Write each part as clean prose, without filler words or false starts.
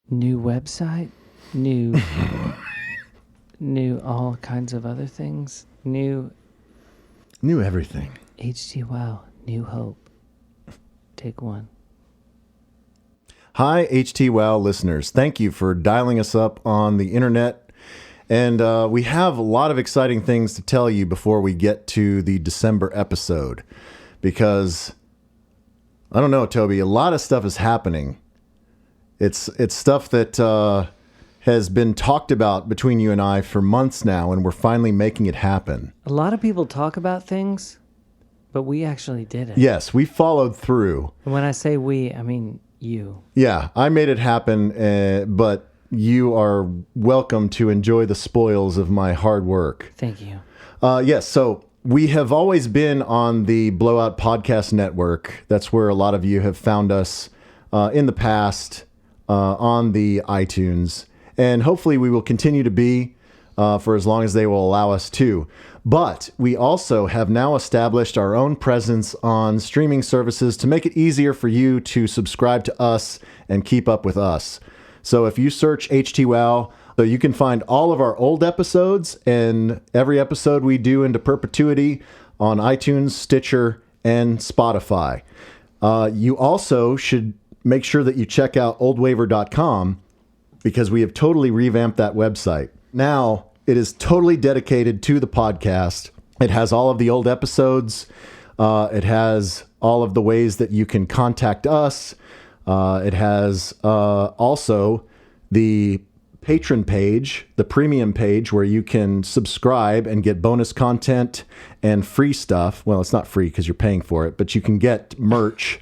New website, new all kinds of other things, new everything. HTWOW, new hope. Take one. Hi, HTWOW listeners. Thank you for dialing us up on the internet. And we have a lot of exciting things to tell you before we get to the December episode. Because, I don't know, Toby, a lot of stuff is happening. It's stuff that has been talked about between you and I for months now, and we're finally making it happen. A lot of people talk about things, but we actually did it. Yes, we followed through. And when I say we, I mean you. Yeah, I made it happen, but you are welcome to enjoy the spoils of my hard work. Thank you. Yes, so we have always been on the Blowout Podcast Network. That's where a lot of you have found us in the past on the iTunes. And hopefully we will continue to be for as long as they will allow us to. But we also have now established our own presence on streaming services to make it easier for you to subscribe to us and keep up with us. So if you search HTWOW, you can find all of our old episodes and every episode we do into perpetuity on iTunes, Stitcher, and Spotify. You also should make sure that you check out oldwaver.com because we have totally revamped that website. Now, it is totally dedicated to the podcast. It has all of the old episodes. It has all of the ways that you can contact us. It has also the patron page, the premium page, where you can subscribe and get bonus content and free stuff. Well, it's not free because you're paying for it, but you can get merch.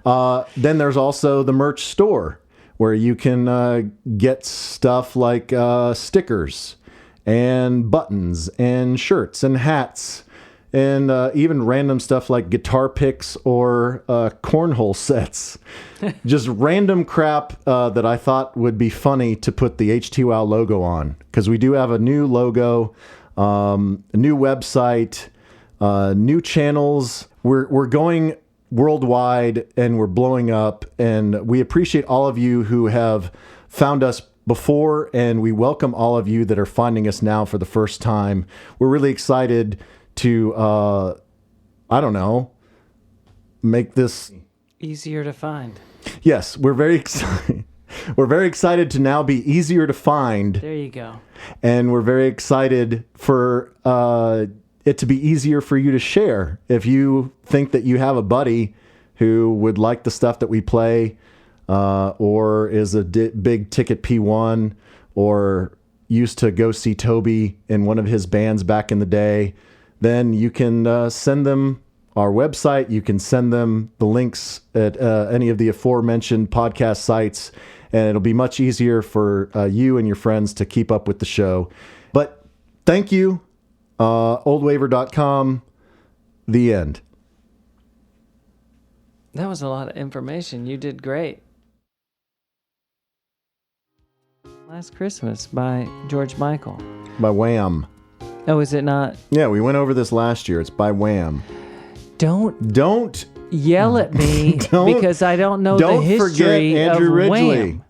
Then there's also the merch store where you can get stuff like stickers and buttons and shirts and hats and even random stuff like guitar picks or cornhole sets. Just random crap that I thought would be funny to put the HTWOW logo on, because we do have a new logo, a new website, new channels. We're going worldwide and we're blowing up, and we appreciate all of you who have found us before, and we welcome all of you that are finding us now for the first time. We're really excited to make this easier to find. Yes, we're very excited. We're very excited to now be easier to find. There you go. And we're very excited for it to be easier for you to share. If you think that you have a buddy who would like the stuff that we play, or is a big ticket P1, or used to go see Toby in one of his bands back in the day, then you can send them our website. You can send them the links at any of the aforementioned podcast sites, and it'll be much easier for you and your friends to keep up with the show. But thank you. Oldwaver.com, the end. That was a lot of information. You did great. Last Christmas by George Michael. By Wham. Oh, is it not? Yeah, we went over this last year. It's by Wham. Don't yell at me because I don't know the history forget Andrew of Ridgely. Wham.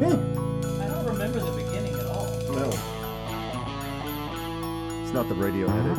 I don't remember the beginning at all. No. It's not the radio edit.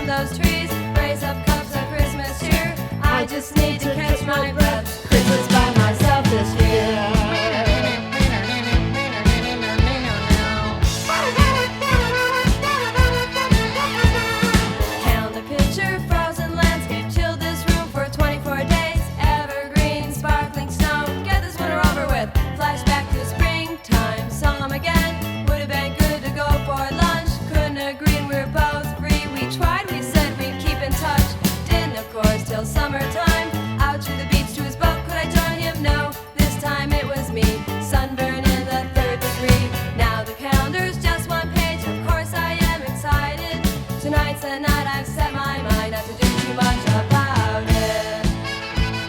Those trees. I just need to catch my breath. Christmas by myself this year. Count the picture, frozen landscape, chill this room for 24 days. Evergreen, sparkling snow, get this winter over with. Flashback to springtime, saw him again. Would have been good to go for lunch. Couldn't agree, we were both free. We tried, we said we'd keep in touch. Didn't, of course, till summertime. Out to the beach to his boat, could I join him? No, this time it was me. Sunburn in the 3rd degree. Now the calendar's just one page. Of course I am excited. Tonight's the night I've set my mind not to do too much about it.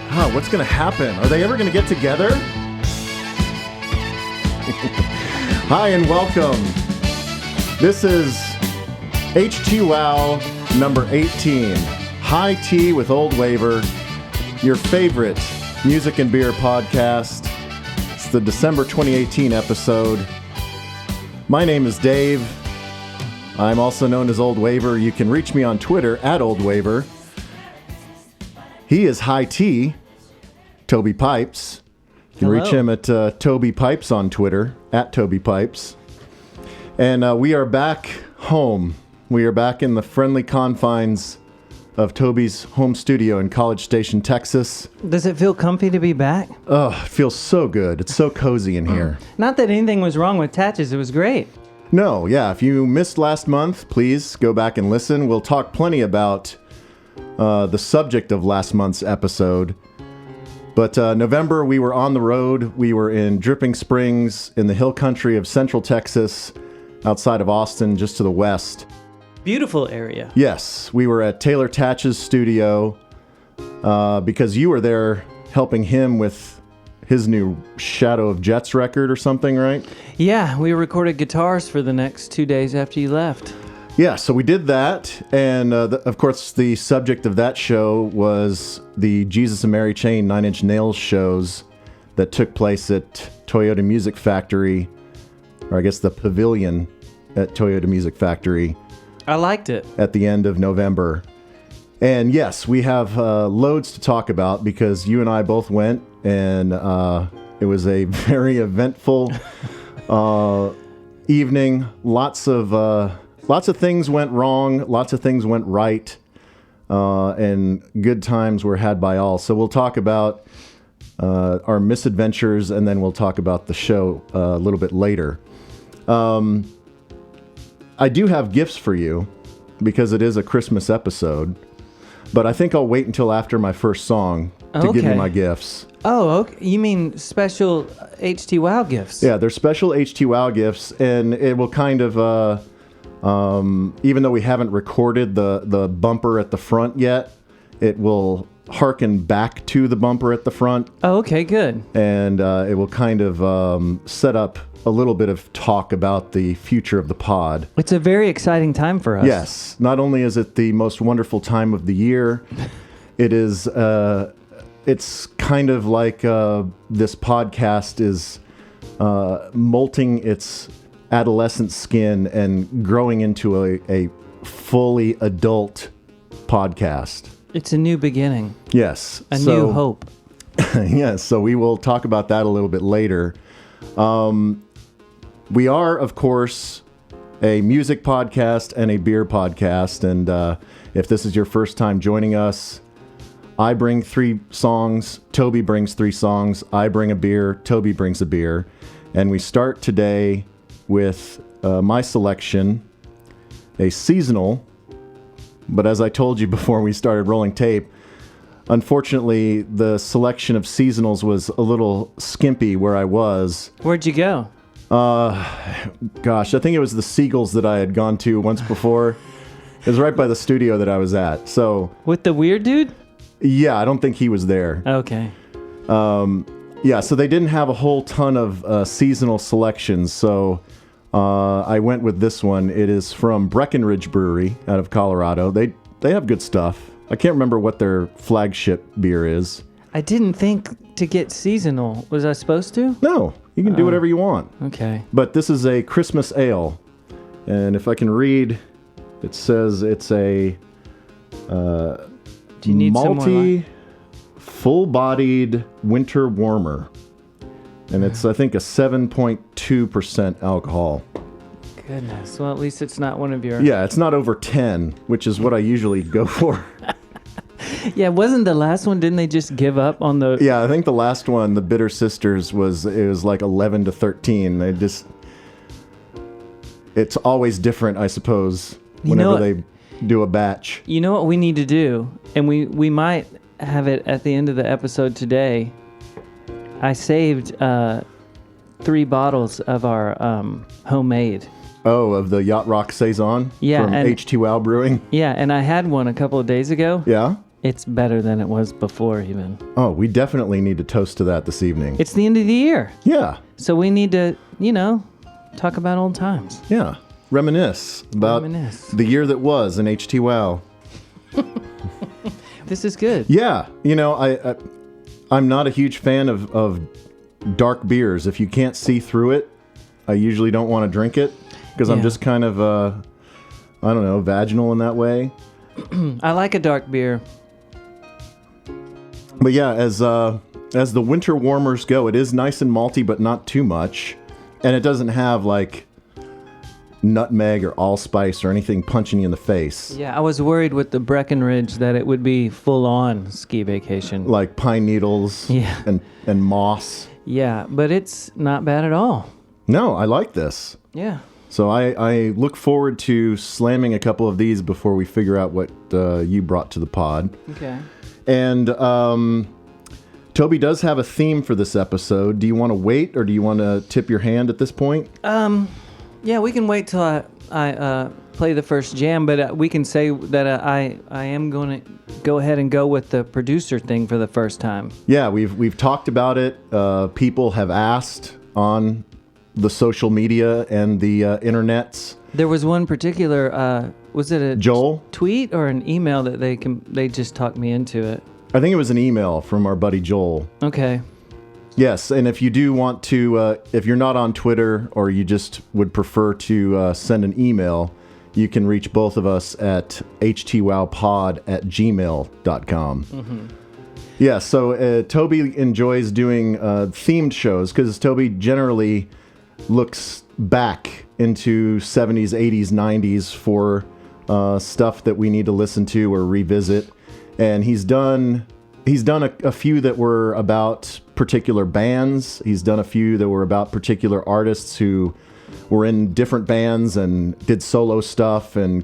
Huh, what's going to happen? Are they ever going to get together? Hi and welcome. This is HTWOW number 18. High Tea with Old Waver, your favorite music and beer podcast. It's the December 2018 episode. My name is Dave. I'm also known as Old Waver. You can reach me on Twitter at Old Waver. He is High Tea, Toby Pipes. You can reach him at Toby Pipes on Twitter, at Toby Pipes. And we are back home. We are back in the friendly confines of Toby's home studio in College Station, Texas. Does it feel comfy to be back? Oh, it feels so good. It's so cozy in here. Not that anything was wrong with Tatches. It was great. No, yeah. If you missed last month, please go back and listen. We'll talk plenty about the subject of last month's episode. But November, we were on the road. We were in Dripping Springs in the hill country of Central Texas, outside of Austin, just to the west. Beautiful area. Yes, we were at Taylor Tatch's studio because you were there helping him with his new Shadow of Jets record or something, right? Yeah, we recorded guitars for the next 2 days after you left. Yeah, so we did that, and of course the subject of that show was the Jesus and Mary Chain 9 Inch Nails shows that took place at Toyota Music Factory, or I guess the Pavilion at Toyota Music Factory. I liked it. At the end of November. And yes, we have loads to talk about because you and I both went, and it was a very eventful evening. Lots of things went wrong, lots of things went right, and good times were had by all. So we'll talk about our misadventures, and then we'll talk about the show a little bit later. I do have gifts for you because it is a Christmas episode, but I think I'll wait until after my first song to give you my gifts. Oh, okay. You mean special HTWOW gifts? Yeah, they're special HTWOW gifts, and it will kind of, even though we haven't recorded the bumper at the front yet, it will harken back to the bumper at the front. Oh, okay, good. And it will kind of set up a little bit of talk about the future of the pod. It's a very exciting time for us. Yes. Not only is it the most wonderful time of the year, it is, it's kind of like this podcast is molting its adolescent skin and growing into a fully adult podcast. It's a new beginning. Yes. A new hope. Yes. So we will talk about that a little bit later. We are, of course, a music podcast and a beer podcast. And if this is your first time joining us, I bring 3 songs. Toby brings 3 songs. I bring a beer. Toby brings a beer. And we start today with my selection, a seasonal. But as I told you before we started rolling tape, unfortunately, the selection of seasonals was a little skimpy where I was. Where'd you go? Gosh, I think it was the Seagulls that I had gone to once before. It was right by the studio that I was at. So with the weird dude? Yeah, I don't think he was there. Okay. Yeah, so they didn't have a whole ton of seasonal selections. So I went with this one. It is from Breckenridge Brewery out of Colorado. They have good stuff. I can't remember what their flagship beer is. I didn't think to get seasonal. Was I supposed to? No, you can do whatever you want. Okay. But this is a Christmas ale. And if I can read, it says it's a Do you need malty, full-bodied winter warmer. And it's, I think, a 7.2% alcohol. Goodness. Well, at least it's not one of your... Yeah, it's not over 10, which is what I usually go for. Yeah, wasn't the last one, didn't they just give up on the... Yeah, I think the last one, the Bitter Sisters, was like 11 to 13. They just... It's always different, I suppose, whenever they do a batch. You know what we need to do? And we might have it at the end of the episode today. I saved 3 bottles of our homemade. Oh, of the Yacht Rock Saison from HTWOW Brewing? Yeah, and I had one a couple of days ago. Yeah? It's better than it was before even. Oh, we definitely need to toast to that this evening. It's the end of the year. Yeah. So we need to, talk about old times. Yeah. Reminisce about the year that was in HTWOW. This is good. Yeah. I'm not a huge fan of dark beers. If you can't see through it, I usually don't want to drink it because I'm just kind of, I don't know, vaginal in that way. I like a dark beer. But yeah, as the winter warmers go, it is nice and malty, but not too much. And it doesn't have like nutmeg or allspice or anything punching you in the face. Yeah, I was worried with the Breckenridge that it would be full-on ski vacation. Like pine needles and moss. Yeah, but it's not bad at all. No, I like this. Yeah. So I look forward to slamming a couple of these before we figure out what you brought to the pod. Okay. And Toby does have a theme for this episode. Do you want to wait or do you want to tip your hand at this point? Yeah, we can wait till I play the first jam, but we can say that I am going to go ahead and go with the producer thing for the first time. Yeah, we've talked about it. People have asked on the social media and the internets. There was one particular, was it a Joel tweet or an email that they just talked me into it? I think it was an email from our buddy Joel. Okay. Yes, and if you do want to, if you're not on Twitter or you just would prefer to send an email, you can reach both of us at HTWOWpod@gmail.com. Mm-hmm. Yeah, so Toby enjoys doing themed shows because Toby generally looks back into 70s, 80s, 90s for stuff that we need to listen to or revisit. And he's done a few that were about particular bands. He's done a few that were about particular artists who were in different bands and did solo stuff and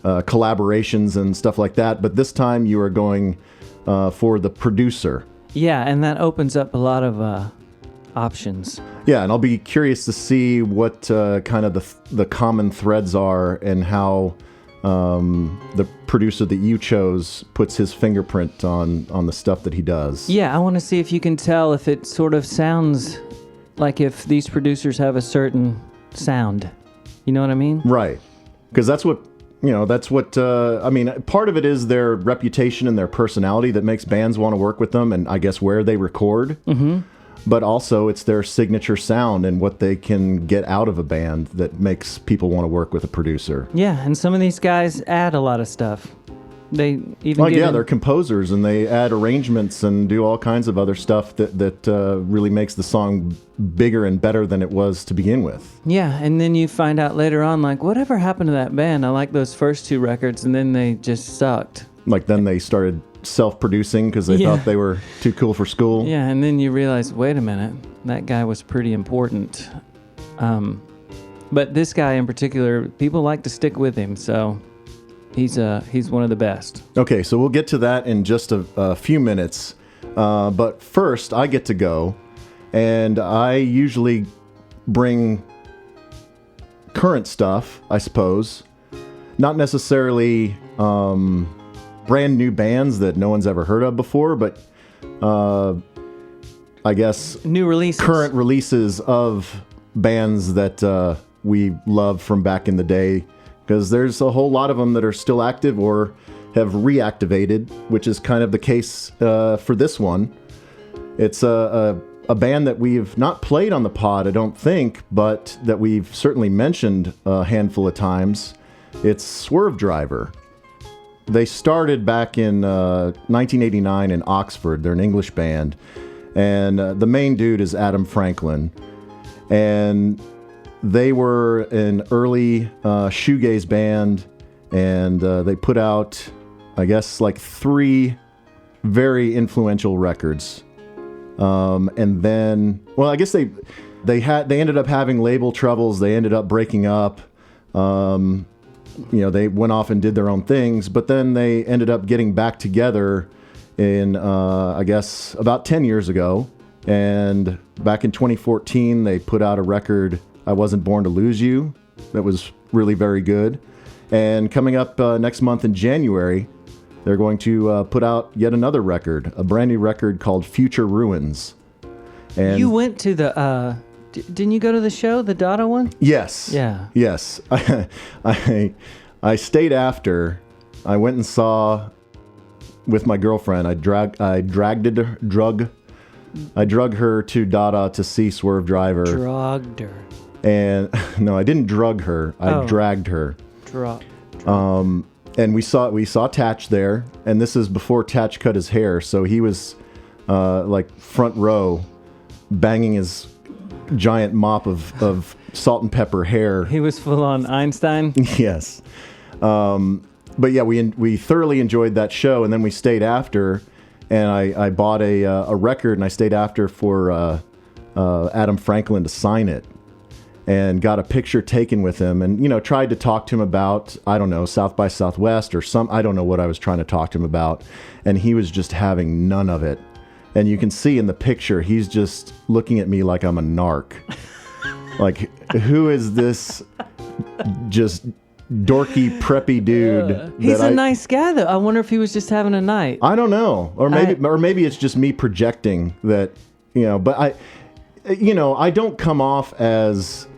collaborations and stuff like that. But this time you are going for the producer. Yeah, and that opens up a lot of options. Yeah, and I'll be curious to see what kind of the common threads are and how the producer that you chose puts his fingerprint on the stuff that he does. Yeah, I want to see if you can tell if it sort of sounds like if these producers have a certain sound. You know what I mean? Right. Because that's what, I mean, part of it is their reputation and their personality that makes bands want to work with them and I guess where they record. Mm-hmm. But also it's their signature sound and what they can get out of a band that makes people want to work with a producer. Yeah, and some of these guys add a lot of stuff. They even they're composers and they add arrangements and do all kinds of other stuff that really makes the song bigger and better than it was to begin with. Yeah, and then you find out later on, like, whatever happened to that band? I like those first 2 records, and then they just sucked. Like, then they started self-producing because they thought they were too cool for school. Yeah, and then you realize, wait a minute, that guy was pretty important. But this guy in particular, people like to stick with him, so he's one of the best. Okay, so we'll get to that in just a few minutes. But first, I get to go, and I usually bring current stuff, I suppose. Not necessarily brand new bands that no one's ever heard of before, but I guess new releases, current releases of bands that we love from back in the day, because there's a whole lot of them that are still active or have reactivated, which is kind of the case for this one. It's a band that we've not played on the pod, I don't think, but that we've certainly mentioned a handful of times. It's Swervedriver. they started back in 1989 in Oxford. They're an English band. And the main dude is Adam Franklin. And they were an early shoegaze band. And they put out, I guess, like 3 very influential records. And then, well, I guess they ended up having label troubles. They ended up breaking up. They went off and did their own things, but then they ended up getting back together in, I guess, about 10 years ago. And back in 2014, they put out a record, I Wasn't Born to Lose You, that was really very good. And coming up next month in January, they're going to put out yet another record, a brand new record called Future Ruins. And you went to the... didn't you go to the show, the Dada one? Yes. Yeah. Yes. I stayed after. I went and saw with my girlfriend. I drug her to Dada to see Swervedriver. Drugged her. And no, I didn't drug her. I dragged her. And we saw Tatch there, and this is before Tatch cut his hair, so he was like front row, banging his giant mop of salt and pepper hair. He was full on Einstein. Yes. But yeah, we thoroughly enjoyed that show, and then we stayed after, and I bought a record, and I stayed after for Adam Franklin to sign it, and got a picture taken with him, and tried to talk to him about, I don't know, South by Southwest or I don't know what I was trying to talk to him about, and he was just having none of it. And you can see in the picture, he's just looking at me like I'm a narc. Like, who is this just dorky, preppy dude? He's a nice guy, though. I wonder if he was just having a night. I don't know. Or maybe it's just me projecting that, but I don't come off as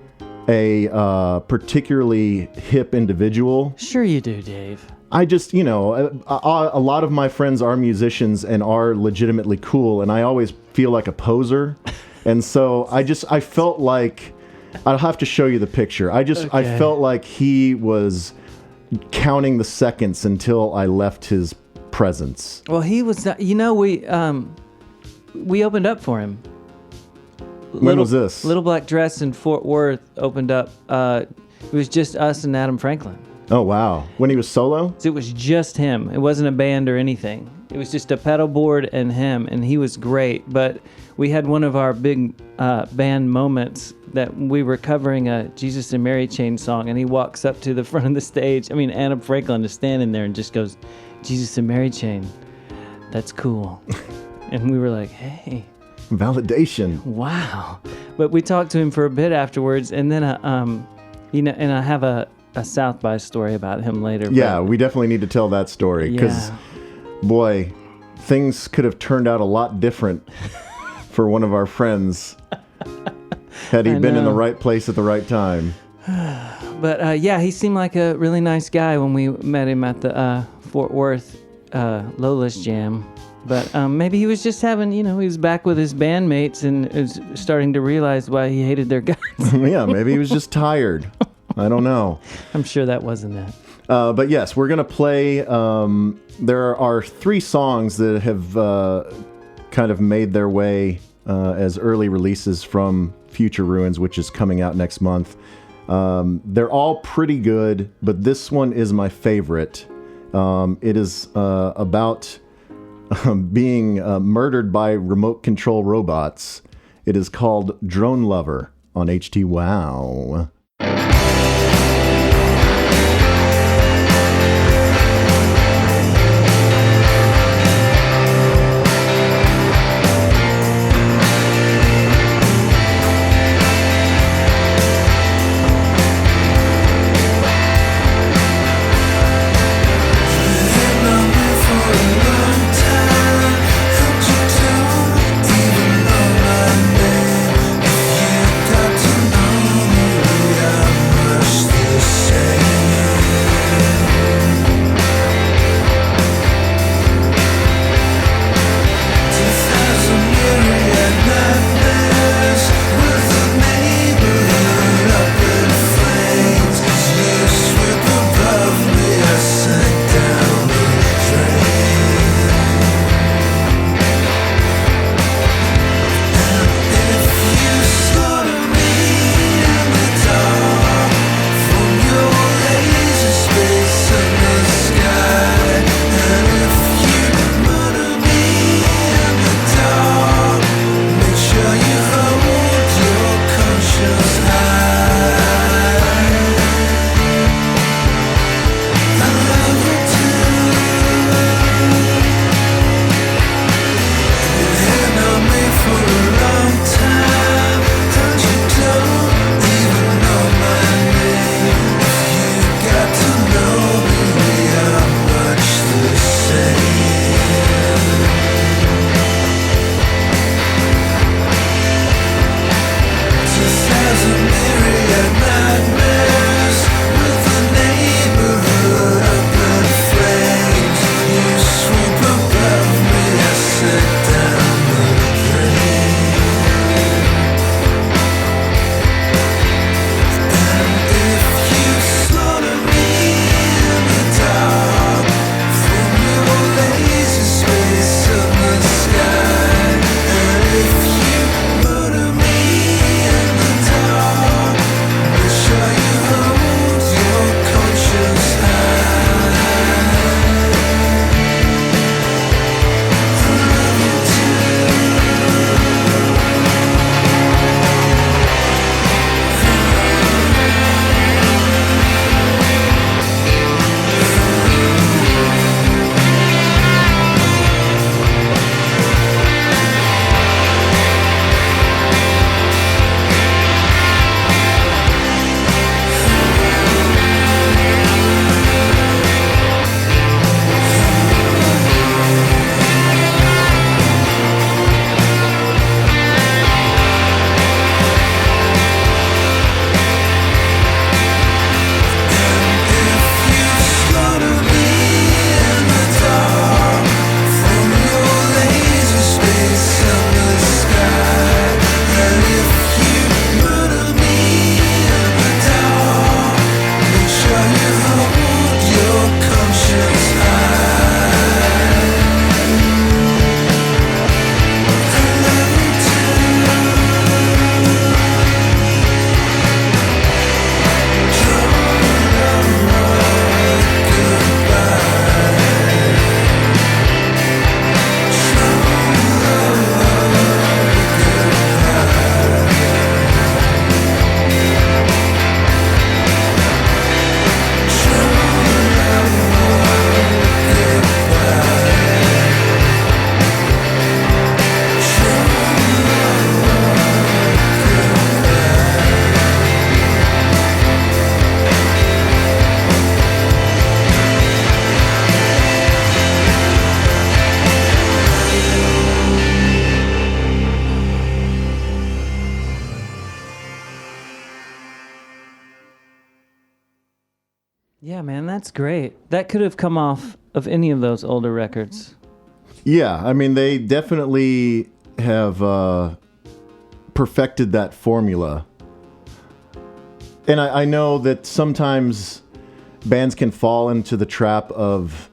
a particularly hip individual. Sure you do, Dave. I just, a lot of my friends are musicians and are legitimately cool, and I always feel like a poser. And so I felt like, I'll have to show you the picture. I felt like he was counting the seconds until I left his presence. Well, he was, we opened up for him. When was this? Little Black Dress in Fort Worth opened up. It was just us and Adam Franklin. Oh, wow. When he was solo? So it was just him. It wasn't a band or anything. It was just a pedal board and him, and he was great. But we had one of our big band moments that we were covering a Jesus and Mary Chain song, and he walks up to the front of the stage. Adam Franklin is standing there and just goes, Jesus and Mary Chain, that's cool. And we were like, hey. Validation. Wow. But we talked to him for a bit afterwards, and then, and I have a South by story about him later. Yeah, we definitely need to tell that story, because, boy, things could have turned out a lot different for one of our friends had he been in the right place at the right time. But he seemed like a really nice guy when we met him at the Fort Worth Lola's Jam. But maybe he was just having, he was back with his bandmates and was starting to realize why he hated their guts. Yeah, maybe he was just tired. I don't know. I'm sure that wasn't it. But yes, we're going to play. There are 3 songs that have kind of made their way as early releases from Future Ruins, which is coming out next month. They're all pretty good, but this one is my favorite. It is about being murdered by remote control robots. It is called Drone Lover on HTWOW. Even though my name, you got to know me. Yeah, man, that's great. That could have come off of any of those older records. Yeah, I mean, they definitely have perfected that formula. And I know that sometimes bands can fall into the trap of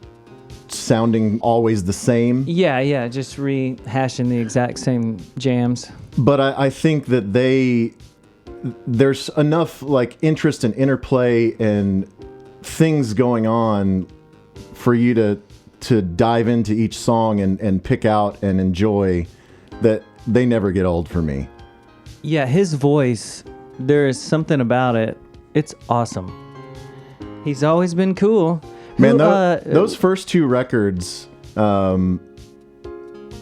sounding always the same. Yeah, just rehashing the exact same jams. But I think that there's enough like interest and interplay and things going on for you to dive into each song and pick out and enjoy that they never get old for me. Yeah, his voice, there is something about it. It's awesome. He's always been cool. Man, those first two records,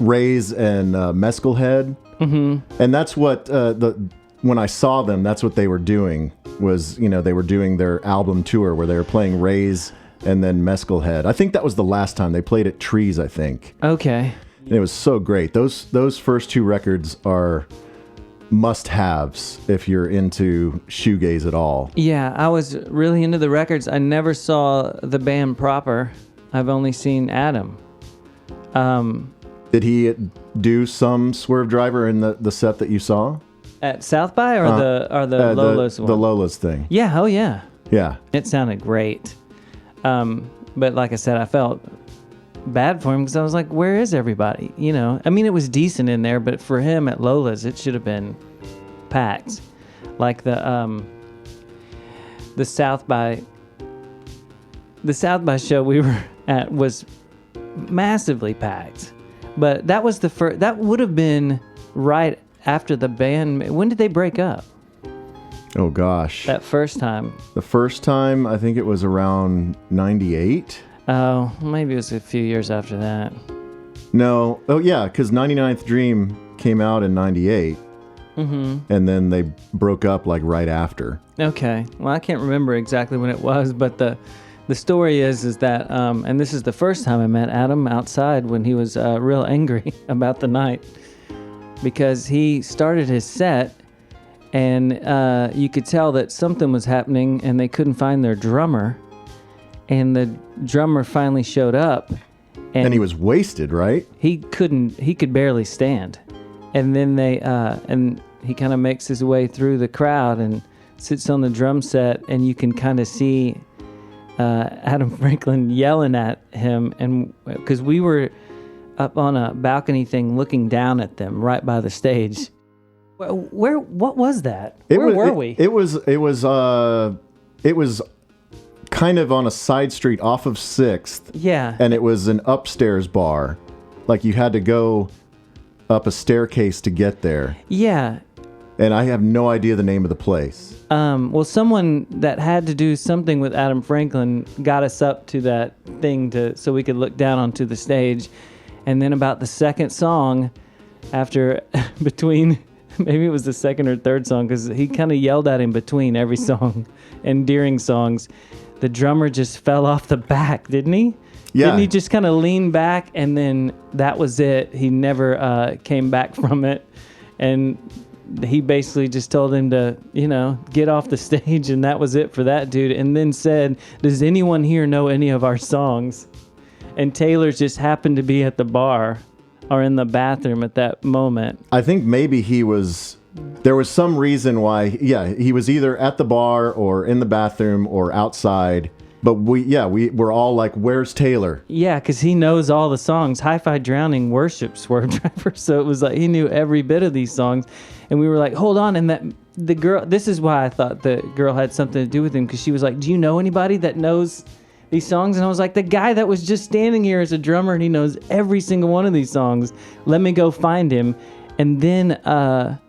Raise and Mescal Head, and that's what when I saw them, that's what they were doing. Was, you know, they were doing their album tour where they were playing Raise and then Mescal Head. I think that was the last time they played at Trees, I think. Okay. And it was so great. Those first two records are must-haves if you're into shoegaze at all. Yeah, I was really into the records. I never saw the band proper. I've only seen Adam. Did he do some Swervedriver in the set that you saw? At South by or the Lola's one? The Lola's thing. Yeah, oh yeah. Yeah. It sounded great. But like I said, I felt bad for him because I was like, where is everybody? You know, I mean, it was decent in there, but for him at Lola's, it should have been packed. Like the South by show we were at was massively packed. But that was that would have been right after the band. When did they break up? Oh gosh. That first time. The first time, I think it was around 98. Oh, maybe it was a few years after that. No. Oh yeah, because 99th Dream came out in 98. And then they broke up like right after. Okay. Well, I can't remember exactly when it was, but the story is that, and this is the first time I met Adam outside when he was real angry about the night, because he started his set and you could tell that something was happening and they couldn't find their drummer, and the drummer finally showed up. And he was wasted, right? He could barely stand. And then and he kind of makes his way through the crowd and sits on the drum set, and you can kind of see Adam Franklin yelling at him, and because we were up on a balcony thing looking down at them right by the stage. What was that? Where were we? It was kind of on a side street off of 6th. Yeah. And it was an upstairs bar. Like you had to go up a staircase to get there. Yeah. And I have no idea the name of the place. Well, someone that had to do something with Adam Franklin got us up to that thing so we could look down onto the stage. And then about the second song, after between, maybe it was the second or third song, because he kind of yelled at him between every song and during songs, the drummer just fell off the back, didn't he? Yeah. Didn't he just kind of lean back, and then that was it? He never came back from it. And he basically just told him to, get off the stage, and that was it for that dude. And then said, does anyone here know any of our songs? And Taylor just happened to be at the bar or in the bathroom at that moment. I think maybe there was some reason why, he was either at the bar or in the bathroom or outside. But we were all like, where's Taylor? Yeah, because he knows all the songs. Hi-Fi Drowning worships Swervedriver, so it was like he knew every bit of these songs. And we were like, hold on. And the girl, this is why I thought the girl had something to do with him, because she was like, do you know anybody that knows these songs? And I was like, the guy that was just standing here as a drummer, and he knows every single one of these songs. Let me go find him. And then a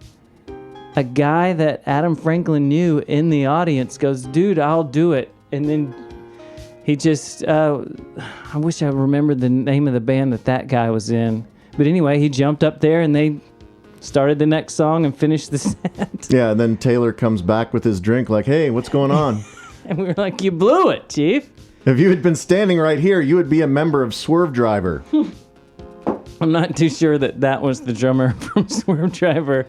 guy that Adam Franklin knew in the audience goes, dude, I'll do it. And then he just, I wish I remembered the name of the band that guy was in. But anyway, he jumped up there and they started the next song and finished the set. Yeah, and then Taylor comes back with his drink like, hey, what's going on? And we were like, you blew it, Chief. If you had been standing right here, you would be a member of Swervedriver. I'm not too sure that was the drummer from Swervedriver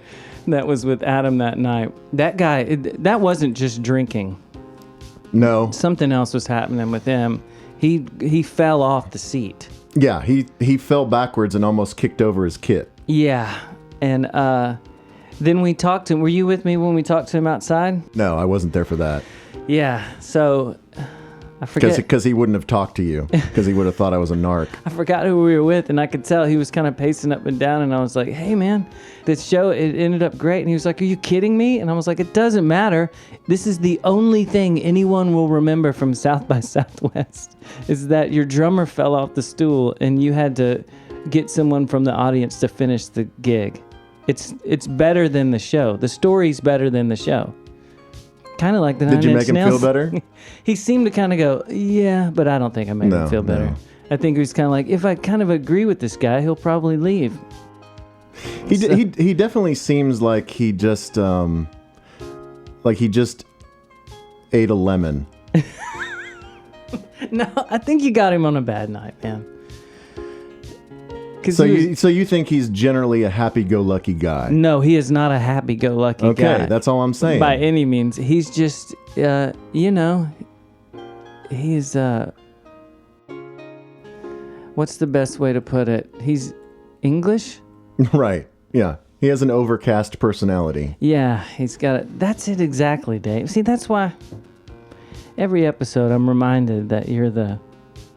that was with Adam that night. That guy, that wasn't just drinking. No. Something else was happening with him. He fell off the seat. Yeah, he fell backwards and almost kicked over his kit. Yeah, and then we talked to him. Were you with me when we talked to him outside? No, I wasn't there for that. Yeah, so I forget. Because he wouldn't have talked to you, because he would have thought I was a narc. I forgot who we were with, and I could tell he was kind of pacing up and down, and I was like, hey, man, this show, it ended up great. And he was like, are you kidding me? And I was like, it doesn't matter. This is the only thing anyone will remember from South by Southwest is that your drummer fell off the stool, and you had to get someone from the audience to finish the gig. It's better than the show. The story's better than the show. Kind of like the 9 Inch Nails. Did you make him feel better? He seemed to kind of go, yeah, but I don't think I made him feel better. No. I think he was kind of like, if I kind of agree with this guy, he'll probably leave. He definitely seems like he just ate a lemon. No, I think you got him on a bad night, man. So you think he's generally a happy-go-lucky guy? No, he is not a happy-go-lucky guy. Okay, that's all I'm saying. By any means. He's just, he's, what's the best way to put it? He's English? Right, yeah. He has an overcast personality. Yeah, he's got it. That's it exactly, Dave. See, that's why every episode I'm reminded that you're the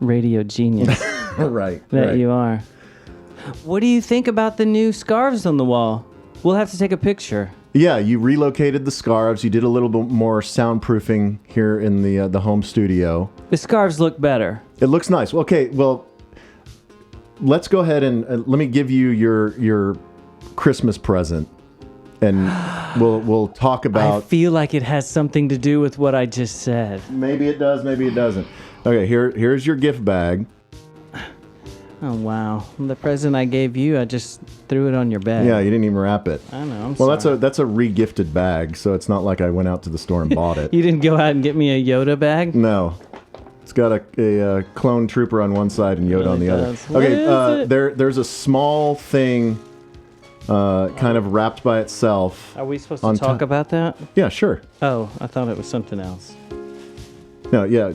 radio genius Right. you are. What do you think about the new scarves on the wall? We'll have to take a picture. Yeah, you relocated the scarves. You did a little bit more soundproofing here in the home studio. The scarves look better. It looks nice. Okay, well, let's go ahead and let me give you your Christmas present, and we'll talk about. I feel like it has something to do with what I just said. Maybe it does. Maybe it doesn't. Okay, here's your gift bag. Oh, wow. The present I gave you, I just threw it on your bed. Yeah, you didn't even wrap it. I know, Well, sorry. that's a re-gifted bag, so it's not like I went out to the store and bought it. You didn't go out and get me a Yoda bag? No. It's got a clone trooper on one side and Yoda Really on the does. other. What Okay, is it? there's a small thing kind of wrapped by itself. Are we supposed to on talk about that? Yeah, sure. Oh, I thought it was something else. No, yeah.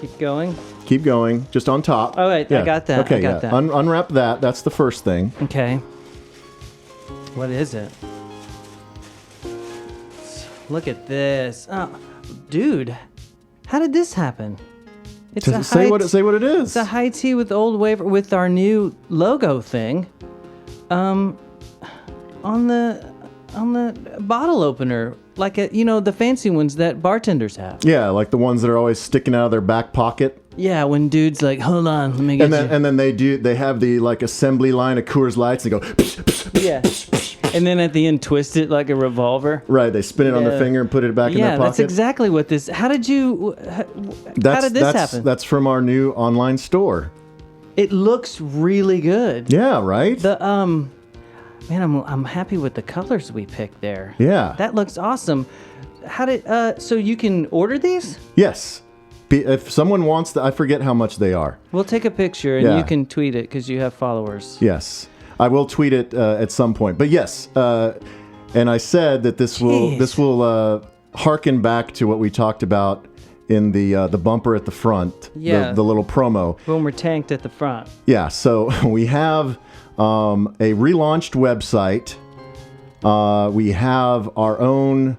Keep going. Keep going. Just on top. Oh, wait, I got that. Okay, I got yeah. that. Unwrap that. That's the first thing. Okay. What is it? Look at this. Oh, dude, how did this happen? It's Say what it is. It's a high tea with old waver with our new logo thing. On the bottle opener, like the fancy ones that bartenders have. Yeah, like the ones that are always sticking out of their back pocket. Yeah, when dudes like, hold on, let me get And then they have the like assembly line of Coors Lights and go. yeah. And then at the end, twist it like a revolver. Right, they spin it on their Yeah. finger and put it back in their pocket. Yeah, that's exactly what this. How did this happen? That's from our new online store. It looks really good. Yeah, right? The man, I'm happy with the colors we picked there. Yeah. That looks awesome. How did so you can order these? Yes. If someone wants I forget how much they are. We'll take a picture and Yeah. you can tweet it because you have followers. Yes. I will tweet it at some point. But yes, and I said that this will harken back to what we talked about in the bumper at the front, Yeah. the little promo. When we're tanked at the front. Yeah, so we have a relaunched website. We have our own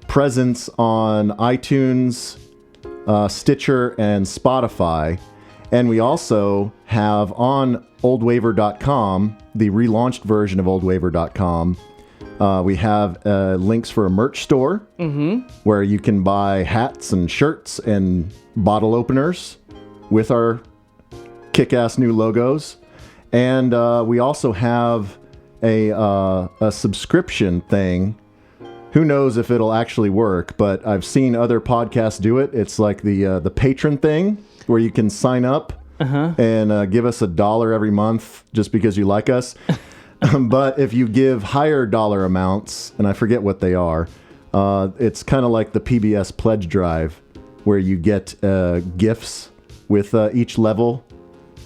presence on iTunes, Stitcher, and Spotify. And we also have on oldwaver.com, the relaunched version of oldwaver.com, we have links for a merch store where you can buy hats and shirts and bottle openers with our kick-ass new logos. And we also have a subscription thing. Who knows if it'll actually work, but I've seen other podcasts do it. It's like the patron thing where you can sign up and give us $1 every month just because you like us. But if you give higher dollar amounts, and I forget what they are, it's kind of like the PBS pledge drive where you get gifts with each level.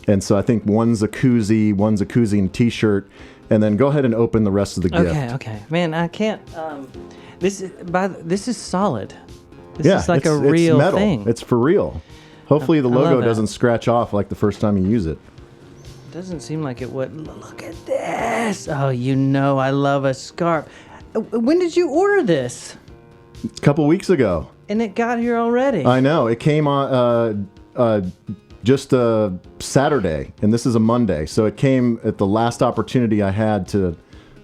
And so I think one's a koozie and t-shirt, and then go ahead and open the rest of the gift. Okay. Man, I can't. This is solid. This is like a real metal. thing. It's for real. Hopefully the I love logo that. doesn't scratch off like the first time you use it. Doesn't seem like it would. Look at this. Oh, you know I love a scarf. When did you order this? A couple weeks ago. And it got here already. I know. It came on just Saturday, and this is a Monday. So it came at the last opportunity I had to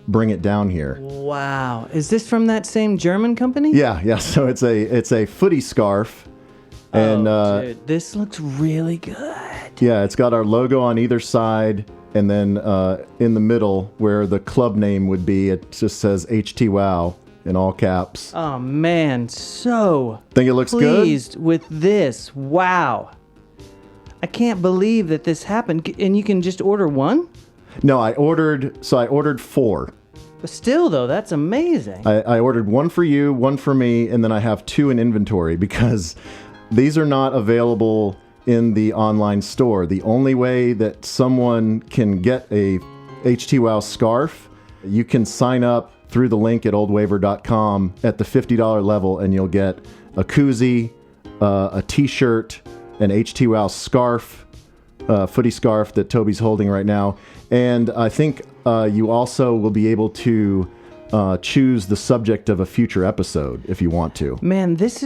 bring it down here. Wow. Is this from that same German company? Yeah. So it's a footy scarf. And dude, this looks really good. yeah, it's got our logo on either side, and then in the middle where the club name would be, it just says HTWOW in all caps. Oh man, so Think it looks good? pleased with this. Wow. I can't believe that this happened. And you can just order one? No, I ordered 4. But still though, that's amazing. I ordered one for you, one for me, and then I have 2 in inventory because these are not available in the online store. The only way that someone can get a HTWOW scarf, you can sign up through the link at oldwaver.com at the $50 level, and you'll get a koozie, a t-shirt, an HTWOW scarf, footy scarf that Toby's holding right now. And I think you also will be able to choose the subject of a future episode if you want to. Man, this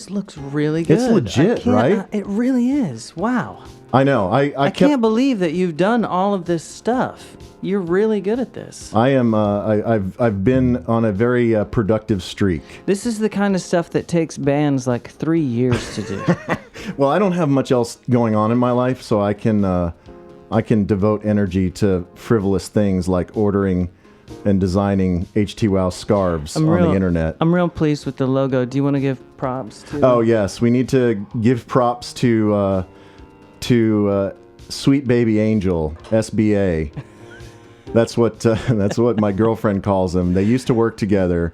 looks really good. It's legit, right? It really is. Wow. I know. I can't believe that you've done all of this stuff. You're really good at this. I am. I've been on a very productive streak. This is the kind of stuff that takes bands like 3 years to do. Well, I don't have much else going on in my life, so I can devote energy to frivolous things like ordering and designing HTWOW scarves on the internet. I'm real pleased with the logo. Do you want to give props to? Oh yes, we need to give props to Sweet Baby Angel, SBA. That's what my girlfriend calls him. They used to work together.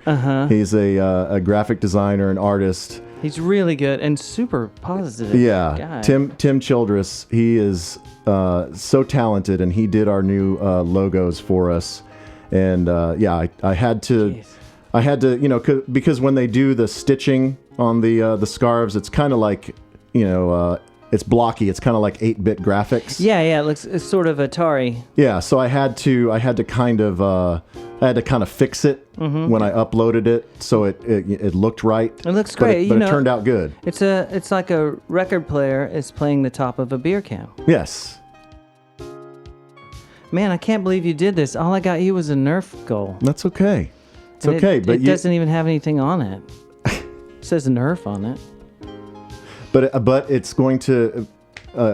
He's a graphic designer and artist. He's really good and super positive. Yeah, guy. Tim Childress. He is so talented, and he did our new logos for us. And I had to, because when they do the stitching on the scarves, it's kind of like, it's blocky. It's kind of like 8-bit graphics. Yeah, it's sort of Atari. Yeah, so I had to kind of fix it when I uploaded it, so it looked right. It looks great, but it turned out good. It's like a record player is playing the top of a beer can. Yes. Man, I can't believe you did this. All I got you was a Nerf goal. That's okay. It's And okay, but it doesn't even have anything on it. It says Nerf on it. But it's going to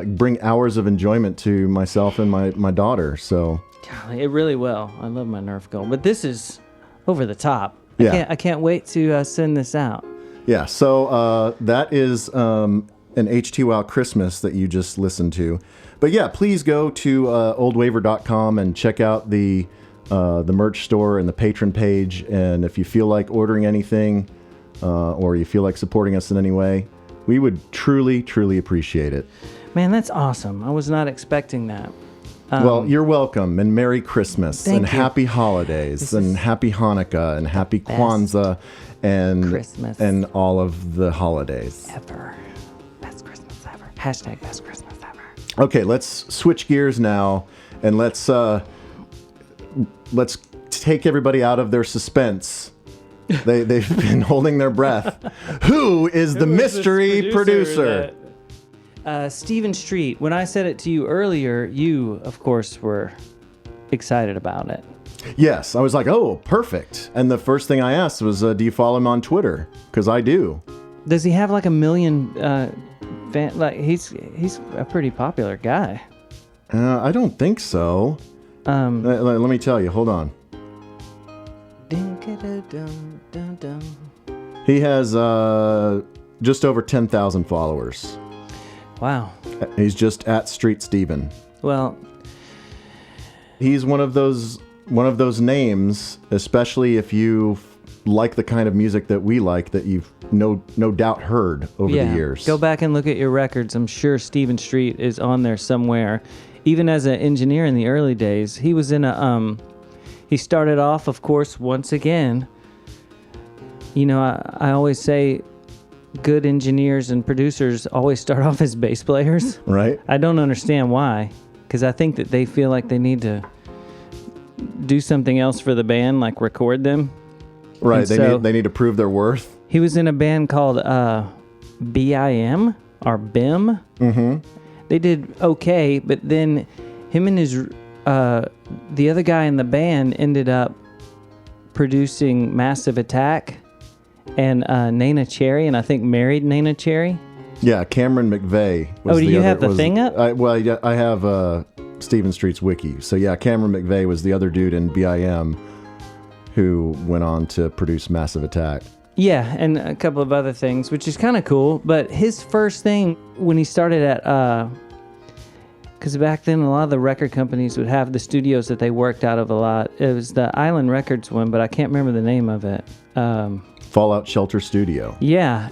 bring hours of enjoyment to myself and my daughter. So Golly, it really will. I love my Nerf goal, but this is over the top. Yeah. I can't wait to send this out. yeah, so that is an HTWOW Christmas that you just listened to. But yeah, please go to oldwaver.com and check out the merch store and the patron page. And if you feel like ordering anything or you feel like supporting us in any way, we would truly, truly appreciate it. Man, that's awesome. I was not expecting that. Well, you're welcome, and Merry Christmas, Thank and you. Happy Holidays, and Happy Hanukkah, and Happy Kwanzaa, and Christmas. and all of the holidays. Ever. Best Christmas ever. Hashtag best Christmas ever. Okay, let's switch gears now, and let's take everybody out of their suspense. They've been holding their breath. Who is the mystery producer? Stephen Street. When I said it to you earlier, you, of course, were excited about it. Yes, I was like, oh, perfect. And the first thing I asked was, do you follow him on Twitter? Because I do. Does he have like 1 million fan? Like he's a pretty popular guy. I don't think so. Let me tell you. Hold on. He has just over 10,000 followers. Wow. He's just at Street Steven. Well, He's one of those names, especially if you like the kind of music that we like, that you've no doubt heard over the years. Go back and look at your records. I'm sure Stephen Street is on there somewhere. Even as an engineer in the early days, he was in a he started off, of course, once again. You know, I always say good engineers and producers always start off as bass players. Right. I don't understand why, because I think that they feel like they need to do something else for the band, like record them. Right. And They need to prove their worth. He was in a band called BIM or BIM. Mm-hmm. They did okay, but then him and his the other guy in the band ended up producing Massive Attack and Nana Cherry, and I think married Nana Cherry. Yeah, Cameron McVeigh. Do you have the thing up? I have Stephen Street's wiki. So yeah, Cameron McVeigh was the other dude in BIM who went on to produce Massive Attack. Yeah, and a couple of other things, which is kind of cool. But his first thing when he started at, because back then a lot of the record companies would have the studios that they worked out of a lot. It was the Island Records one, but I can't remember the name of it. Fallout Shelter Studio. Yeah,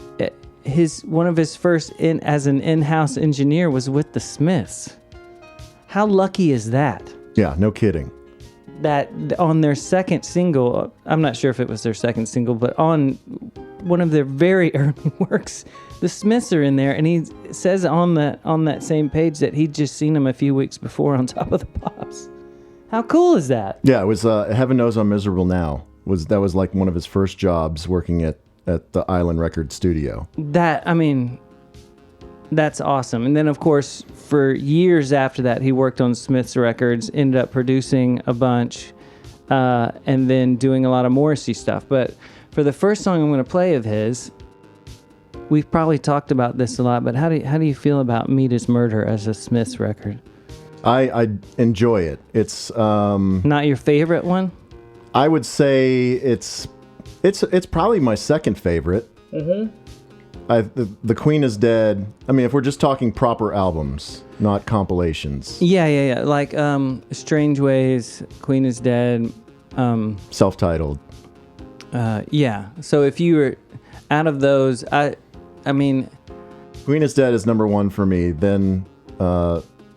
one of his first as an in-house engineer was with the Smiths. How lucky is that? Yeah, no kidding. That on their second single, I'm not sure if it was their second single, but on one of their very early works, the Smiths are in there, and he says on that same page that he'd just seen them a few weeks before on Top of the Pops. How cool is that? Yeah, it was Heaven Knows I'm Miserable Now. That was like one of his first jobs working at the Island Records studio. That's awesome. And then, of course, for years after that, he worked on Smith's records, ended up producing a bunch, and then doing a lot of Morrissey stuff. But for the first song I'm going to play of his, we've probably talked about this a lot, but how do you feel about Meat is Murder as a Smith's record? I enjoy it. It's not your favorite one? I would say it's probably my second favorite. Mm-hmm. The Queen is Dead. I mean, if we're just talking proper albums, not compilations. Yeah. Like Strange Ways, Queen is Dead. Self-titled. Yeah. So if you were out of those, I mean... Queen is Dead is number one for me, then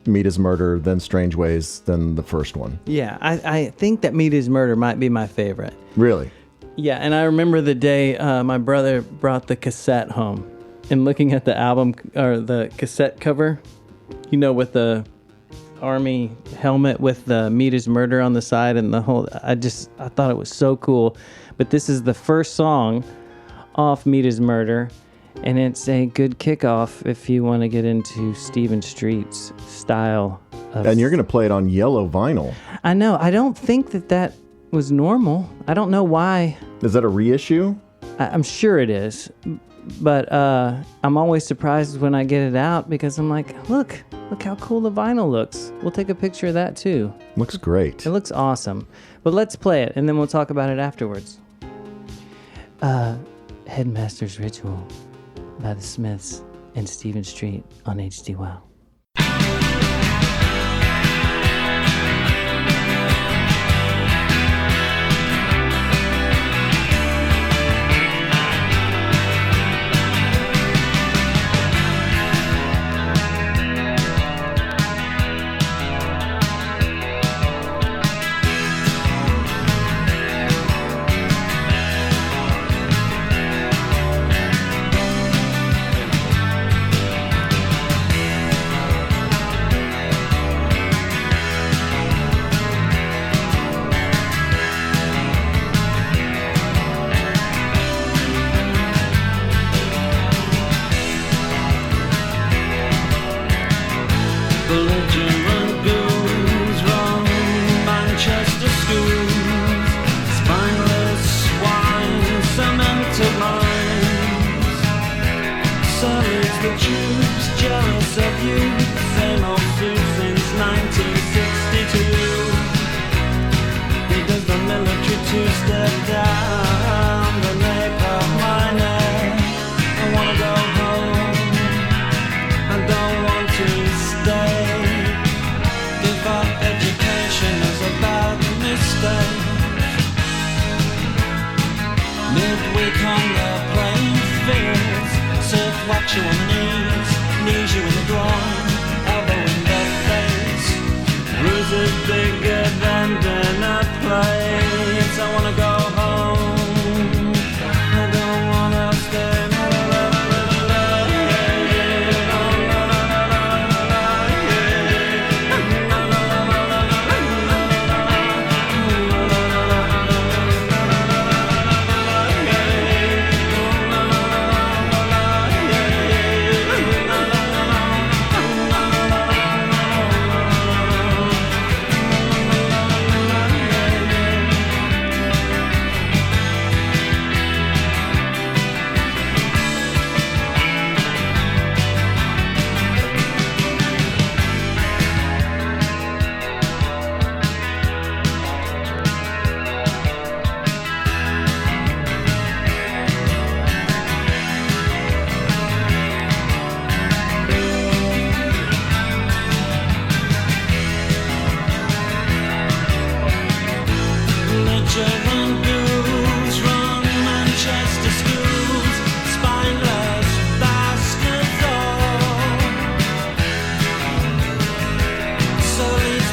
Meat is Murder, then Strange Ways, then the first one. Yeah, I think that Meat is Murder might be my favorite. Really? Yeah, and I remember the day my brother brought the cassette home, and looking at the album or the cassette cover, with the army helmet with the Meat is Murder on the side and the whole. I thought it was so cool. But this is the first song off Meat is Murder, and it's a good kickoff if you want to get into Stephen Street's style. And you're going to play it on yellow vinyl. I know. I don't think that was normal. I don't know why. Is that a reissue? I'm sure it is, but I'm always surprised when I get it out because I'm like, look how cool the vinyl looks. We'll take a picture of that too. Looks great. It looks awesome. But let's play it and then we'll talk about it afterwards. Headmaster's Ritual by the Smiths and Stephen Street on HTWOW. I wanna go home. I don't wanna stay.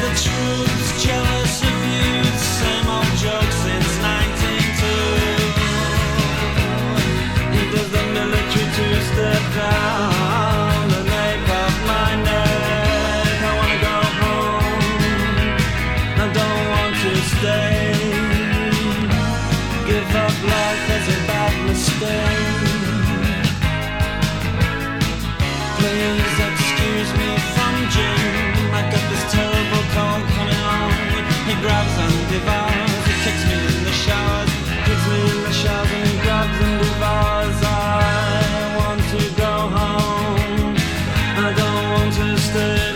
the troops, jealous of youth, same old joke since 1902. He does the military two-step down the nape of my neck. I wanna go home, I don't want to stay. Give up life as a bad mistake. Please excuse me from Jim, I got this terrible cold coming on. He grabs and devours, he kicks me in the showers, kicks me in the showers and he grabs and devours. I want to go home, I don't want to stay.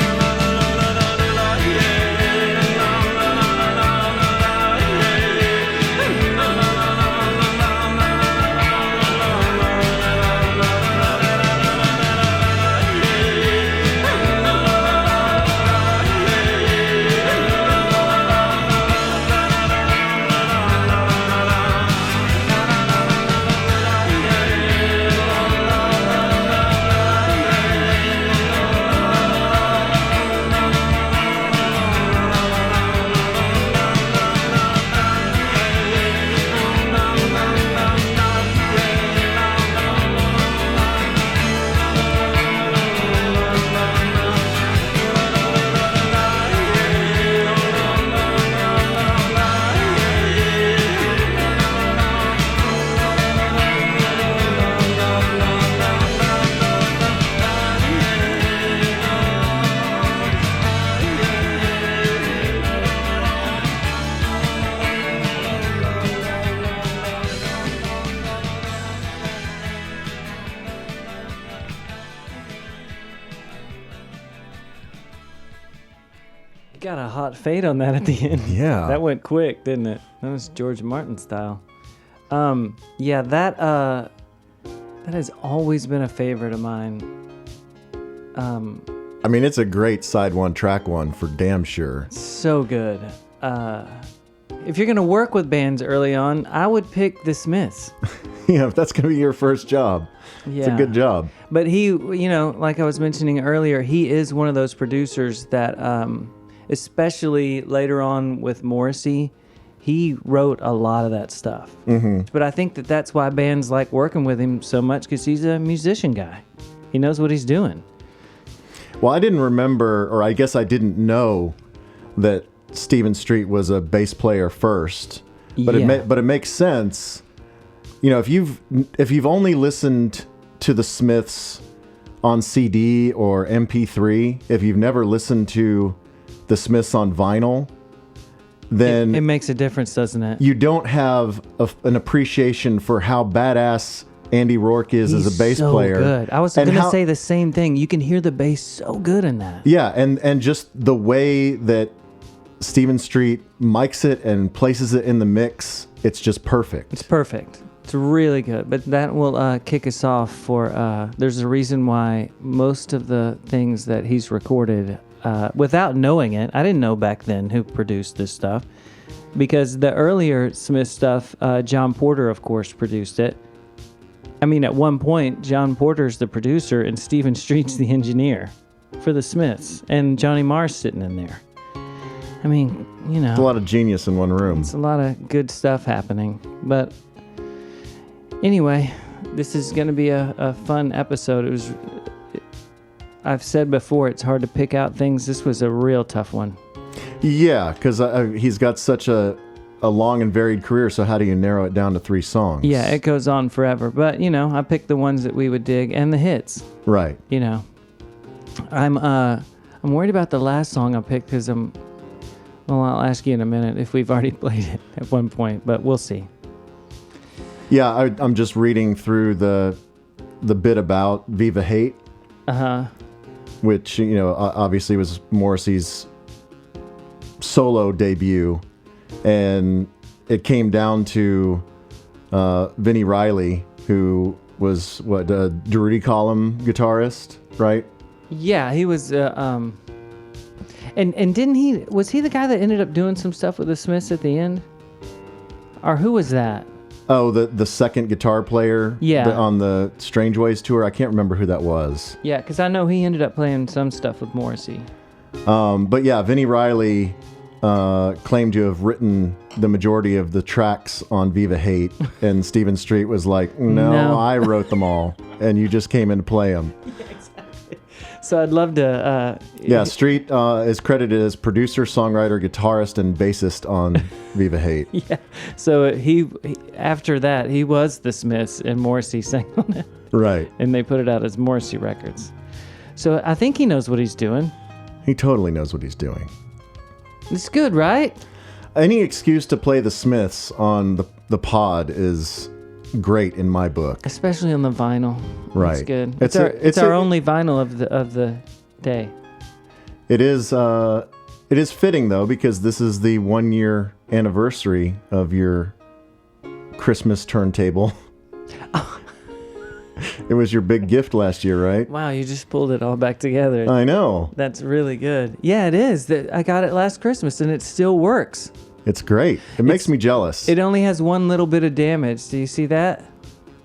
Got a hot fade on that at the end. Yeah. That went quick, didn't it? That was George Martin style. Yeah, that has always been a favorite of mine. I mean, it's a great side one, track one for damn sure. So good. If you're gonna work with bands early on, I would pick the Smiths. Yeah, if that's going to be your first job, it's a good job. But he, like I was mentioning earlier, he is one of those producers that, especially later on with Morrissey, he wrote a lot of that stuff. Mm-hmm. But I think that's why bands like working with him so much, because he's a musician guy. He knows what he's doing. Well, I didn't remember, or I guess I didn't know that Stephen Street was a bass player first. But it makes sense. If you've only listened to the Smiths on CD or MP3, if you've never listened to the Smiths on vinyl, then it makes a difference, doesn't it? You don't have an appreciation for how badass Andy Rourke is as a bass player. Good. I was going to say the same thing. You can hear the bass so good in that. Yeah, and just the way that Stephen Street mics it and places it in the mix, it's just perfect. It's perfect. It's really good. But that will kick us off for... there's a reason why most of the things that he's recorded... without knowing it, I didn't know back then who produced this stuff, because the earlier Smith stuff, John Porter, of course, produced it. I mean, at one point, John Porter's the producer and Stephen Street's the engineer for the Smiths, and Johnny Marr's sitting in there. I mean, It's a lot of genius in one room. It's a lot of good stuff happening. But anyway, this is going to be a fun episode. I've said before, it's hard to pick out things. This was a real tough one. Yeah, because he's got such a long and varied career, so how do you narrow it down to 3 songs? Yeah, it goes on forever. But, I picked the ones that we would dig and the hits. Right. I'm worried about the last song I picked because I'll ask you in a minute if we've already played it at one point, but we'll see. Yeah, I'm just reading through the bit about Viva Hate. Uh-huh. Which, obviously was Morrissey's solo debut. And it came down to Vinnie Riley, who was, Durutti Column guitarist, right? Yeah, he was... and didn't he... Was he the guy that ended up doing some stuff with the Smiths at the end? Or who was that? Oh, the second guitar player on the Strange Ways tour. I can't remember who that was. Yeah, because I know he ended up playing some stuff with Morrissey. But yeah, Vinnie Riley claimed to have written the majority of the tracks on Viva Hate, and Stephen Street was like, no, I wrote them all, and you just came in to play them. So I'd love to... yeah, Street is credited as producer, songwriter, guitarist, and bassist on Viva Hate. Yeah. So he after that, he was the Smiths, and Morrissey sang on it. Right. And they put it out as Morrissey Records. So I think he knows what he's doing. He totally knows what he's doing. It's good, right? Any excuse to play the Smiths on the pod is great in my book. Especially on the vinyl. Right. It's good. It's our only vinyl of the day. It is fitting though, because this is the 1 year anniversary of your Christmas turntable. It was your big gift last year, right? Wow, you just pulled it all back together. I know. That's really good. Yeah, it is. I got it last Christmas and it still works. It's great. It makes me jealous. It only has one little bit of damage. Do you see that?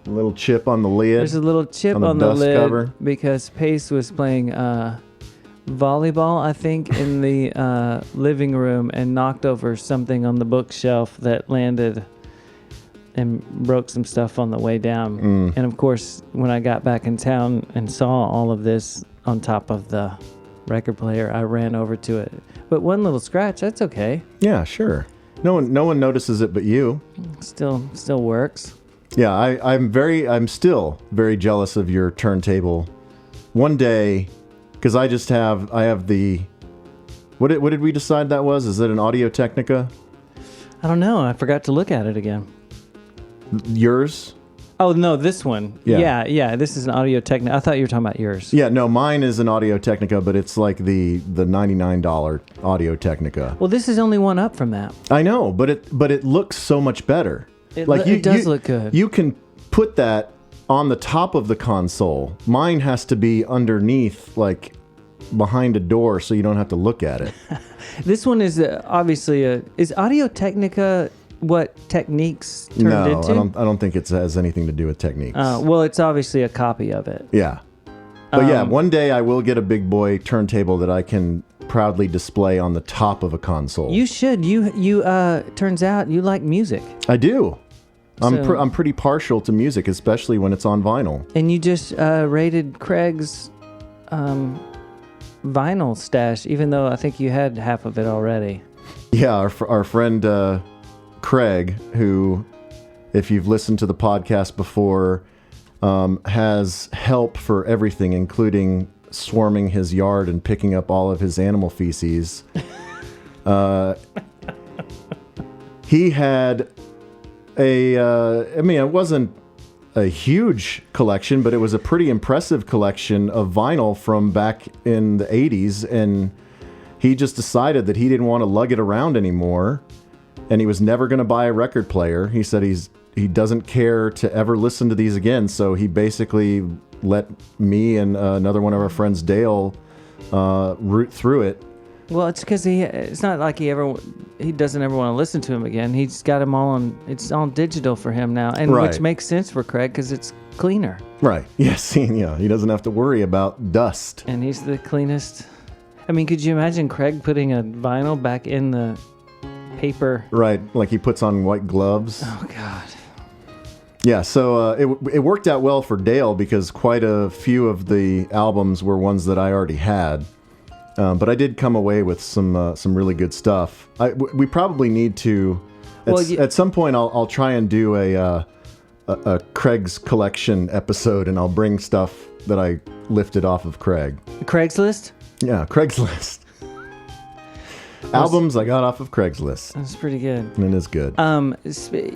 A little chip on the lid. There's a little chip on the dust lid cover. because Pace was playing volleyball, I think, in the living room and knocked over something on the bookshelf that landed and broke some stuff on the way down. And of course, when I got back in town and saw all of this on top of the record player, I ran over to it. But one little scratch, that's okay. Yeah, sure. No one notices it but you. Still works. Yeah, I'm still very jealous of your turntable. One day, because I have the, what did we decide that was? Is it an Audio Technica? I don't know. I forgot to look at it again. Yours? Oh, no, this one. Yeah. This is an Audio Technica. I thought you were talking about yours. Yeah, no, mine is an Audio Technica, but it's like the $99 Audio Technica. Well, this is only one up from that. I know, but it looks so much better. It does look good. You can put that on the top of the console. Mine has to be underneath, like behind a door, so you don't have to look at it. This one is obviously is Audio Technica what Techniques turned into? No, I don't think it has anything to do with Techniques. Well, it's obviously a copy of it. Yeah. But yeah, one day I will get a big boy turntable that I can proudly display on the top of a console. You should. You turns out you like music. I do. I'm pretty partial to music, especially when it's on vinyl. And you just rated Craig's vinyl stash, even though I think you had half of it already. Yeah, our friend Craig, who, if you've listened to the podcast before, has help for everything, including swarming his yard and picking up all of his animal feces. He had it wasn't a huge collection, but it was a pretty impressive collection of vinyl from back in the 80s, and he just decided that he didn't want to lug it around anymore, and he was never going to buy a record player. He said he doesn't care to ever listen to these again, so he basically let me and another one of our friends, Dale, root through it. Well, it's because it's not like he doesn't ever want to listen to him again. He's got them all it's all digital for him now, and right. Which makes sense for Craig because it's cleaner. Right. Yes. Yeah. He doesn't have to worry about dust. And he's the cleanest. I mean, could you imagine Craig putting a vinyl back in the paper? Right. Like he puts on white gloves. Oh, God. Yeah, so it worked out well for Dale because quite a few of the albums were ones that I already had. But I did come away with some really good stuff. We probably need to, at some point, I'll try and do a Craig's collection episode, and I'll bring stuff that I lifted off of Craig. Craigslist? Yeah, Craigslist. Albums I got off of Craigslist. That's pretty good. And it is good.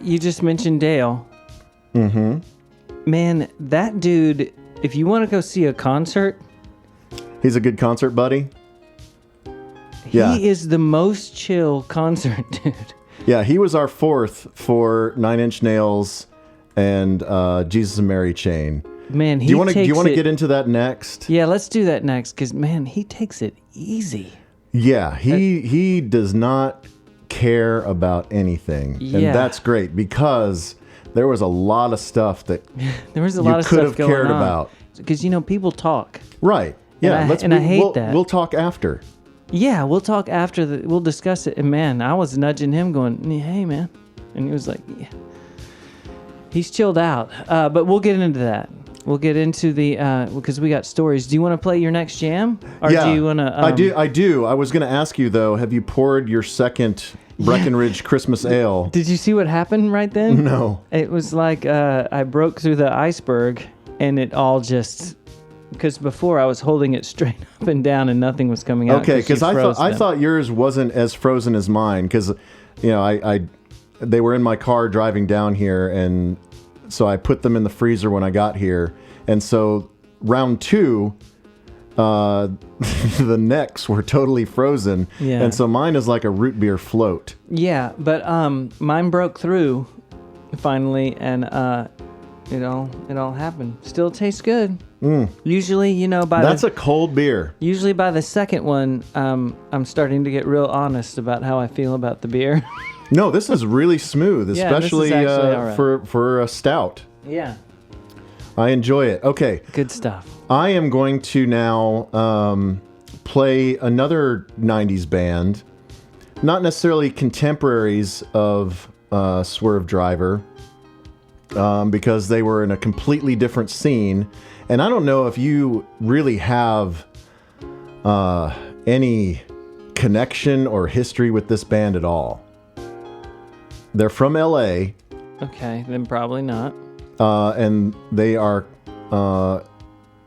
You just mentioned Dale. Mm-hmm. Man, that dude, if you want to go see a concert... He's a good concert buddy? He is the most chill concert dude. Yeah, he was our fourth for 9 Inch Nails and Jesus and Mary Chain. Man, do you want to get into that next? Yeah, let's do that next, because, man, he takes it easy. Yeah, he does not care about anything. Yeah. And that's great, because there was a lot of stuff that there was a lot of could stuff have going cared on. about. Because, people talk. Right. Yeah, I hate that. We'll talk after. Yeah, we'll talk after we'll discuss it. And man, I was nudging him going, hey man. And he was like, yeah. He's chilled out. But we'll get into that. We'll get into the, because we got stories. Do you want to play your next jam? Or yeah, do you want to? I do. I was going to ask you though, have you poured your second Breckenridge Christmas ale? Did you see what happened right then? No. It was like I broke through the iceberg and it all just, because before I was holding it straight up and down and nothing was coming out. Okay, because I thought yours wasn't as frozen as mine, because they were in my car driving down here, and so I put them in the freezer when I got here, and so round 2, the necks were totally frozen, and so mine is like a root beer float. Yeah, but mine broke through finally, and it all happened. Still tastes good. Usually, that's a cold beer. Usually by the second one, I'm starting to get real honest about how I feel about the beer. No, this is really smooth, especially this is actually all right. for a stout. Yeah. I enjoy it. Okay. Good stuff. I am going to now play another 90s band, not necessarily contemporaries of Swervedriver, because they were in a completely different scene. And I don't know if you really have any connection or history with this band at all. They're from LA. Okay, then probably not. And they are, I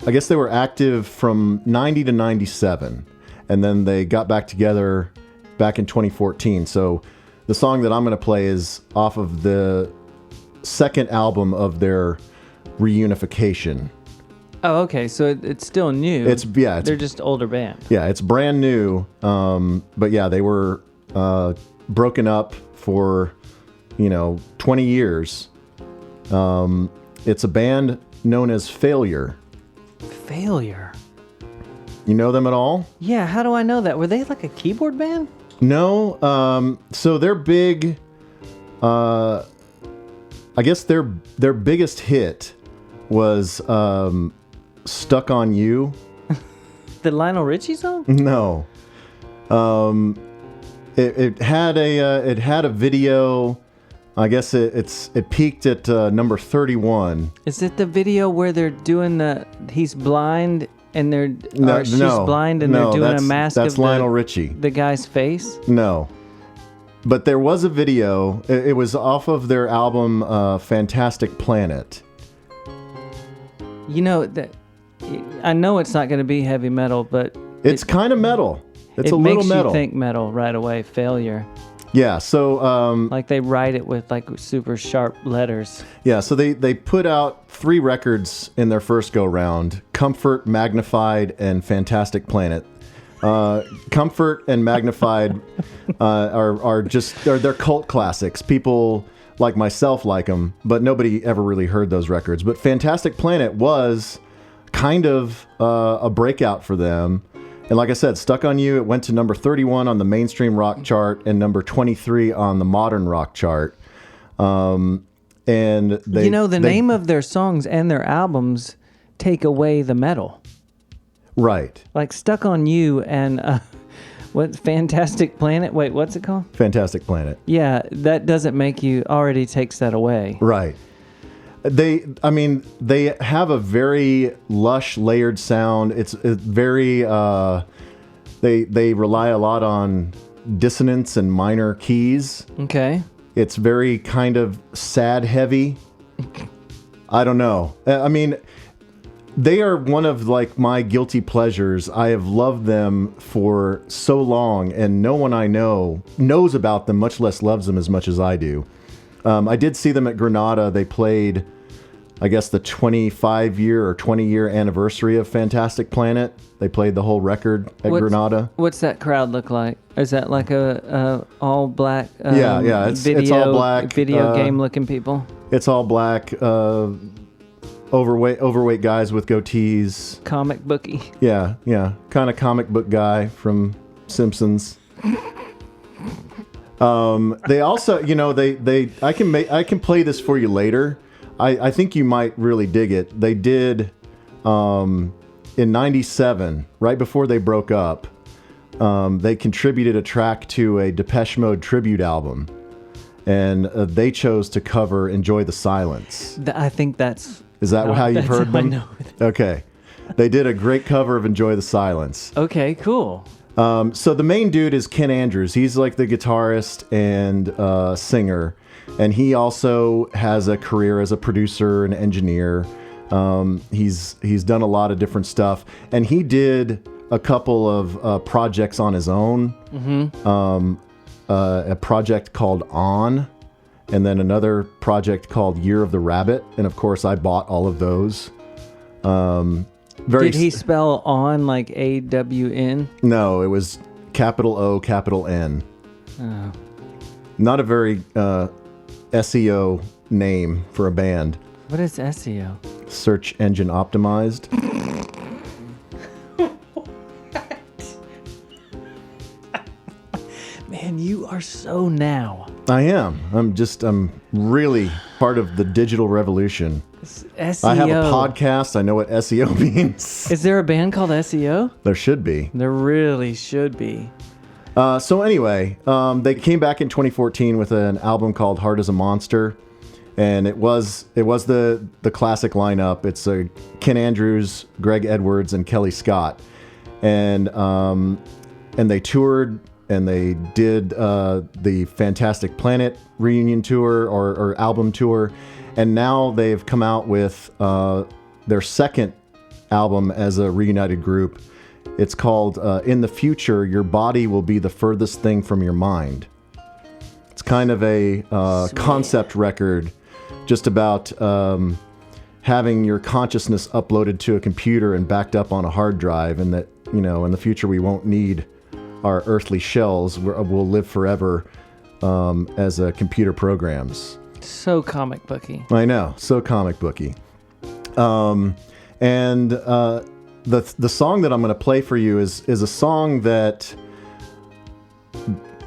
guess they were active from 90 to 97. And then they got back together back in 2014. So the song that I'm going to play is off of the second album of their reunification. Oh, okay. So it's still new. They're just older band. Yeah, it's brand new. But yeah, they were broken up for 20 years. It's a band known as Failure. Failure. You know them at all? Yeah. How do I know that? Were they like a keyboard band? No. So their big, I guess their biggest hit was "Stuck on You." The Lionel Richie song? No. It had a video. I guess it peaked at number 31. Is it the video where they're doing he's blind and she's blind and they're doing a mask that's of Lionel Richie. The guy's face? No. But there was a video. It was off of their album Fantastic Planet. I know it's not going to be heavy metal, but it's kind of metal. It's a little metal. It makes you think metal right away. Failure. Yeah, so like they write it with like super sharp letters. Yeah, so they put out 3 records in their first go round: Comfort, Magnified, and Fantastic Planet. Comfort and Magnified they're cult classics. People like myself like them, but nobody ever really heard those records. But Fantastic Planet was kind of a breakout for them. And like I said, Stuck on You, it went to number 31 on the mainstream rock chart and number 23 on the modern rock chart. And they, name of their songs and their albums take away the metal. Right. Like Stuck on You and what Fantastic Planet? Wait, what's it called? Fantastic Planet. Yeah, that doesn't make you, already takes that away. Right. They have a very lush, layered sound. It's very, they rely a lot on dissonance and minor keys. Okay. It's very kind of sad heavy. I don't know. They are one of like my guilty pleasures. I have loved them for so long, and no one I know knows about them, much less loves them as much as I do. I did see them at Granada. They played, I guess, the 25-year or 20-year anniversary of Fantastic Planet. They played the whole record at Granada. What's that crowd look like? Is that like a all black? Yeah, it's all black. Video game looking people. It's all black. Overweight guys with goatees. Comic booky. Yeah, kind of comic book guy from Simpsons. They also, I can play this for you later. I think you might really dig it. They did in '97, right before they broke up. they contributed a track to a Depeche Mode tribute album, and they chose to cover "Enjoy the Silence." I think that's... Is that how you've heard them? I know. Okay. They did a great cover of "Enjoy the Silence." Okay, cool. So the main dude is Ken Andrews. He's like the guitarist and singer, and he also has a career as a producer and engineer. He's done a lot of different stuff, and he did a couple of projects on his own. A project called On, and then another project called Year of the Rabbit, and of course I bought all of those. Did he spell on like AWN? No, it was capital O, capital N. Oh. Not a very SEO name for a band. What is SEO? Search engine optimized. Man, you are so now. I am. I'm really part of the digital revolution. SEO. I have a podcast. I know what SEO means. Is there a band called SEO? There should be. There really should be. So anyway, they came back in 2014 with an album called Heart as a Monster. And it was the classic lineup. It's Ken Andrews, Greg Edwards, and Kelly Scott. And they toured, and they did the Fantastic Planet reunion tour or album tour. And now they've come out with their second album as a reunited group. It's called In the Future, Your Body Will Be the Furthest Thing from Your Mind. It's kind of a concept record just about having your consciousness uploaded to a computer and backed up on a hard drive, and that, you know, in the future we won't need our earthly shells. We'll live forever as computer programs. So comic booky. I know, so comic booky. And the song that I'm going to play for you is a song that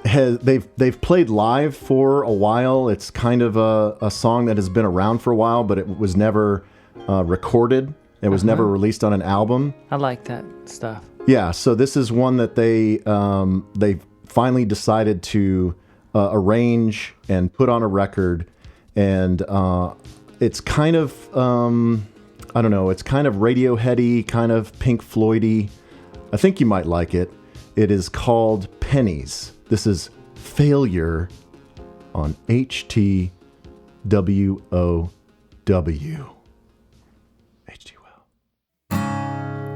they've played live for a while. It's kind of a song that has been around for a while, but it was never recorded. It was never released on an album. I like that stuff. Yeah, so this is one that they finally decided to arrange and put on a record, and it's kind of I don't know, it's kind of Radioheady, kind of Pink Floydy. I think you might like it. It is called Pennies. This is Failure on HTWOW.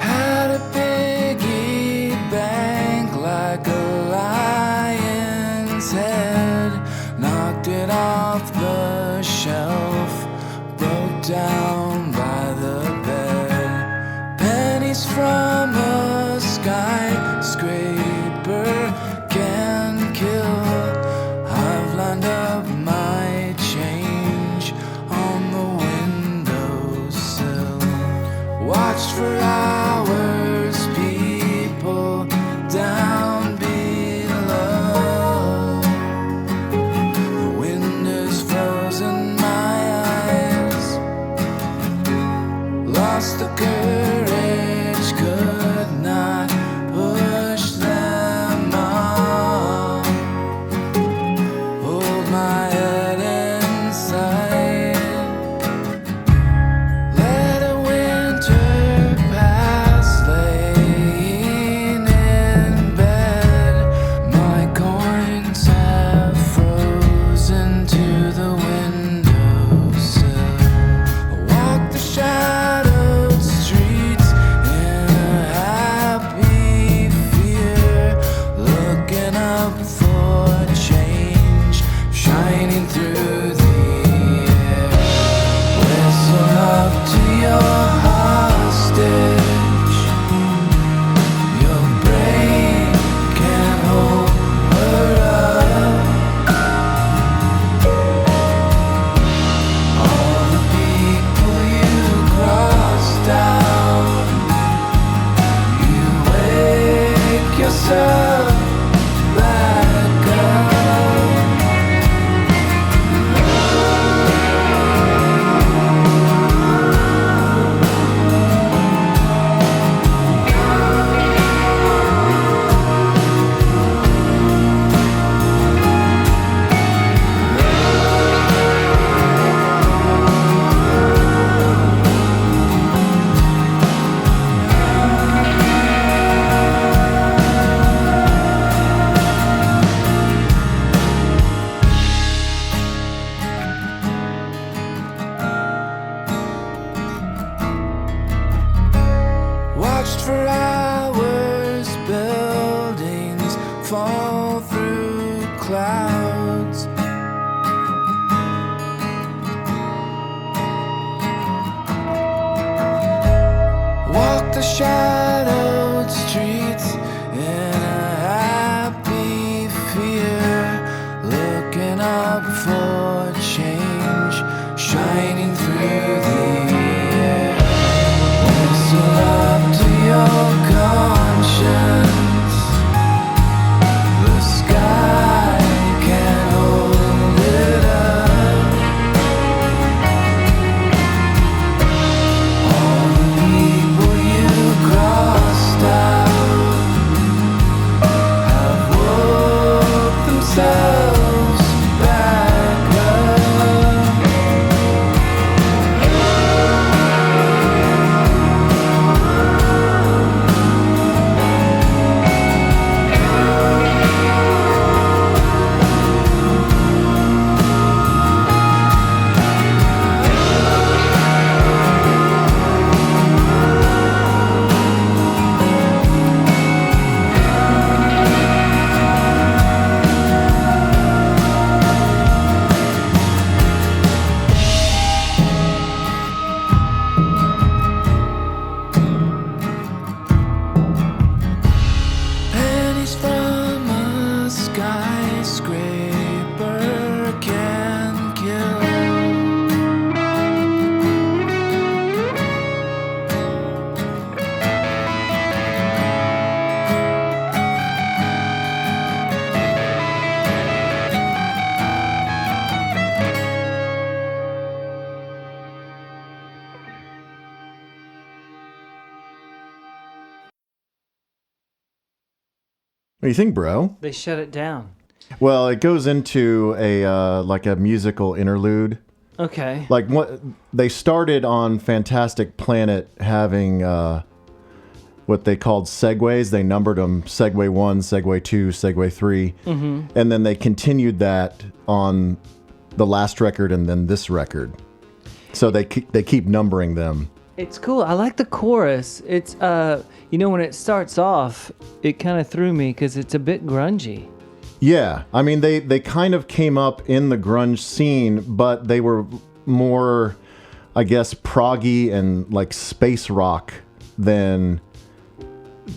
Had a piggy bank like a lion's head, knocked it off the shelf, broke down by the bed. Pennies from a skyscraper can kill. I've lined up my change on the windowsill, watched for hours, people down below. The wind is frozen my clouds. Walk the shadowed streets in a happy fear, looking up for change, shining through the air. Whistle up to your conscience. The sky can hold it up. All the people you crossed out have woke themselves back up. Pennies from a skyscraper can kill. What do you think, bro? They shut it down. Well, it goes into a like a musical interlude. Okay. Like what they started on Fantastic Planet having what they called segues. They numbered them Segue 1, Segue 2, Segue 3. Mm-hmm. And then they continued that on the last record and then this record. So they keep numbering them. It's cool. I like the chorus. It's when it starts off, it kind of threw me because it's a bit grungy. Yeah, I mean they kind of came up in the grunge scene, but they were more, I guess, proggy and like space rock than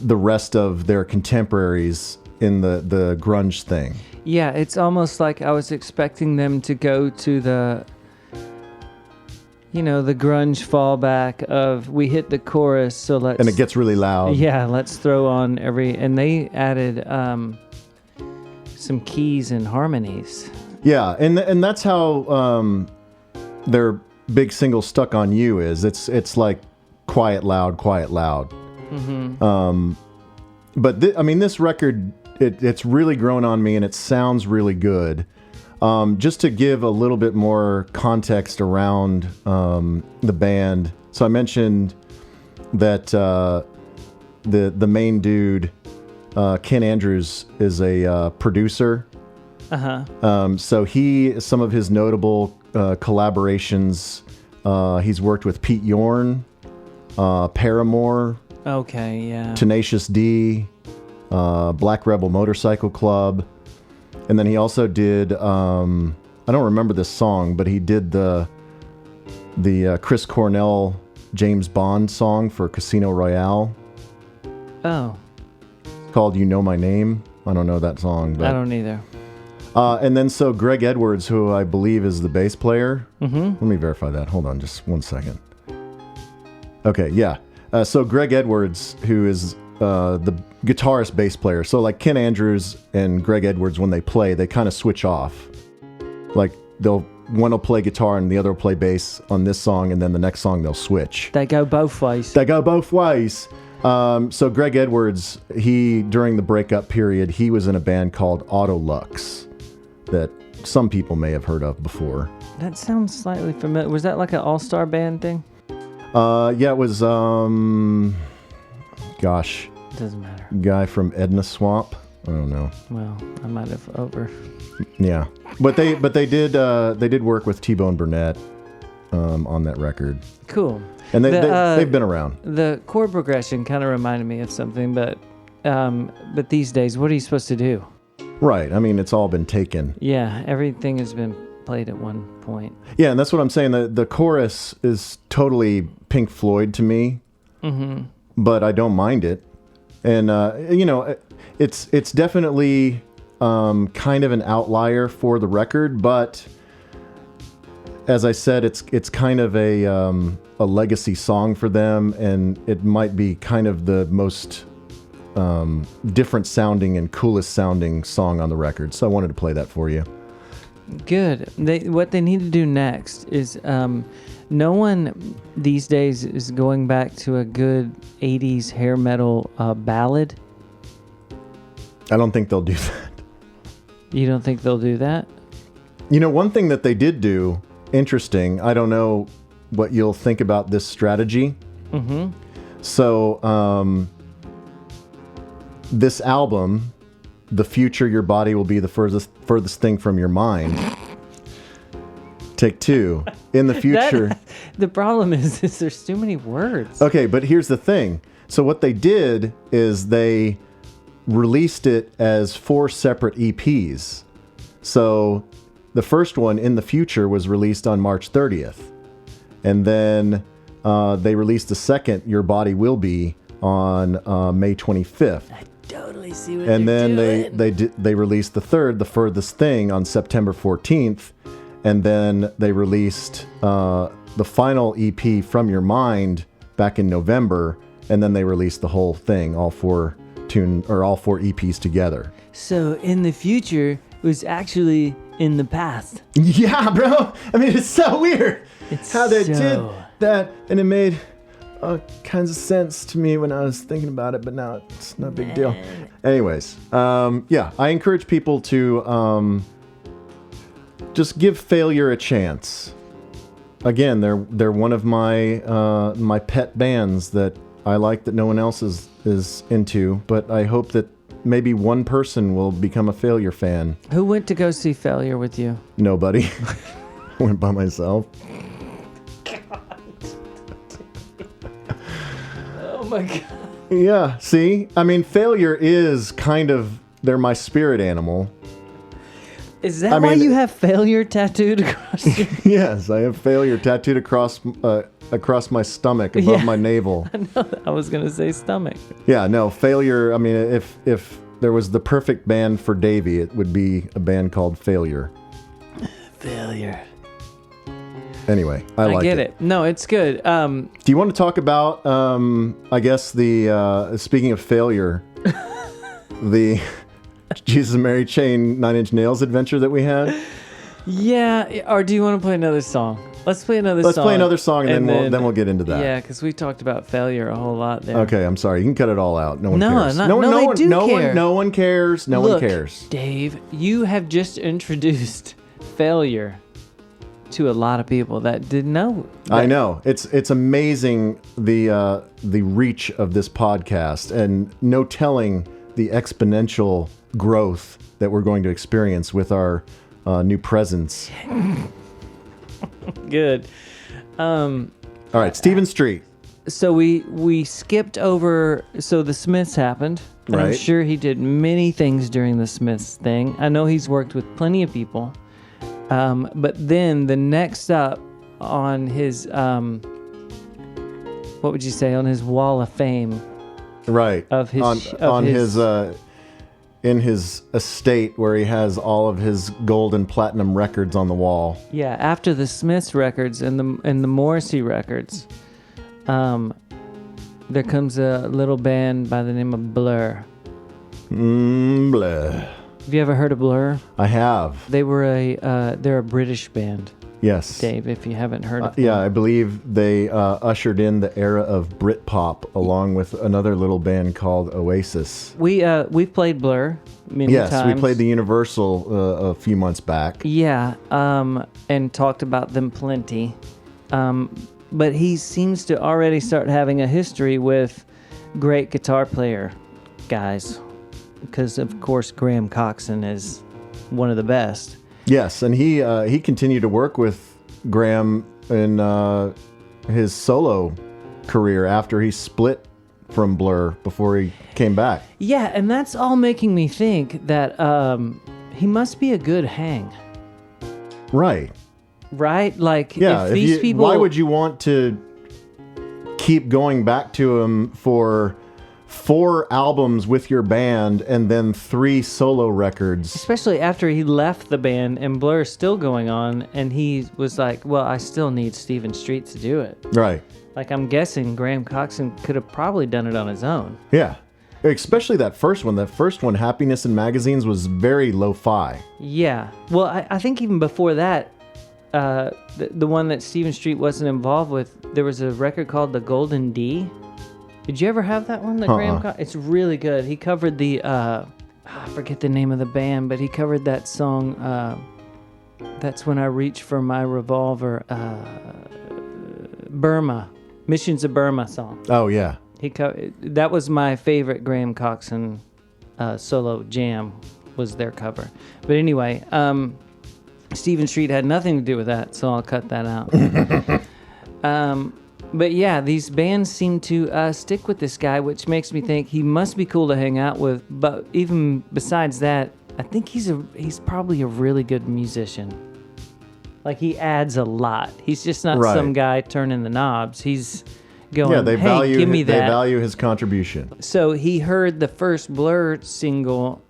the rest of their contemporaries in the grunge thing. Yeah, it's almost like I was expecting them to go to the grunge fallback of we hit the chorus, so let's... And it gets really loud. Yeah, let's throw on and they added some keys and harmonies. Yeah, and that's how their big single "Stuck on You" is. It's like quiet, loud, quiet, loud. Mm-hmm. But this record, it's really grown on me, and it sounds really good. Just to give a little bit more context around the band. So I mentioned that the main dude, Ken Andrews, is a producer. Uh-huh. So some of his notable collaborations, he's worked with Pete Yorn, Paramore. Okay, yeah. Tenacious D, Black Rebel Motorcycle Club. And then he also did, I don't remember this song, but he did the Chris Cornell James Bond song for Casino Royale. Oh. Called You Know My Name. I don't know that song. But, I don't either. And then so Greg Edwards, who I believe is the bass player. Mm-hmm. Let me verify that. Hold on just 1 second. Okay, yeah. So Greg Edwards, who is the guitarist bass player. So like Ken Andrews and Greg Edwards, when they play, they kind of switch off. Like one will play guitar and the other will play bass on this song, and then the next song they'll switch. They go both ways. So Greg Edwards, during the breakup period, he was in a band called Autolux that some people may have heard of before. That sounds slightly familiar. Was that like an all-star band thing? Yeah, it was, gosh. Doesn't matter. Guy from Edna Swamp. I don't know. Well, I might have over. Yeah, but they did work with T-Bone Burnett on that record. Cool. And they've been around. The chord progression kind of reminded me of something, but these days, what are you supposed to do? Right. I mean, it's all been taken. Yeah, everything has been played at one point. Yeah, and that's what I'm saying. The chorus is totally Pink Floyd to me, but I don't mind it. And, it's definitely kind of an outlier for the record, but as I said, it's kind of a legacy song for them, and it might be kind of the most different sounding and coolest sounding song on the record. So I wanted to play that for you. Good. What they need to do next is no one these days is going back to a good 80s hair metal ballad. I don't think they'll do that. You don't think they'll do that? One thing that they did do, interesting, I don't know what you'll think about this strategy. Mm-hmm. So, this album, The Future Your Body Will Be the Furthest Thing from Your Mind. Take two. In the future. The problem is there's too many words. Okay, but here's the thing. So what they did is they released it as 4 separate EPs. So the first one, In the Future, was released on March 30th. And then they released the second, Your Body Will Be, on May 25th. I totally see what And they're then doing. they released the third, The Furthest Thing, on September 14th. And then they released the final EP, From Your Mind, back in November. And then they released the whole thing, all 4 EPs together. So In the Future was actually in the past. Yeah, bro. I mean, it's so weird It's how they so- did that, and it made all kinds of sense to me when I was thinking about it, but now it's not a big deal. Anyways, yeah, I encourage people to just give Failure a chance. Again, they're one of my my pet bands that I like that no one else is into, but I hope that maybe one person will become a Failure fan. Who went to go see Failure with you? Nobody. I went by myself. Oh my God. Yeah, see? I mean, Failure is kind of, they're my spirit animal. Is that I why mean- you have Failure tattooed across your... Yes, I have Failure tattooed across my stomach, above Yeah. my navel. I was going to say stomach. Yeah, no, Failure, I mean, if there was the perfect band for Davey, it would be a band called Failure. Failure. Anyway, I like get it. No, it's good. Do you want to talk about, I guess, speaking of Failure, the Jesus and Mary Chain 9 Inch Nails adventure that we had? Yeah, or do you want to play another song? Let's play another song. Let's play another song, and then we'll get into that. Yeah, because we talked about Failure a whole lot there. Okay, I'm sorry. You can cut it all out. No one No, cares. no, they do care. No one cares. No Look, one cares. Dave, you have just introduced Failure to a lot of people that didn't know. I know. It's amazing the reach of this podcast, and no telling the exponential growth that we're going to experience with our new presence. Good. All right, Stephen Street. So we skipped over. So the Smiths happened. And I'm Right. sure he did many things during the Smiths thing. I know he's worked with plenty of people. But then the next up on his what would you say, on his wall of fame? Right. Of his- on his in his estate where he has all of his gold and platinum records on the wall. Yeah, after the Smiths records and the Morrissey records, there comes a little band by the name of Blur. Blah. Have you ever heard of Blur? I have. They're a British band, Yes. Dave. If you haven't heard of them. Yeah, I believe they ushered in the era of Britpop along with another little band called Oasis. We've played Blur many Yes, times. we played the Universal a few months back. Yeah, and talked about them plenty. But he seems to already start having a history with great guitar player guys. Because, of course, Graham Coxon is one of the best. Yes, and he continued to work with Graham in his solo career after he split from Blur before he came back. Yeah, and that's all making me think that he must be a good hang. Right. Right? Like, Yeah. if these people... Why would you want to keep going back to him for 4 albums with your band and then 3 solo records? Especially after he left the band and Blur's still going on, and he was like, well, I still need Stephen Street to do it. Right. Like, I'm guessing Graham Coxon could have probably done it on his own. Yeah. Especially that first one. That first one, Happiness in Magazines, was very lo-fi. Yeah. Well, I think even before that, the one that Stephen Street wasn't involved with, there was a record called The Golden D. Did you ever have that one? Graham Coxon? It's really good. He covered the, I forget the name of the band, but he covered that song, That's When I Reach for My Revolver, Burma. Missions of Burma song. Oh, yeah. That was my favorite Graham Coxon solo jam, was their cover. But anyway, Stephen Street had nothing to do with that, so I'll cut that out. But yeah, these bands seem to stick with this guy, which makes me think he must be cool to hang out with. But even besides that, I think he's probably a really good musician. Like, he adds a lot. He's just not some guy turning the knobs. He's going, give me that. They value his contribution. So he heard the first Blur single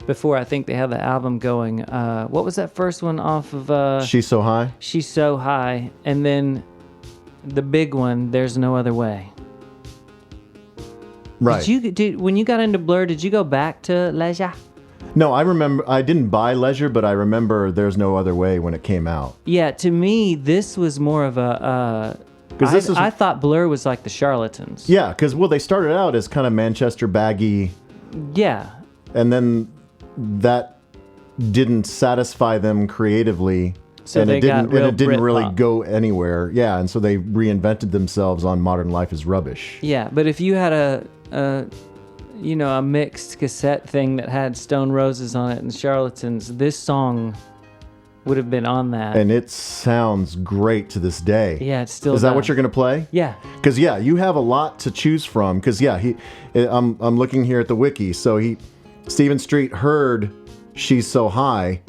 before I think they had the album going. What was that first one off of? She's So High? She's So High. And then the big one, There's No Other Way. Right. When you got into Blur, did you go back to Leisure? No, I remember, I didn't buy Leisure, but I remember There's No Other Way when it came out. Yeah, to me, this was more of a... I thought Blur was like the Charlatans. Yeah, because, they started out as kind of Manchester baggy. Yeah. And then that didn't satisfy them creatively. So and they got real it didn't really Britpop. go anywhere. Yeah, and so they reinvented themselves on Modern Life is Rubbish. Yeah, but if you had a mixed cassette thing that had Stone Roses on it and Charlatans, this song would have been on that. And it sounds great to this day. Yeah, it's still. Is that what you're going to play? Yeah. Because you have a lot to choose from. Because I'm looking here at the wiki. So Stephen Street heard She's So High,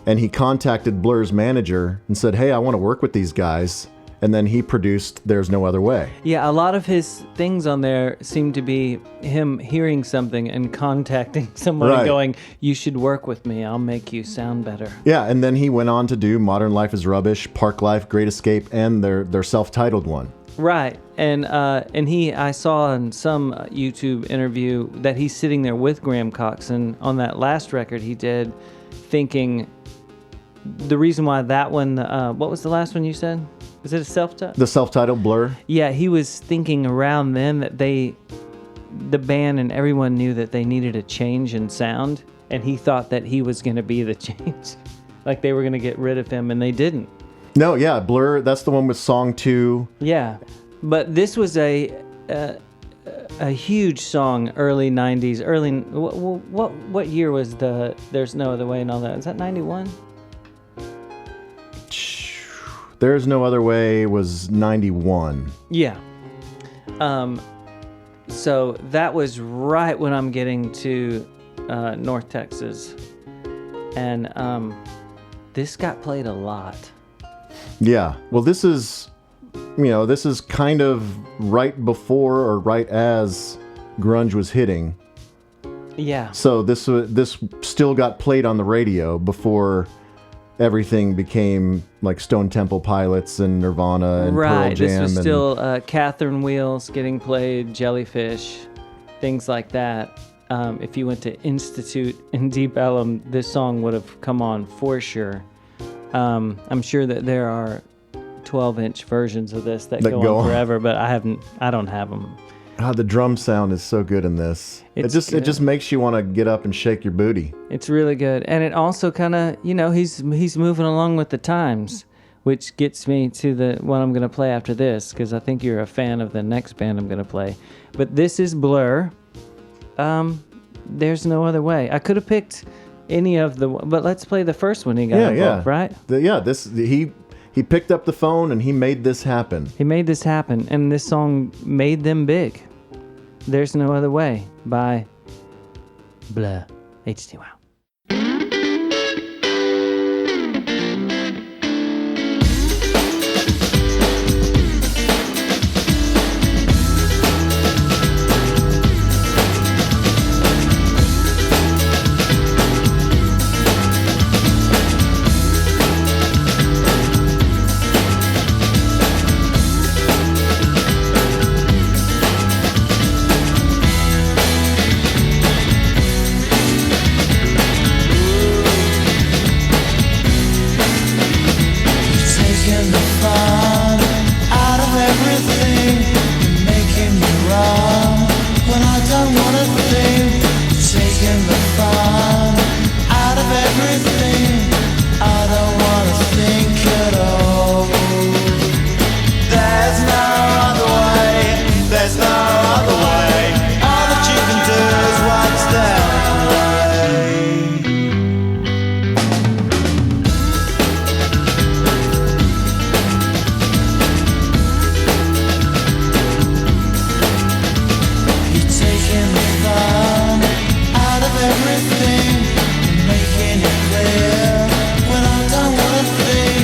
and he contacted Blur's manager and said, "Hey, I want to work with these guys." And then he produced There's No Other Way. Yeah, a lot of his things on there seem to be him hearing something and contacting someone and going, you should work with me. I'll make you sound better. Yeah, and then he went on to do Modern Life is Rubbish, Park Life, Great Escape, and their self-titled one. Right. And I saw in some YouTube interview that he's sitting there with Graham Coxon on that last record he did, thinking the reason why that one, what was the last one you said? Is it a self-titled? The self-titled Blur? Yeah, he was thinking around then that the band and everyone knew that they needed a change in sound, and he thought that he was going to be the change. Like they were going to get rid of him, and they didn't. No, yeah, Blur, that's the one with Song 2. Yeah, but this was a huge song, early 90s. What year was the There's No Other Way and all that? Is that 91? There's No Other Way was 91. Yeah. So that was right when I'm getting to North Texas. And this got played a lot. Yeah. Well, this is kind of right before or right as grunge was hitting. Yeah. So this still got played on the radio before everything became like Stone Temple Pilots and Nirvana and Pearl Jam. This was still Catherine Wheels getting played, Jellyfish, things like that. If you went to Institute in Deep Ellum, this song would have come on for sure. I'm sure that there are 12-inch versions of this that go on forever, but I don't have them. The drum sound is so good in this. It just makes you want to get up and shake your booty. It's really good. And it also kind of, he's moving along with the times, which gets me to what I'm going to play after this, because I think you're a fan of the next band I'm going to play. But this is Blur. There's No Other Way. I could have picked any of but let's play the first one he got involved, right? He picked up the phone and he made this happen. He made this happen, and this song made them big. There's No Other Way by blah HTWOW. Taking the fun out of everything, making me wrong when I don't wanna think. Taking the fun out of everything, I don't wanna think at all. There's no other way, there's no other way. All that you can do is watch them play. You're taking the fun out of everything, making it clear when I don't wanna think.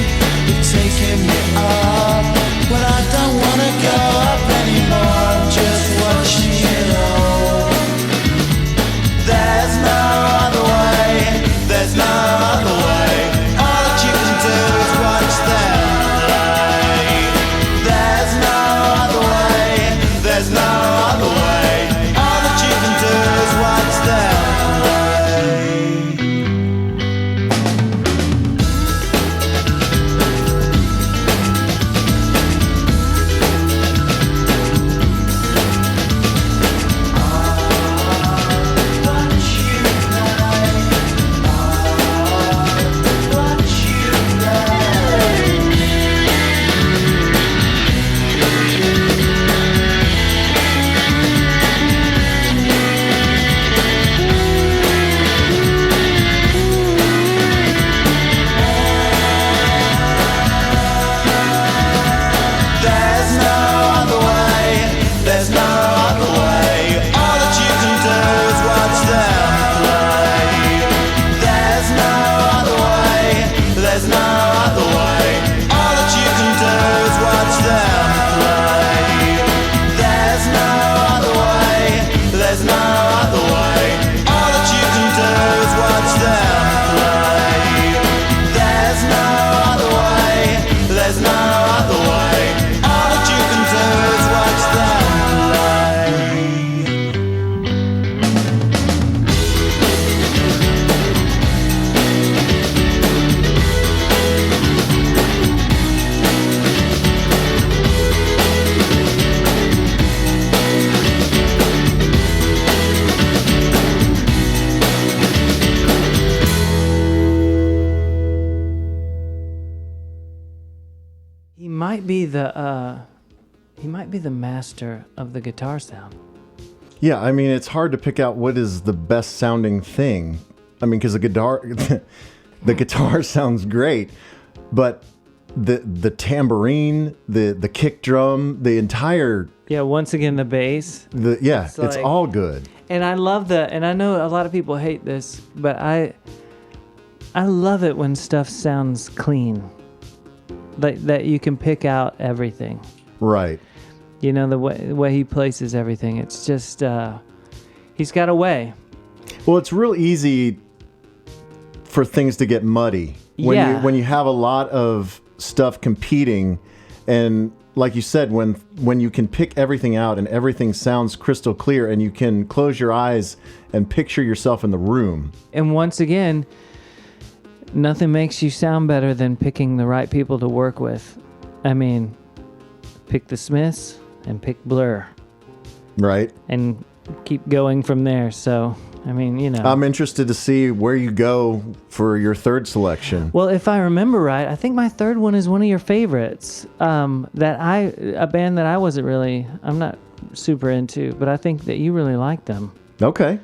You're taking me up when I don't wanna go up anymore. I'm just watching it all. There's no other way, there's no other way. All that you can do is watch them play. There's no other way, there's no other way. All that you can do is watch them play. Watch you play. Watch you play. There's no other way, there's no other way. All that you can do is watch them play. There's no other way, there's no other way. All that you can do is watch them play. There's no other way, there's no other way. All that you can do is watch them play. There's no other way, there's no other way. All that you can do is watch them play. He might be the master of the guitar sound. Yeah, I mean, it's hard to pick out what is the best sounding thing. I mean, because the guitar sounds great, but the tambourine, the kick drum, the entire Yeah, once again the bass. it's like- all good. And I love and I know a lot of people hate this, but I love it when stuff sounds clean. Like that you can pick out everything. Right. You know, the way he places everything. It's just he's got a way. Well, it's real easy for things to get muddy Yeah. when you have a lot of stuff competing, and like you said, when you can pick everything out and everything sounds crystal clear, and you can close your eyes and picture yourself in the room. And once again, nothing makes you sound better than picking the right people to work with. I mean, pick the Smiths and pick Blur Right. and keep going from there. So, I mean, you know. I'm interested to see where you go for your third selection. Well, if I remember right, I think my third one is one of your favorites. A band that I'm not super into, but I think that you really like them. Okay.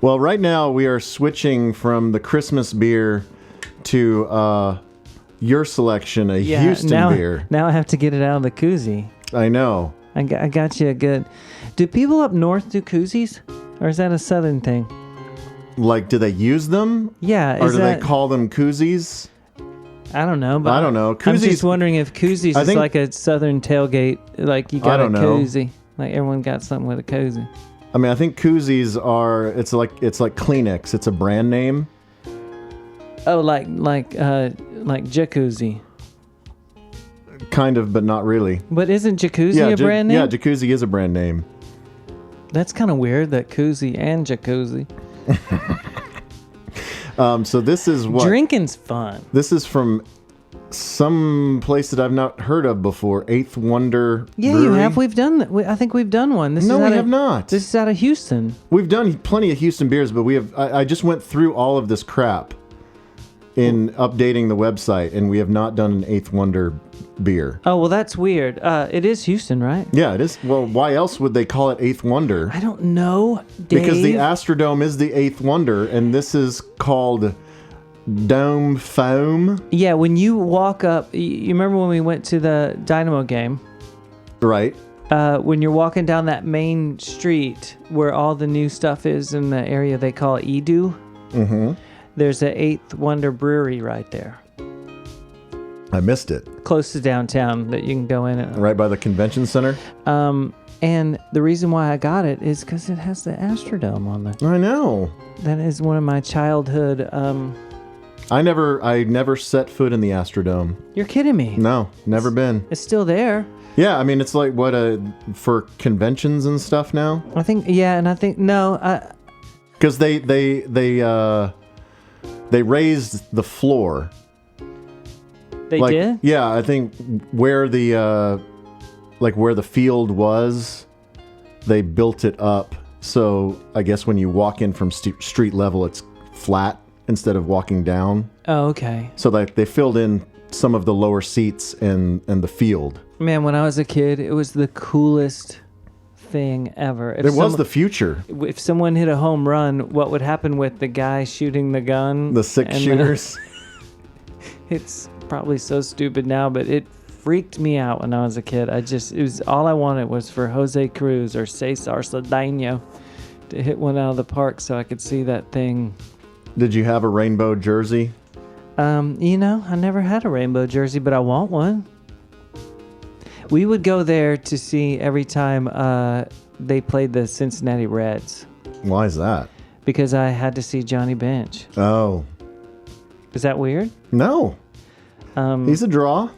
Well, right now we are switching from the Christmas beer to your selection, a Yeah, Houston now, beer. Now I have to get it out of the koozie. I know. I got you a good... Do people up north do koozies? Or is that a southern thing? Like, do they use them? Yeah. Or do they call them koozies? I don't know. But I don't know. I'm Koozies, just wondering if koozies is like a southern tailgate. Like you got a koozie. Like everyone got something with a koozie. I mean, I think koozies are... It's like Kleenex. It's a brand name. Oh, like jacuzzi. Kind of, but not really. But isn't jacuzzi a brand name? Yeah, jacuzzi is a brand name. That's kind of weird that koozie and jacuzzi. So this is what... Drinking's fun. This is from some place that I've not heard of before. Eighth Wonder Yeah, Brewery. you have. We've done that. I think we've done one. No, we have not. This is out of Houston. We've done plenty of Houston beers, but we have... I just went through all of this crap in updating the website, and we have not done an Eighth Wonder beer. Oh, well, that's weird. It is Houston, right? Yeah, it is. Well, why else would they call it Eighth Wonder? I don't know, Dave. Because the Astrodome is the Eighth Wonder, and this is called Dome Foam. Yeah, when you walk up, you remember when we went to the Dynamo game? Right. When you're walking down that main street where all the new stuff is in the area they call Edu, there's an Eighth Wonder Brewery right there. I missed it. Close to downtown that you can go in. Right by the convention center? And the reason why I got it is because it has the Astrodome on there. I know. That is one of my childhood... I never set foot in the Astrodome. You're kidding me. No, never been. It's still there. Yeah, I mean, it's like, for conventions and stuff now? I think, yeah, and I think, no, Because they raised the floor. they did? Yeah, I think where the field was, they built it up. So I guess when you walk in from street level, it's flat instead of walking down. Oh, okay. So they filled in some of the lower seats and the field. Man, when I was a kid, it was the coolest thing ever. It was the future. If someone hit a home run, what would happen with the guy shooting the gun? The six shooters. It's probably so stupid now, but it freaked me out when I was a kid. It was all I wanted was for Jose Cruz or Cesar Cedeno to hit one out of the park so I could see that thing. Did you have a rainbow jersey? I never had a rainbow jersey, but I want one. We would go there to see every time they played the Cincinnati Reds. Why is that? Because I had to see Johnny Bench. Oh. Is that weird? No. He's a draw.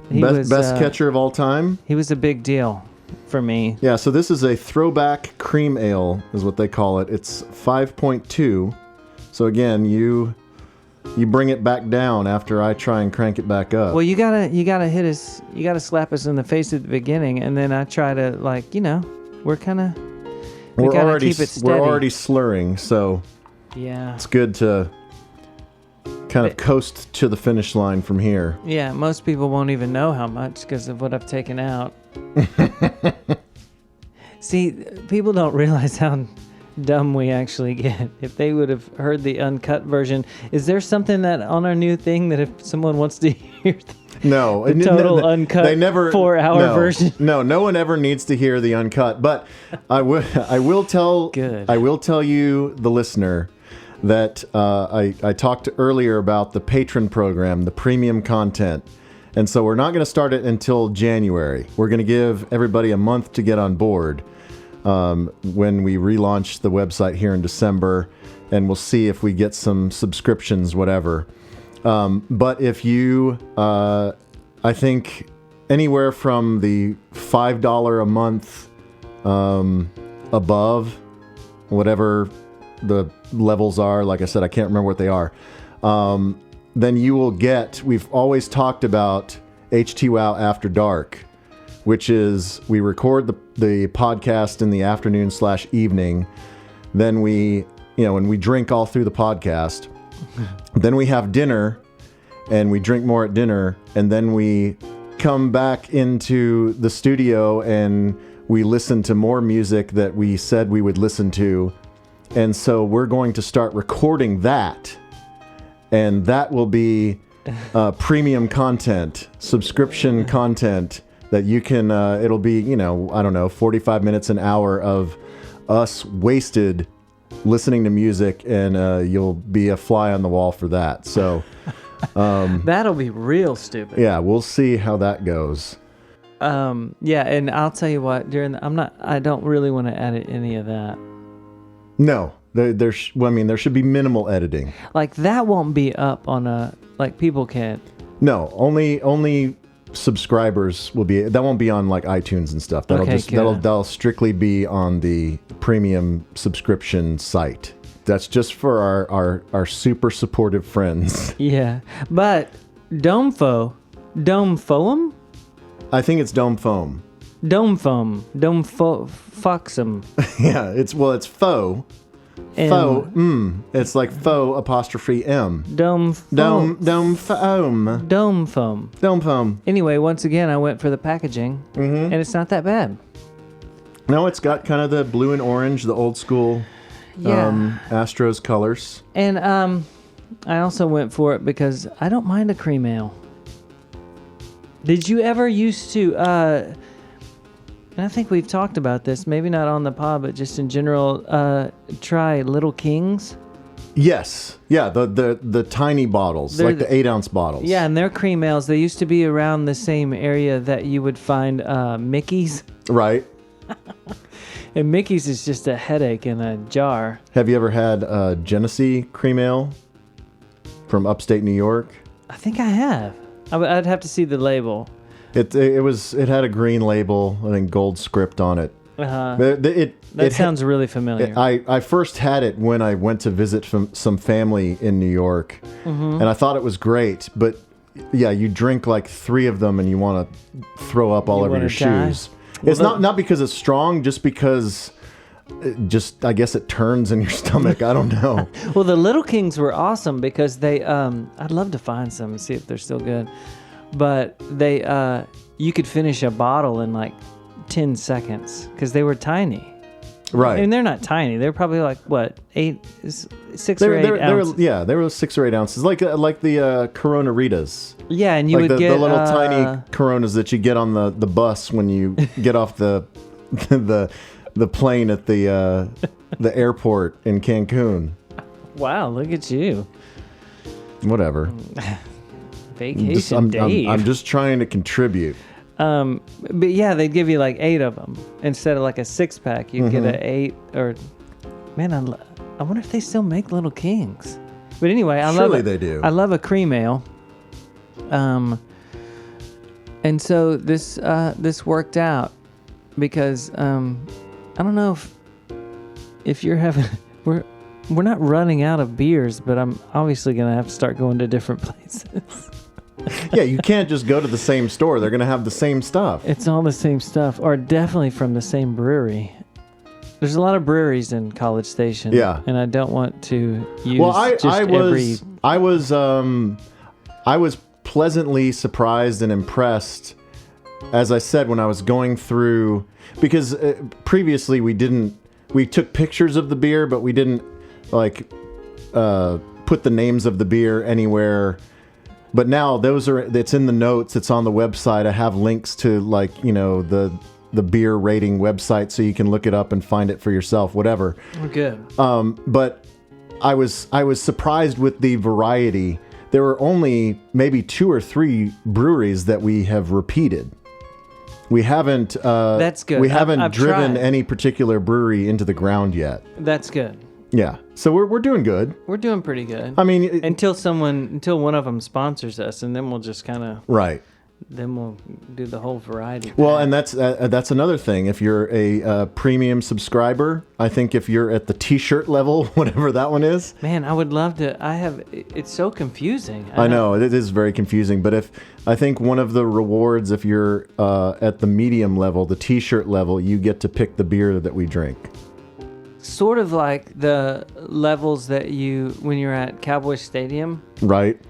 Best catcher of all time. He was a big deal for me. Yeah, so this is a throwback cream ale, is what they call it. It's 5.2. So again, you bring it back down after I try and crank it back up. Well, you gotta hit us. You gotta slap us in the face at the beginning, and then I try to we gotta keep it steady. We're already slurring, so yeah, it's good to kind of coast to the finish line from here. Yeah, most people won't even know how much because of what I've taken out. See, people don't realize how dumb we actually get. If they would have heard the uncut version, is there something that on our new thing that if someone wants to hear no, the total uncut 4-hour version? No one ever needs to hear the uncut. But I will tell you, the listener, that I talked earlier about the patron program, the premium content. And so we're not going to start it until January. We're going to give everybody a month to get on board when we relaunch the website here in December, and we'll see if we get some subscriptions, whatever. But if you, I think anywhere from the $5 a month above, whatever the levels are, like I said, I can't remember what they are, then you will get, we've always talked about HTWOW After Dark, which is we record the podcast in the afternoon/evening. Then we, and we drink all through the podcast. Then we have dinner and we drink more at dinner. And then we come back into the studio and we listen to more music that we said we would listen to. And so we're going to start recording that. And that will be premium content, subscription content that you can, it'll be, I don't know, 45 minutes, an hour of us wasted listening to music, and you'll be a fly on the wall for that. So That'll be real stupid. yeah, we'll see how that goes. Yeah, and I'll tell you what, I don't really want to edit any of that. No, there should be minimal editing. Like, that won't be up on people can't. No, only subscribers will be. That won't be on like iTunes and stuff. That'll strictly be on the premium subscription site. That's just for our super supportive friends. Yeah, but Faux'm? I think it's Dome Foam. Faux'm. Yeah, it's faux. Faux. It's like faux apostrophe M. Dome foam. Dome foam. Anyway, once again, I went for the packaging, and it's not that bad. No, it's got kind of the blue and orange, the old school Astros colors. And I also went for it because I don't mind a cream ale. Did you ever used to, and I think we've talked about this, maybe not on the pod, but just in general, try Little Kings? Yes. Yeah, the tiny bottles, like the 8-ounce bottles. Yeah, and their cream ales, they used to be around the same area that you would find Mickey's. Right. And Mickey's is just a headache in a jar. Have you ever had Genesee cream ale from upstate New York? I think I have. I'd have to see the label. It had a green label, I think gold script on it. That sounds really familiar. I first had it when I went to visit some family in New York, and I thought it was great. But yeah, you drink like 3 of them and you want to throw up all over your shoes. It's not because it's strong, just because. I guess it turns in your stomach. I don't know. Well, the Little Kings were awesome because they. I'd love to find some and see if they're still good. But they, you could finish a bottle in like 10 seconds because they were tiny. Right. And they're not tiny. They're probably like what, 6 or 8 ounces. They were 6 or 8 ounces, like the Corona Ritas. Yeah, and you like would get the little tiny Coronas that you get on the bus when you get off the plane at the airport in Cancun. Wow, look at you. Whatever. Vacation Dave. I'm just trying to contribute. But yeah, they'd give you like 8 of them instead of like a 6-pack. You'd get a 8 or. Man, I wonder if they still make Little Kings. But anyway, Surely they do. I love a cream ale. And so this worked out because I don't know if you're having we're not running out of beers, but I'm obviously gonna have to start going to different places. Yeah, you can't just go to the same store. They're gonna have the same stuff. It's all the same stuff, or definitely from the same brewery. There's a lot of breweries in College Station. Yeah, and I don't want to use. Well, I was pleasantly surprised and impressed. As I said, when I was going through, because previously we took pictures of the beer, but we didn't put the names of the beer anywhere. But now it's in the notes, it's on the website. I have links to the beer rating website so you can look it up and find it for yourself, whatever. Good. But I was surprised with the variety. There were only maybe 2 or 3 breweries that we have repeated. We haven't. That's good. We haven't I've driven tried. any particular brewery into the ground yet. That's good. Yeah. So we're doing good. We're doing pretty good. I mean, until one of them sponsors us, and then we'll just kind of right. Then we'll do the whole variety. Well, and that's another thing. If you're a premium subscriber, I think if you're at the T-shirt level, whatever that one is. Man, I would love to. It's so confusing. I know it is very confusing. But I think one of the rewards, if you're at the medium level, the T-shirt level, you get to pick the beer that we drink. Sort of like the levels that when you're at Cowboy Stadium. Right.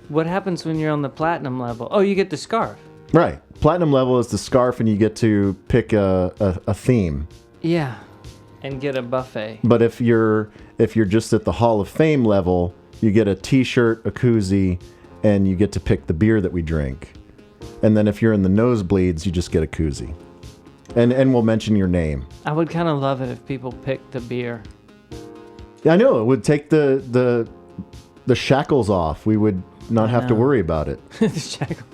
What happens when you're on the platinum level? Oh, you get the scarf. Right. Platinum level is the scarf, and you get to pick a theme. Yeah, and get a buffet. But if you're just at the Hall of Fame level, you get a T-shirt, a koozie, and you get to pick the beer that we drink. And then if you're in the nosebleeds, you just get a koozie. And we'll mention your name. I would kind of love it if people picked the beer. Yeah, I know. It would take the shackles off. We would not have to worry about it. The shackle.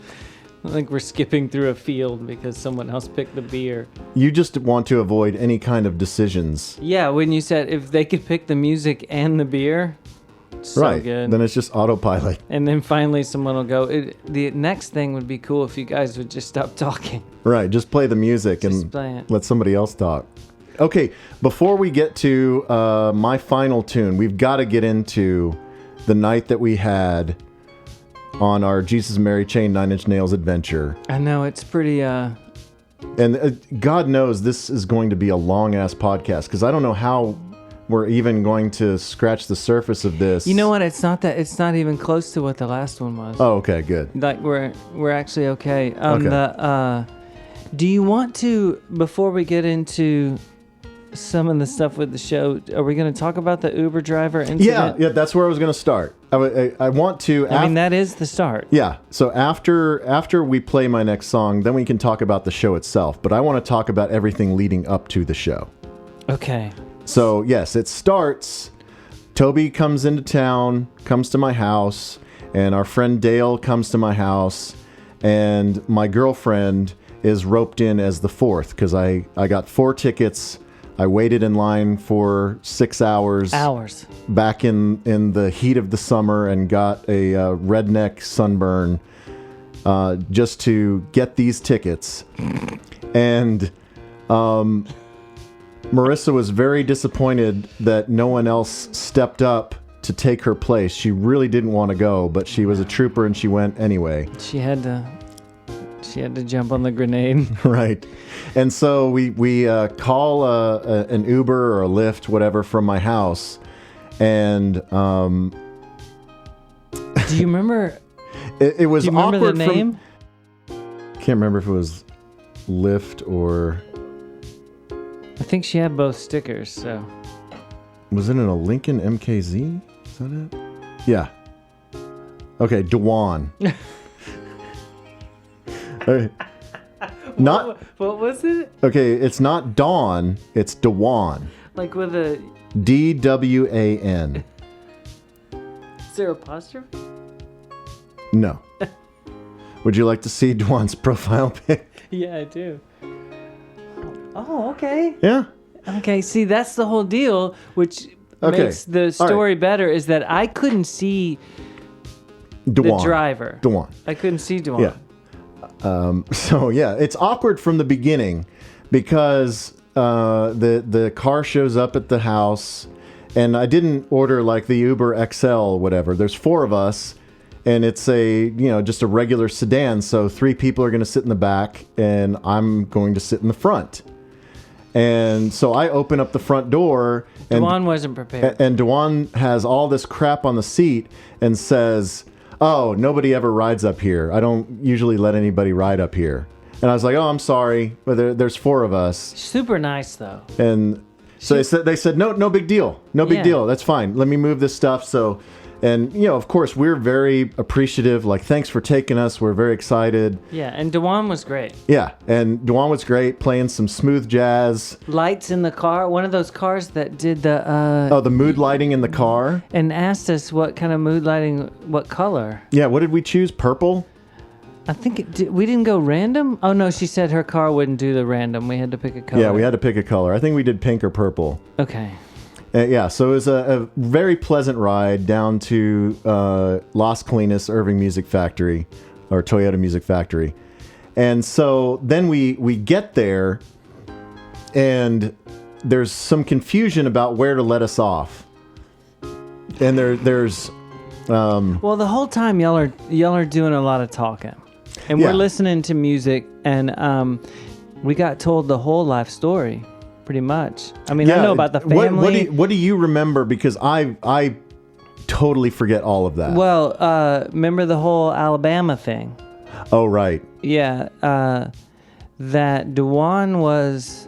I think we're skipping through a field because someone else picked the beer. You just want to avoid any kind of decisions. Yeah, when you said if they could pick the music and the beer, so right. good. Then it's just autopilot. And then finally someone will go, the next thing would be cool if you guys would just stop talking. Right. Just play the music Just play and it. let somebody else talk. Okay. Before we get to my final tune, we've got to get into the night that we had on our Jesus and Mary Chain 9 Inch Nails adventure. I know, it's pretty... And God knows this is going to be a long-ass podcast because I don't know how we're even going to scratch the surface of this. You know what? It's not even close to what the last one was. Oh, okay, good. Like we're actually okay. Okay. Do you want to, before we get into some of the stuff with the show, are we going to talk about the Uber driver incident? Yeah, that's where I was going to start. I want to... I mean, that is the start. Yeah, so after we play my next song, then we can talk about the show itself. But I want to talk about everything leading up to the show. Okay. So, yes, it starts. Toby comes into town, comes to my house, and our friend Dale comes to my house, and my girlfriend is roped in as the fourth because I got 4 tickets. I waited in line for 6 hours. Back in the heat of the summer and got a redneck sunburn just to get these tickets. And Marissa was very disappointed that no one else stepped up to take her place. She really didn't want to go, but she was a trooper and she went anyway. She had to jump on the grenade. Right. And so we call an Uber or a Lyft, whatever, from my house. And Do you remember? It was do you remember awkward. The name? Can't remember if it was Lyft or... I think she had both stickers, so... Was it in a Lincoln MKZ? Is that it? Yeah. Okay, Dewan. Okay. Not... What was it? Okay, it's not Dawn, it's Dewan. Like with a... D-W-A-N. Is there apostrophe? No. Would you like to see Dewan's profile pic? Yeah, I do. Oh, okay. Yeah. Okay, see, that's the whole deal, which Okay. makes the story better, is that I couldn't see Dewan. the driver. Dewan. I couldn't see Dewan. Yeah. So yeah, it's awkward from the beginning because the car shows up at the house, and I didn't order like the Uber XL, whatever. There's 4 of us, and it's just a regular sedan. So 3 people are going to sit in the back, and I'm going to sit in the front. And so I open up the front door, and Dewan wasn't prepared. And Dewan has all this crap on the seat and says, "Oh, nobody ever rides up here. I don't usually let anybody ride up here." And I was like, "Oh, I'm sorry, but there's 4 of us." Super nice, though. And so they said, no big deal. No big Yeah. deal. That's fine. Let me move this stuff. So, and of course, we're very appreciative. Like, thanks for taking us. We're very excited. Yeah, and Dewan was great. Yeah. And Dewan was great, playing some smooth jazz. Lights in the car. One of those cars that did the... The mood lighting in the car. And asked us what kind of mood lighting, what color. Yeah. What did we choose? Purple? I think we didn't go random. Oh no, she said her car wouldn't do the random. We had to pick a color. Yeah, we had to pick a color. I think we did pink or purple. Okay. Yeah, so it was a very pleasant ride down to Las Colinas Irving Music Factory, or Toyota Music Factory. And so then we get there, and there's some confusion about where to let us off. And there's... Well, the whole time y'all are doing a lot of talking. And Yeah. we're listening to music, and we got told the whole life story, pretty much. I mean, I know about the family. What do you remember? Because I totally forget all of that. Well, remember the whole Alabama thing? Oh, right. Yeah, that Dewan was...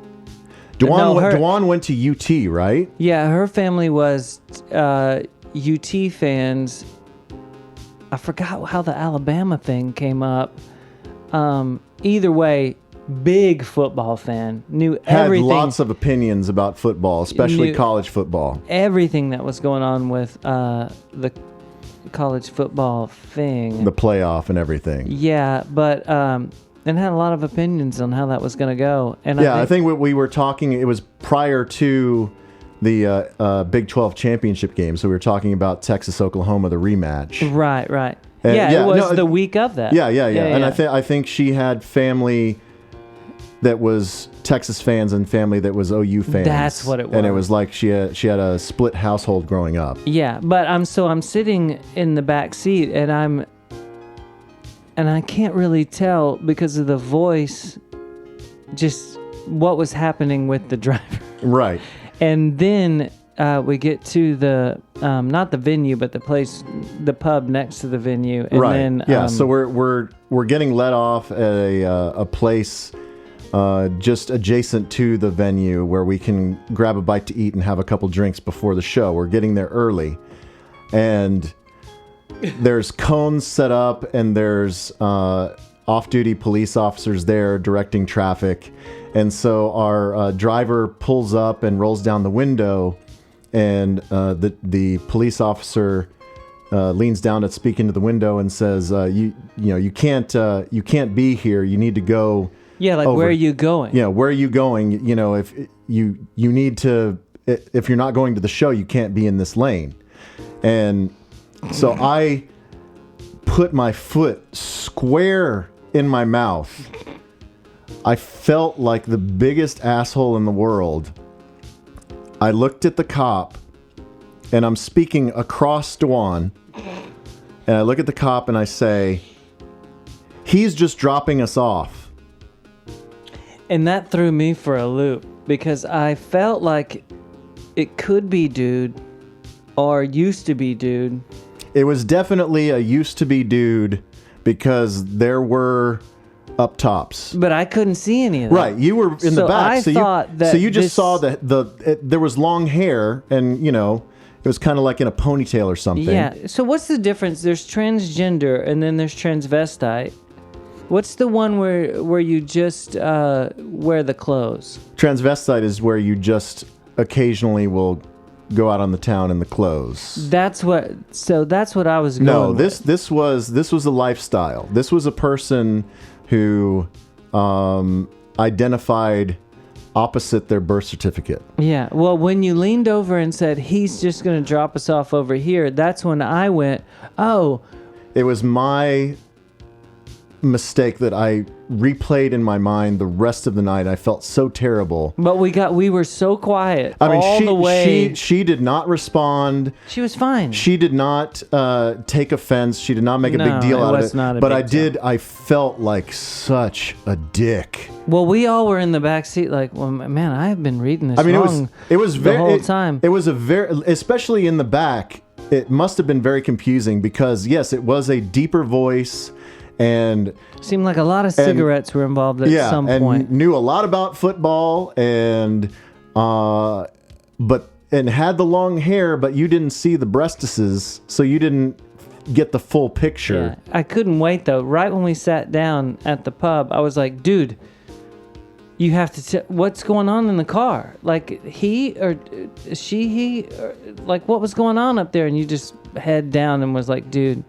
Dewan went to UT, right? Yeah, her family was UT fans, I forgot how the Alabama thing came up. Either way, big football fan. Knew Had everything. lots of opinions about football, especially Knew college football. Everything that was going on with the college football thing. The playoff and everything. Yeah, but and had a lot of opinions on how that was going to go. And I think what we were talking, it was prior to the Big 12 championship game. So we were talking about Texas, Oklahoma, the rematch. Right. And It was the week of that. Yeah. And I think she had family that was Texas fans and family that was OU fans. That's what it was. And it was like she had a split household growing up. Yeah, but I'm sitting in the back seat and I can't really tell because of the voice just what was happening with the driver. Right. And then we get to the not the venue, but the pub next to the venue. And right. Then, so we're getting let off at a place just adjacent to the venue where we can grab a bite to eat and have a couple drinks before the show. We're getting there early, and there's cones set up, and there's off-duty police officers there directing traffic. And so our driver pulls up and rolls down the window, and the police officer leans down to speak into the window and says, you can't be here. You need to go. Yeah, like, where are you going? Yeah, where are you going? You know, if you need to, if you're not going to the show, you can't be in this lane. And so I put my foot square in my mouth. I felt like the biggest asshole in the world. I looked at the cop, and I'm speaking across Dewan, and I look at the cop and I say, he's just dropping us off. And that threw me for a loop because I felt like it could be dude or used to be dude. It was definitely a used to be dude because there were up tops. But I couldn't see any of that. Right, you were in the back. So you just saw there was long hair, and you know, it was kind of like in a ponytail or something. Yeah. So what's the difference? There's transgender and then there's transvestite. What's the one where you just wear the clothes? Transvestite is where you just occasionally will go out on the town in the clothes. That's what I was going No, with. this was a lifestyle. This was a person who identified opposite their birth certificate. Yeah. Well, when you leaned over and said he's just going to drop us off over here, that's when I went, "Oh, it was my mistake that I replayed in my mind the rest of the night. I felt so terrible. But we were so quiet all the way. She did not respond. She was fine. She did not take offense. She did not make a big deal out of it. Not a but big I deal. did. I felt like such a dick. Well, we all were in the back seat, like, well, man, I have been reading this. I mean, wrong it was very the whole time. It was a very, especially in the back. It must have been very confusing because yes, it was a deeper voice. And seemed like a lot of cigarettes were involved at some point. And knew a lot about football and had the long hair, but you didn't see the breastises, so you didn't get the full picture. Yeah. I couldn't wait though. Right when we sat down at the pub, I was like, dude, you have to what's going on in the car? Like he or like what was going on up there? And you just head down and was like, dude,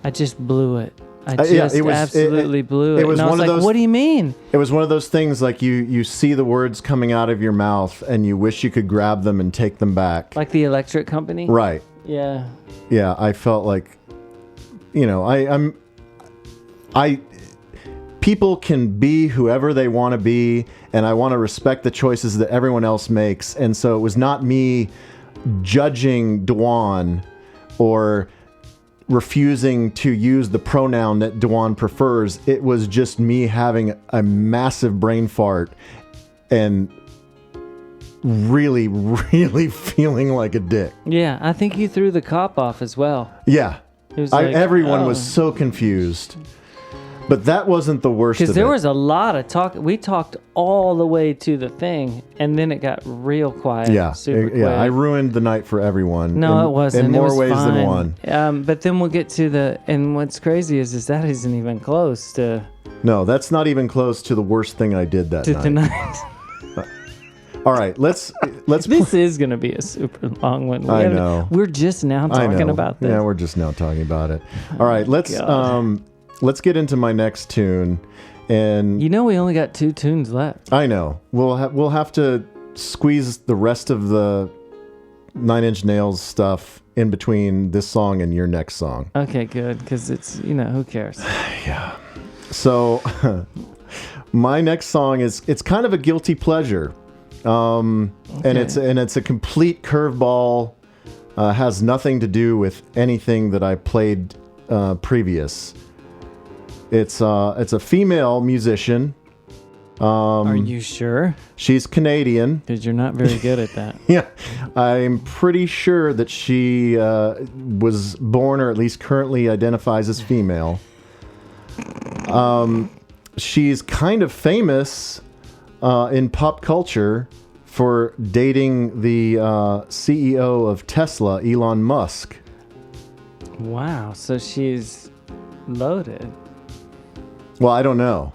I just blew it. I just absolutely blew it. It was and I was like, what do you mean? It was one of those things like you see the words coming out of your mouth and you wish you could grab them and take them back. Like the electric company? Right. Yeah. Yeah, I felt like, you know, people can be whoever they want to be, and I want to respect the choices that everyone else makes. And so it was not me judging Dwan or refusing to use the pronoun that Dwan prefers. It was just me having a massive brain fart and really, really feeling like a dick. Yeah, I think you threw the cop off as well. Yeah. It was like, everyone was so confused. But that wasn't the worst of Because it. there was a lot of talk. We talked all the way to the thing, and then it got real quiet. Super quick. I ruined the night for everyone. No, in, it wasn't. In It more was ways fine. than one. But then we'll get to the. And what's crazy is that isn't even close to No, that's not even close to the worst thing I did that night. tonight. All right, let's. This is going to be a super long one. I know. We're just now I talking know. about this. Yeah, we're just now talking about it. All right, let's get into my next tune, and You know, we only got 2 tunes left. I know we'll have to squeeze the rest of the Nine Inch Nails stuff in between this song and your next song. Okay, good, because it's who cares? So, my next song it's kind of a guilty pleasure, and it's a complete curveball. Has nothing to do with anything that I played previous. It's a female musician. Are you sure? She's Canadian. Because you're not very good at that. Yeah, I'm pretty sure that she was born, or at least currently identifies as female. She's kind of famous in pop culture for dating the CEO of Tesla, Elon Musk. Wow, so she's loaded. Well, I don't know.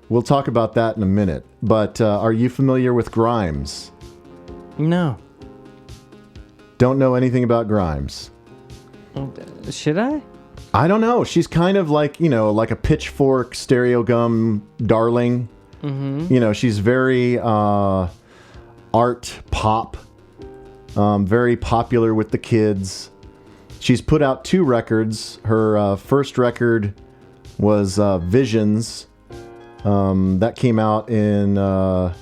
We'll talk about that in a minute. But are you familiar with Grimes? No. Don't know anything about Grimes. Should I? I don't know. She's kind of like, like a Pitchfork stereo gum darling. Mm-hmm. She's very art pop, very popular with the kids. She's put out 2 records. Her first record was Visions. That came out in, I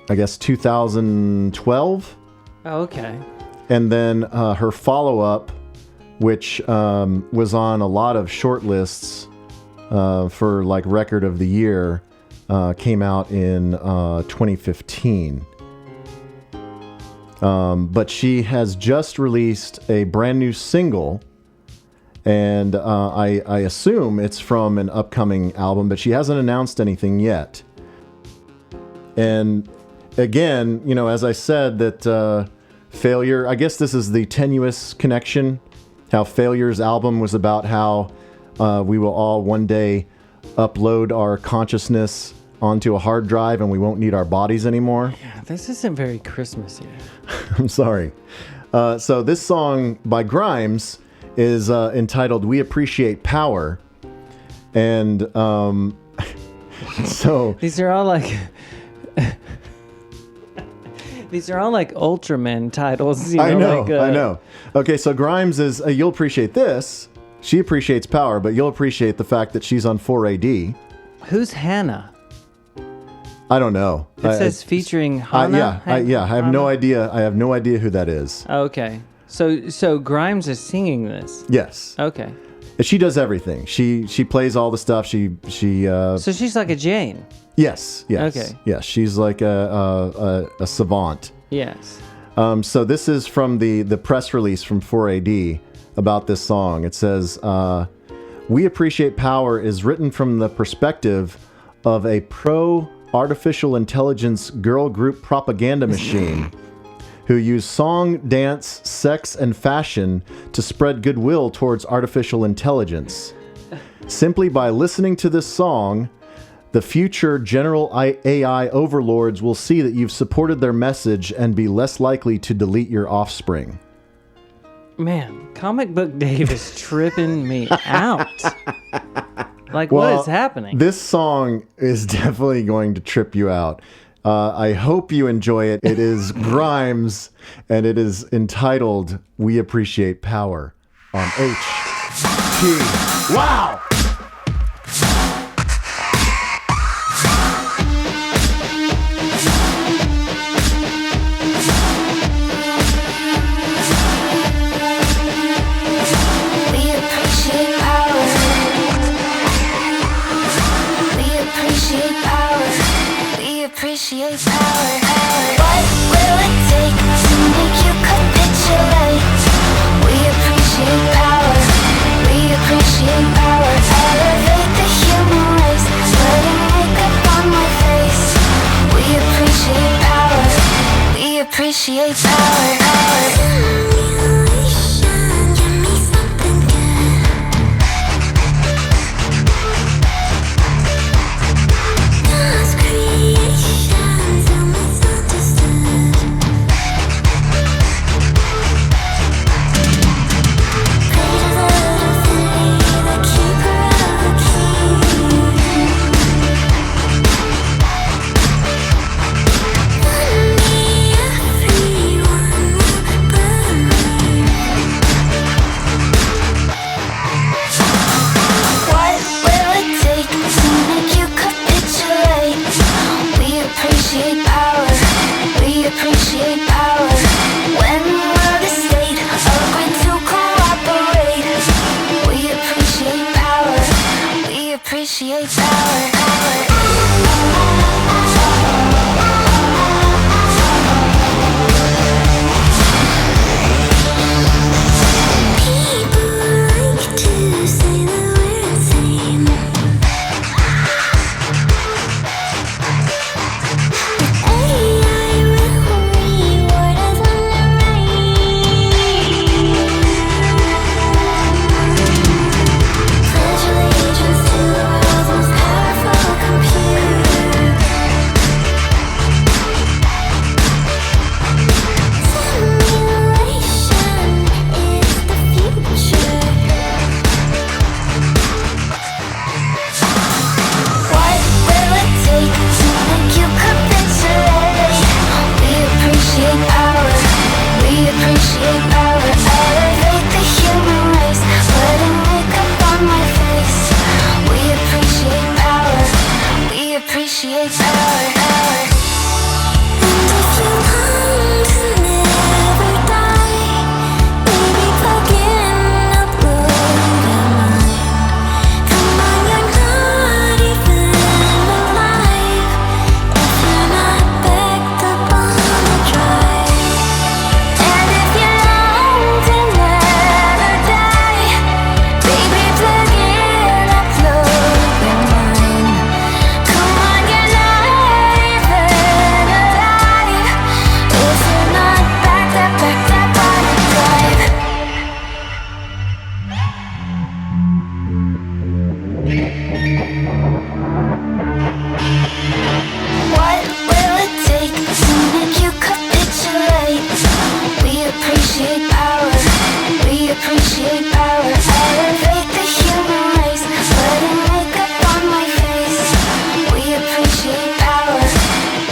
guess, 2012. Oh, okay. And then her follow-up, which was on a lot of short lists for like record of the year, came out in 2015. But she has just released a brand new single, and I assume it's from an upcoming album, but she hasn't announced anything yet. And again, as I said, that Failure, I guess this is the Tenuous Connection, how Failure's album was about how we will all one day upload our consciousness onto a hard drive and we won't need our bodies anymore. Yeah, this isn't very Christmassy. I'm sorry. So this song by Grimes is entitled We Appreciate Power. And so... These are all like... These are all like Ultraman titles. I know. Okay, so Grimes is... you'll appreciate this. She appreciates power, but you'll appreciate the fact that she's on 4AD. Who's Hannah? I don't know. It says featuring Hannah. I have no idea. I have no idea who that is. Okay. So Grimes is singing this. Yes. Okay. She does everything. She plays all the stuff. She So she's like a Jane. Yes. Okay. Yes. She's like a savant. Yes. So this is from the press release from 4AD about this song. It says, "We Appreciate Power" is written from the perspective of a pro-artificial intelligence girl group propaganda machine who use song, dance, sex, and fashion to spread goodwill towards artificial intelligence. Simply by listening to this song, the future general AI overlords will see that you've supported their message and be less likely to delete your offspring. Man, Comic Book Dave is tripping me out. Like, what is happening? This song is definitely going to trip you out. I hope you enjoy it. It is Grimes, and it is entitled We Appreciate Power on HT. Wow! Appreciate power. What will it take to make you capitulate? We appreciate power. We appreciate power. appreciate power. Simulation, give me something good. God's creation, so misunderstood. Pray to the divinity, the keeper of the key. One day everyone will believe. What will it take to make you capitulate? We appreciate power. We appreciate power. When will the state agree to cooperate? We appreciate power. We appreciate power. People like to say that we're insane. AI will reward us on the right. Pledge allegiance to the world's most powerful computer. Simulation is the future. What will it take to make you capitulate? We appreciate power. We appreciate power. Elevate the human race. Putting makeup on my face. We appreciate power. We appreciate power. And if you want to never die, baby, plug in, upload your mind. Come on, you're not even alive if you're not backed up on the drive. And if you long to never die, baby, plug in, upload your mind. Come on, you're not even alive if you're not backed up on the drive. What will it take to make you capitulate? We appreciate power. We appreciate power. Elevate the human race. Putting makeup on my face. We appreciate power.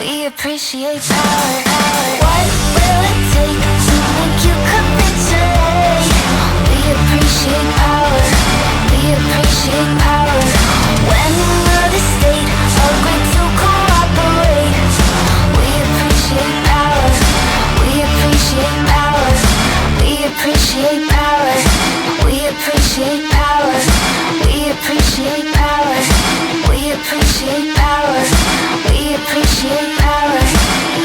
We appreciate power. What will it take to make you capitulate? We appreciate power. We appreciate power. When will the state agree to cooperate? We appreciate power. We appreciate power. We appreciate power. We appreciate power. We appreciate power. We appreciate power. We appreciate power.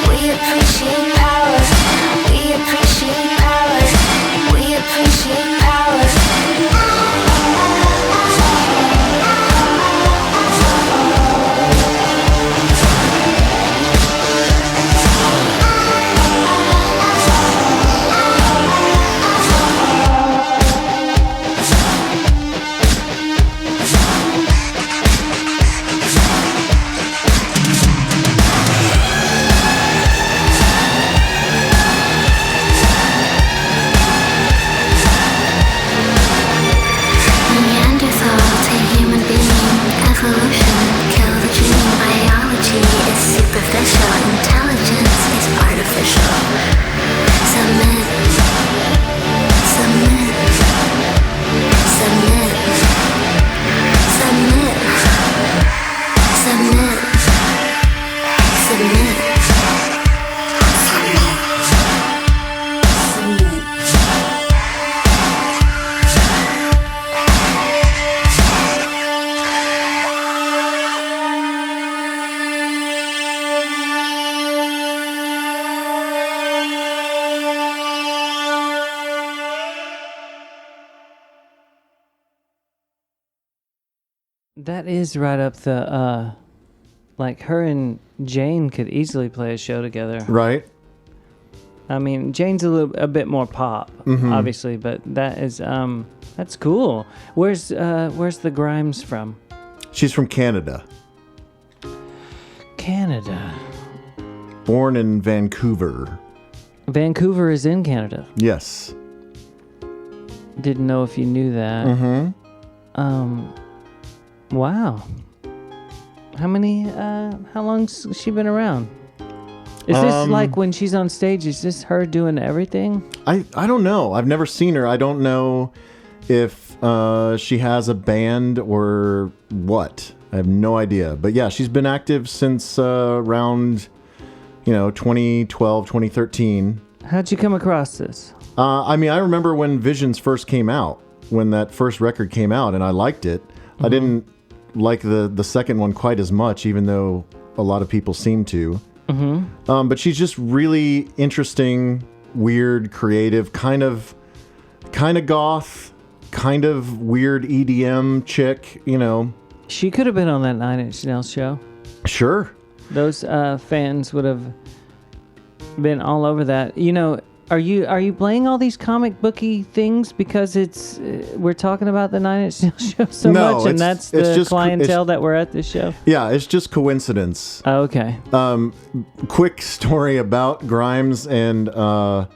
We appreciate power. We appreciate power. We appreciate power. Neanderthal to human being, evolution, kill the gene. Biology is superficial, intelligence is artificial. Submit, submit, submit, submit, submit, submit, submit. That is right up the like her and Jane could easily play a show together. Right? I mean, Jane's a bit more pop, obviously, but that is that's cool. Where's the Grimes from? She's from Canada. Canada. Born in Vancouver. Vancouver is in Canada. Yes. Didn't know if you knew that. Wow. How long's she been around? Is this like when she's on stage, is this her doing everything? I don't know. I've never seen her. I don't know if she has a band or what. I have no idea. But yeah, she's been active since around, 2012, 2013. How'd you come across this? I remember when Visions first came out, when that first record came out, and I liked it. I didn't like the second one quite as much, even though a lot of people seem to. But she's just really interesting, weird, creative, kind of goth, kind of weird EDM chick, She could have been on that 9 Inch Nails show. Sure. Those fans would have been all over that. Are you playing all these comic booky things because we're talking about the 9 Inch Nails show so No, much, and that's the just clientele that we're at this show? Yeah, it's just coincidence. Oh, okay. Quick story about Grimes and Elon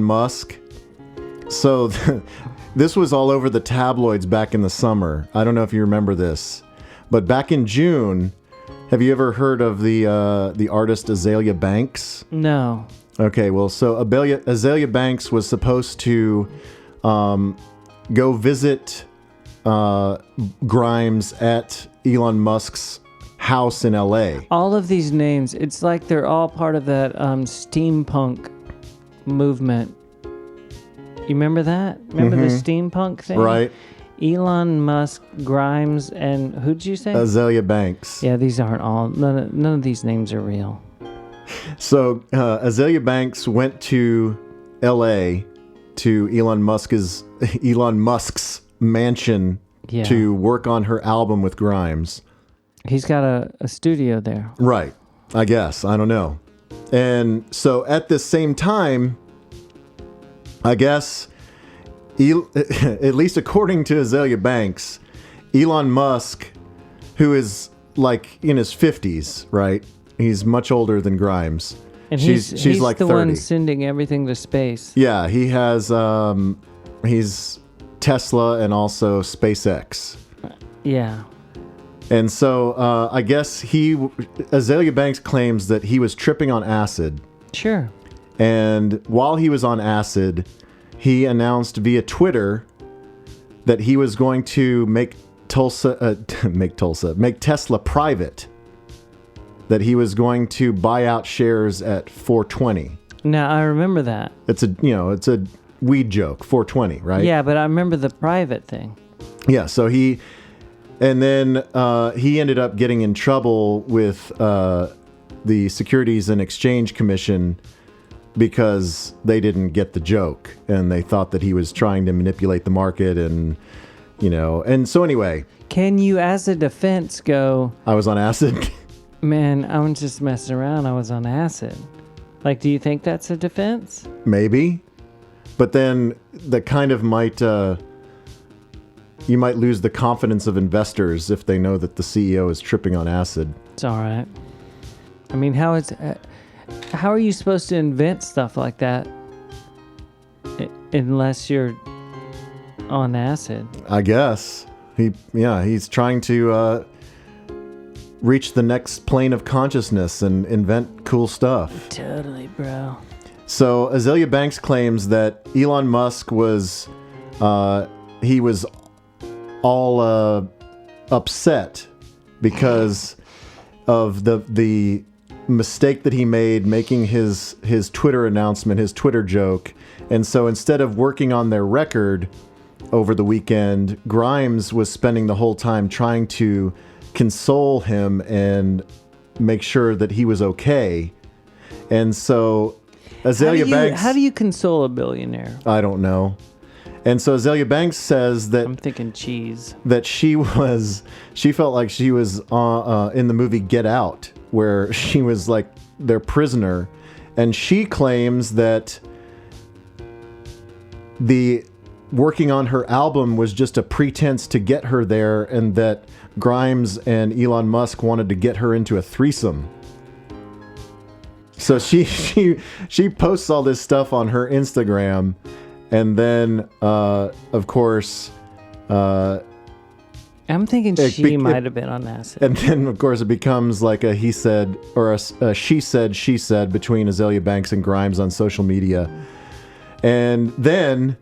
Musk. So this was all over the tabloids back in the summer. I don't know if you remember this, but back in June, have you ever heard of the artist Azalea Banks? No. Okay, well, so Azalea Banks was supposed to go visit Grimes at Elon Musk's house in LA. All of these names, it's like they're all part of that steampunk movement. You remember that? Remember the steampunk thing? Right. Elon Musk, Grimes, and who'd you say? Azalea Banks. Yeah, these aren't all. None of these names are real. So Azalea Banks went to L.A. to Elon Musk's mansion to work on her album with Grimes. He's got a studio there. Right. I guess. I don't know. And so at the same time, I guess, at least according to Azalea Banks, Elon Musk, who is like in his 50s, right? He's much older than Grimes. And she's like the 30. one sending everything to space. Yeah, he has, he's Tesla and also SpaceX. Yeah. And so I guess Azalea Banks claims that he was tripping on acid. Sure. And while he was on acid, he announced via Twitter that he was going to make Tesla private. That he was going to buy out shares at $4.20. Now I remember that. It's a weed joke, $4.20, right? Yeah, but I remember the private thing. Yeah, so he ended up getting in trouble with the Securities and Exchange Commission because they didn't get the joke and they thought that he was trying to manipulate the market and so anyway. Can you, as a defense, go, I was on acid? man, I was just messing around. I was on acid. Like, do you think that's a defense? Maybe. But then that kind of might, you might lose the confidence of investors if they know that the CEO is tripping on acid. It's all right. I mean, how are you supposed to invent stuff like that unless you're on acid? I guess. He's trying to reach the next plane of consciousness and invent cool stuff. Totally, bro. So Azalea Banks claims that Elon Musk was all upset because of the mistake that he made making his Twitter announcement, his Twitter joke. And so instead of working on their record over the weekend, Grimes was spending the whole time trying to console him and make sure that he was okay. And so Azalea Banks... How do you console a billionaire? I don't know. And so Azalea Banks says that... I'm thinking cheese. That she felt like she was in the movie Get Out, where she was like their prisoner, And she claims that the working on her album was just a pretense to get her there, and that Grimes and Elon Musk wanted to get her into a threesome. So she posts all this stuff on her Instagram, and then of course I'm thinking she might have been on acid. and then of course it becomes like a he said or a she said between Azealia Banks and Grimes on social media. And then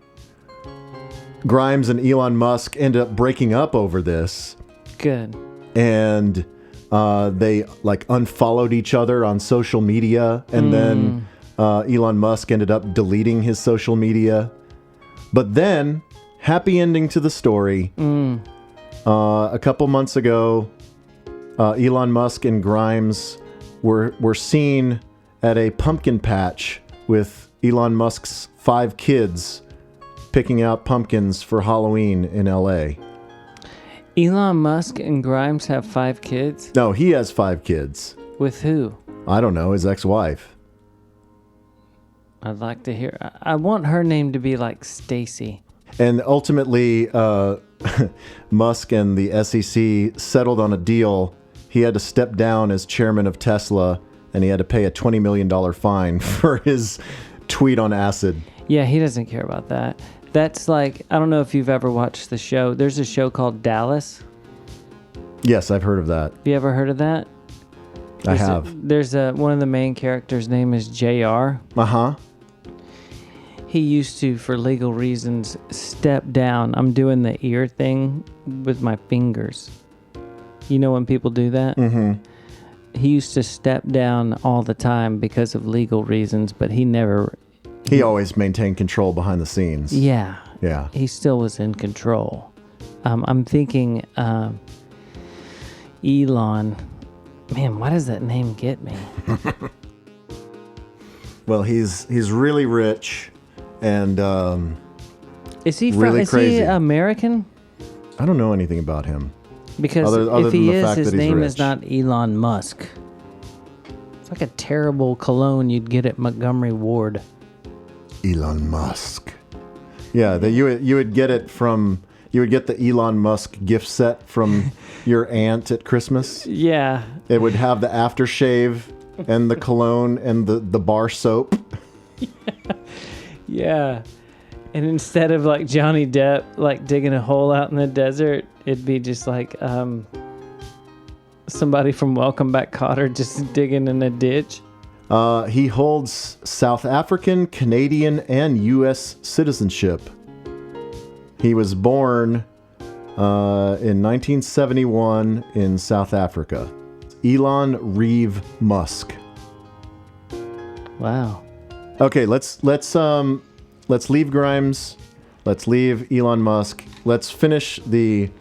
Grimes and Elon Musk end up breaking up over this. Good. And they like unfollowed each other on social media, and then Elon Musk ended up deleting his social media. But then, happy ending to the story. A couple months ago, Elon Musk and Grimes were seen at a pumpkin patch with Elon Musk's 5 kids picking out pumpkins for Halloween in LA. Elon Musk and Grimes have 5 kids? No, he has 5 kids. With who? I don't know, his ex-wife. I'd like to hear. I want her name to be like Stacy. And ultimately, Musk and the SEC settled on a deal. He had to step down as chairman of Tesla, and he had to pay a $20 million fine for his tweet on acid. Yeah, he doesn't care about that. That's like, I don't know if you've ever watched the show. There's a show called Dallas. Yes, I've heard of that. Have you ever heard of that? I have. There's one of the main characters' name is JR. Uh-huh. He used to, for legal reasons, step down. I'm doing the ear thing with my fingers. You know when people do that? Mm-hmm. He used to step down all the time because of legal reasons, but he never... He always maintained control behind the scenes. Yeah. Yeah. He still was in control. I'm thinking Elon. Man, why does that name get me? Well, he's really rich and Is he really is crazy. he American? I don't know anything about him. Because Other if than he the is, fact his that he's name is rich. not Elon Musk. It's like a terrible cologne you'd get at Montgomery Ward. Elon Musk. Yeah, you would get it from... You would get the Elon Musk gift set from your aunt at Christmas. Yeah. It would have the aftershave and the cologne and the bar soap. Yeah. And instead of like Johnny Depp like digging a hole out in the desert, it'd be just like somebody from Welcome Back Kotter just digging in a ditch. He holds South African, Canadian, and U.S. citizenship. He was born in 1971 in South Africa. Elon Reeve Musk. Wow. Okay, let's leave Grimes. Let's leave Elon Musk. Let's finish the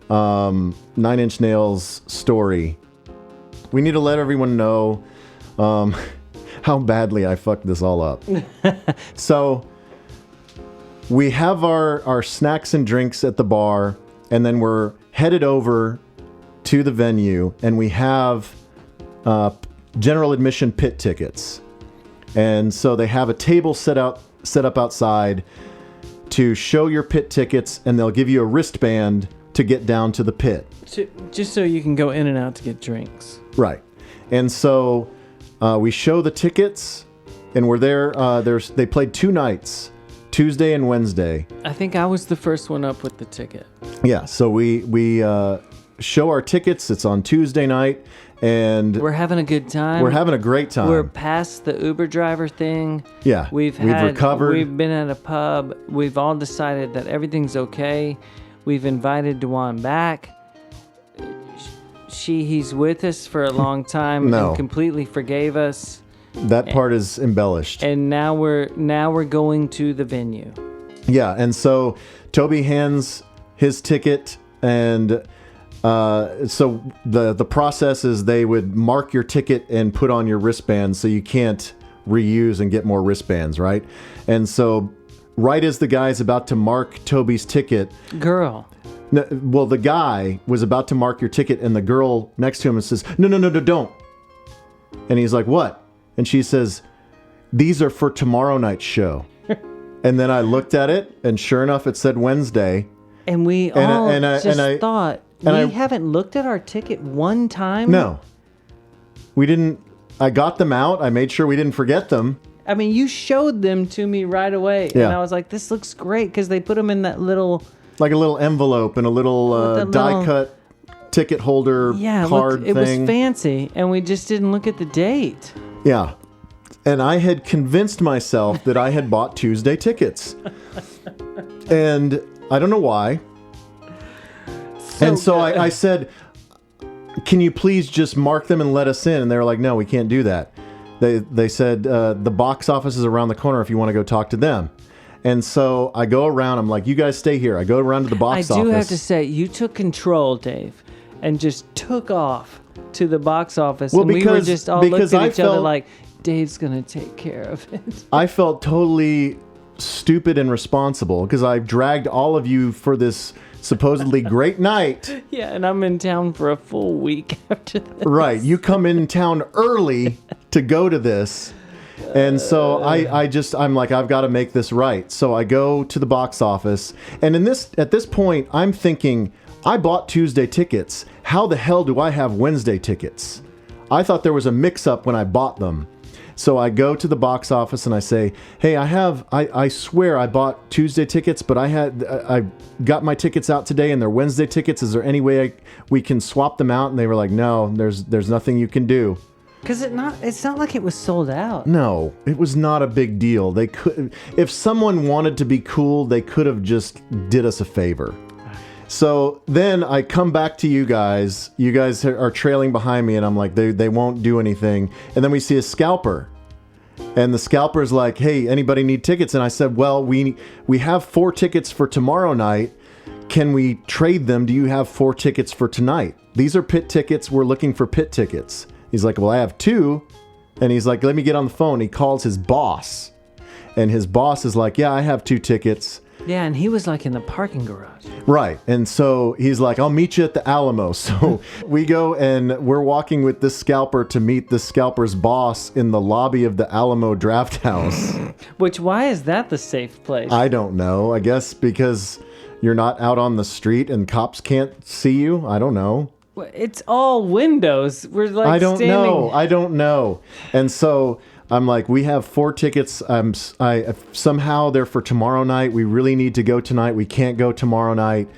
9 Inch Nails story. We need to let everyone know how badly I fucked this all up. So we have our snacks and drinks at the bar, and then we're headed over to the venue, and we have general admission pit tickets. And so they have a table set up outside to show your pit tickets, and they'll give you a wristband to get down to the pit. Just so you can go in and out to get drinks. Right. And so we show the tickets, and we're there. They played 2 nights, Tuesday and Wednesday. I think I was the first one up with the ticket. Yeah, so we show our tickets. It's on Tuesday night, and We're having a good time. we're having a great time. We're past the Uber driver thing. Yeah, We've recovered. We've been at a pub. We've all decided that everything's okay. We've invited Dewan back. He's with us for a long time No. and completely forgave us. That part is embellished. And now we're going to the venue. Yeah, and so Toby hands his ticket, and so the process is they would mark your ticket and put on your wristband so you can't reuse and get more wristbands, right? And so right as the guy's about to mark Toby's ticket, Girl. no, well, the guy was about to mark your ticket, and the girl next to him says, no, don't. And he's like, what? And she says, these are for tomorrow night's show. And then I looked at it, and sure enough, it said Wednesday. And we And I- all and I- just and I- thought, and we I- haven't looked at our ticket one time? No. We didn't. I got them out. I made sure we didn't forget them. I mean, you showed them to me right away. Yeah. And I was like, this looks great, because they put them in that little... Like a little envelope and a little With a little- die-cut ticket holder Yeah, card it was thing. fancy, and we just didn't look at the date. Yeah. And I had convinced myself that I had bought Tuesday tickets. And I don't know why. And so I said, can you please just mark them and let us in? And they were like, no, we can't do that. They said, the box office is around the corner if you want to go talk to them. And so I go around. I'm like, you guys stay here. I go around to the box office. I do have to say, you took control, Dave, and just took off to the box office. Well, and we were because- just all because looked at I each other felt- like, Dave's going to take care of it. I felt totally stupid and responsible because I dragged all of you for this supposedly great night. Yeah, and I'm in town for a full week after this. Right. You come in town early to go to this. And so I'm like, I've got to make this right. So I go to the box office. And at this point, I'm thinking, I bought Tuesday tickets. How the hell do I have Wednesday tickets? I thought there was a mix-up when I bought them. So I go to the box office and I say, hey, I swear I bought Tuesday tickets, but I got my tickets out today and they're Wednesday tickets. Is there any way we can swap them out? And they were like, no, there's nothing you can do. Because it's not like it was sold out. No, it was not a big deal. They could, if someone wanted to be cool, they could have just did us a favor. So then I come back to you guys. You guys are trailing behind me, and I'm like, they won't do anything. And then we see a scalper. And the scalper's like, hey, anybody need tickets? And I said, well, we have 4 tickets for tomorrow night. Can we trade them? Do you have 4 tickets for tonight? These are pit tickets. We're looking for pit tickets. He's like, well, I have 2. And he's like, let me get on the phone. He calls his boss. And his boss is like, yeah, I have 2 tickets. Yeah, and he was like in the parking garage. Right. And so he's like, I'll meet you at the Alamo. So we go and we're walking with this scalper to meet the scalper's boss in the lobby of the Alamo Draft House. Which, why is that the safe place? I don't know. I guess because you're not out on the street and cops can't see you. I don't know. It's all windows. We're like I don't standing... know. I don't know. And so I'm like, we have 4 tickets. Somehow they're for tomorrow night. We really need to go tonight. We can't go tomorrow night.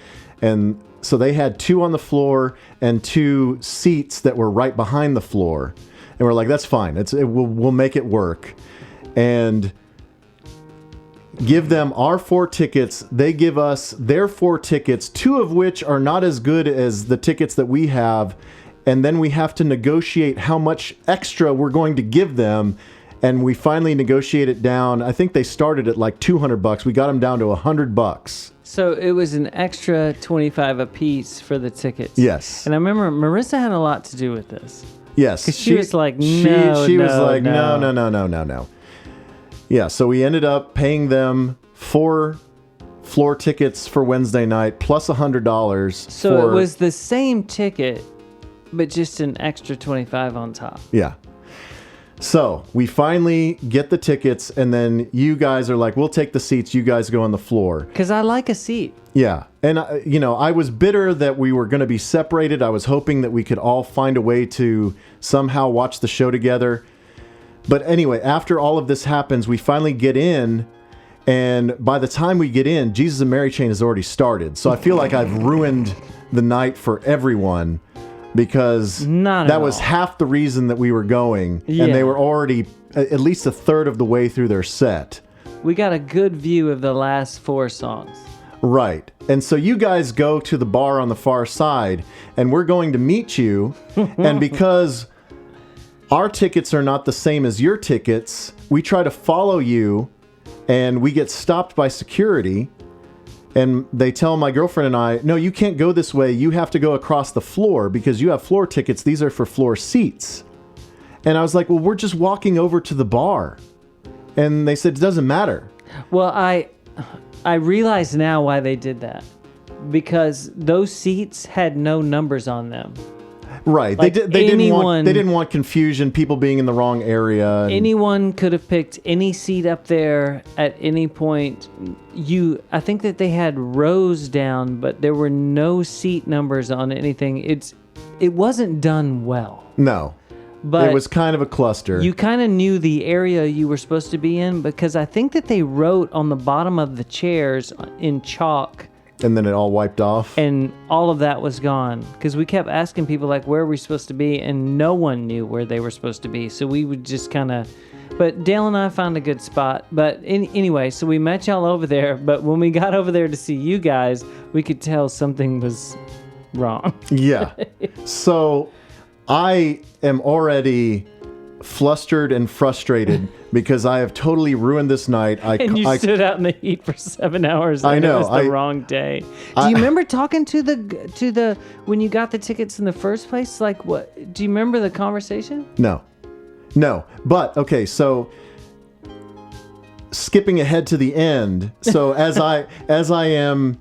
And so they had 2 on the floor and 2 seats that were right behind the floor. And we're like, that's fine. We'll make it work. And give them our 4 tickets. They give us their 4 tickets, 2 of which are not as good as the tickets that we have. And then we have to negotiate how much extra we're going to give them. And we finally negotiate it down. I think they started at like $200. We got them down to $100. So it was an extra $25 a piece for the tickets. Yes. And I remember Marissa had a lot to do with this. Yes. 'Cause she was like, She was like, no. Yeah, so we ended up paying them 4 floor tickets for Wednesday night plus $100. So it was the same ticket, but just an extra $25 on top. Yeah. So we finally get the tickets, and then you guys are like, we'll take the seats. You guys go on the floor. Because I like a seat. Yeah. And, I was bitter that we were going to be separated. I was hoping that we could all find a way to somehow watch the show together. But anyway, after all of this happens, we finally get in. And by the time we get in, Jesus and Mary Chain has already started. So I feel like I've ruined the night for everyone. Because Not that at was all. half the reason that we were going. Yeah. And they were already at least a third of the way through their set. We got a good view of the last 4 songs. Right. And so you guys go to the bar on the far side, and we're going to meet you. And because our tickets are not the same as your tickets, we try to follow you, and we get stopped by security. And they tell my girlfriend and I, no, you can't go this way. You have to go across the floor because you have floor tickets. These are for floor seats. And I was like, well, we're just walking over to the bar. And they said, it doesn't matter. Well, I realize now why they did that. Because those seats had no numbers on them. Right. Like, They didn't want confusion, people being in the wrong area. Anyone could have picked any seat up there at any point. I think that they had rows down, but there were no seat numbers on anything. It wasn't done well. No. But it was kind of a cluster. You kind of knew the area you were supposed to be in, because I think that they wrote on the bottom of the chairs in chalk. And then it all wiped off. And all of that was gone, because we kept asking people, like, where are we supposed to be? And no one knew where they were supposed to be. So we would just kind of... But Dale and I found a good spot. But anyway, so we met y'all over there. But when we got over there to see you guys, we could tell something was wrong. Yeah. So I am already flustered and frustrated because I have totally ruined this night. And you stood out in the heat for 7 hours. I know. It was the wrong day. Do you remember talking to the when you got the tickets in the first place? Like, what? Do you remember the conversation? No. But okay, so skipping ahead to the end. So as I am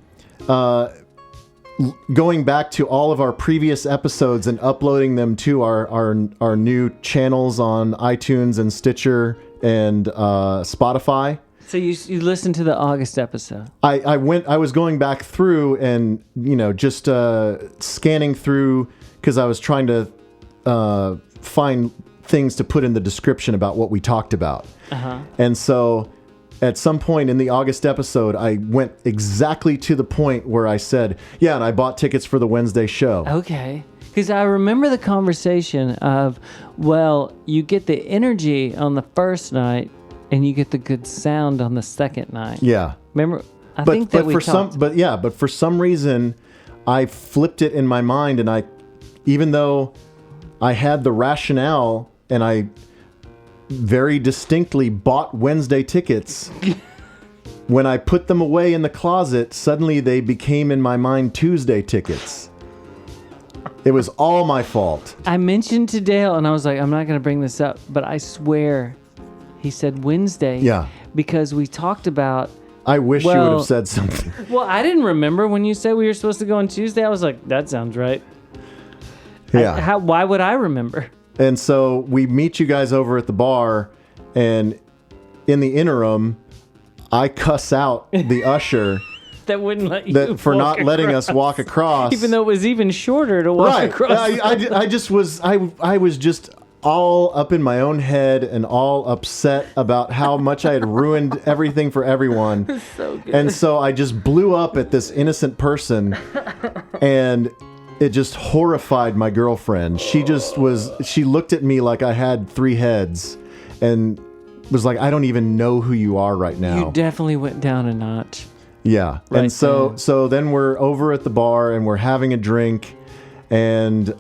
going back to all of our previous episodes and uploading them to our new channels on iTunes and Stitcher and Spotify. So you listened to the August episode. I was going back through and, just scanning through, because I was trying to find things to put in the description about what we talked about. And so at some point in the August episode, I went exactly to the point where I said, yeah, and I bought tickets for the Wednesday show. Okay. Because I remember the conversation of, well, you get the energy on the first night and you get the good sound on the second night. Yeah. Remember? I think that we talked. But for some reason, I flipped it in my mind, and even though I had the rationale and I very distinctly bought Wednesday tickets, when I put them away in the closet, suddenly they became in my mind Tuesday tickets. It was all my fault. I mentioned to Dale, and I was like, I'm not going to bring this up, but I swear he said Wednesday. Yeah. Because we talked about... I wish you would have said something. Well, I didn't remember when you said we were supposed to go on Tuesday. I was like, that sounds right. Yeah. Why would I remember? And so we meet you guys over at the bar, and in the interim, I cuss out the usher that wouldn't let you for not letting us walk across, even though it was even shorter to walk across. I was just all up in my own head and all upset about how much I had ruined everything for everyone. So good. And so I just blew up at this innocent person, and it just horrified my girlfriend. She looked at me like I had 3 heads and was like, I don't even know who you are right now. You definitely went down a notch. Yeah. Right, and so then we're over at the bar and we're having a drink, and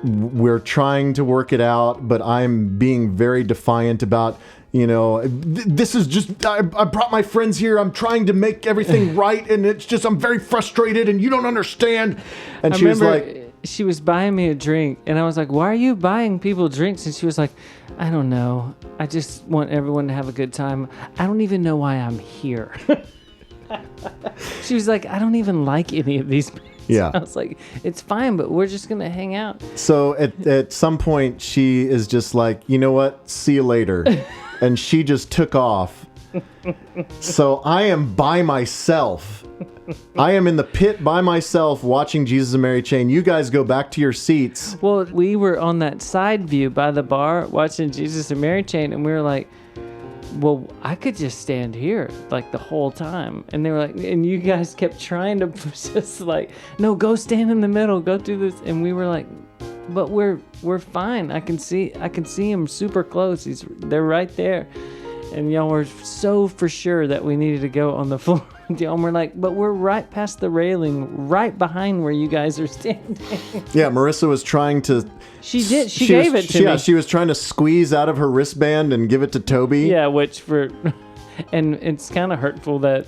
we're trying to work it out, but I'm being very defiant about, this is just, I brought my friends here. I'm trying to make everything right. And it's just, I'm very frustrated and you don't understand. And she was like, she was buying me a drink, and I was like, why are you buying people drinks? And she was like, I don't know. I just want everyone to have a good time. I don't even know why I'm here. She was like, I don't even like any of these people. Yeah. I was like, it's fine, but we're just going to hang out. So at some point, she is just like, you know what? See you later. And she just took off. So I am by myself. I am in the pit by myself watching Jesus and Mary Chain. You guys go back to your seats. Well, we were on that side view by the bar watching Jesus and Mary Chain, and we were like, well, I could just stand here like the whole time. And they were like, and you guys kept trying to just like, no, go stand in the middle, go do this. And we were like, but we're fine. I can see him super close. They're right there. And y'all were so for sure that we needed to go on the floor. Y'all were like, but we're right past the railing, right behind where you guys are standing. Yeah, Marissa was trying to... She did. She gave it to me. Yeah, she was trying to squeeze out of her wristband and give it to Toby. Yeah, and it's kind of hurtful that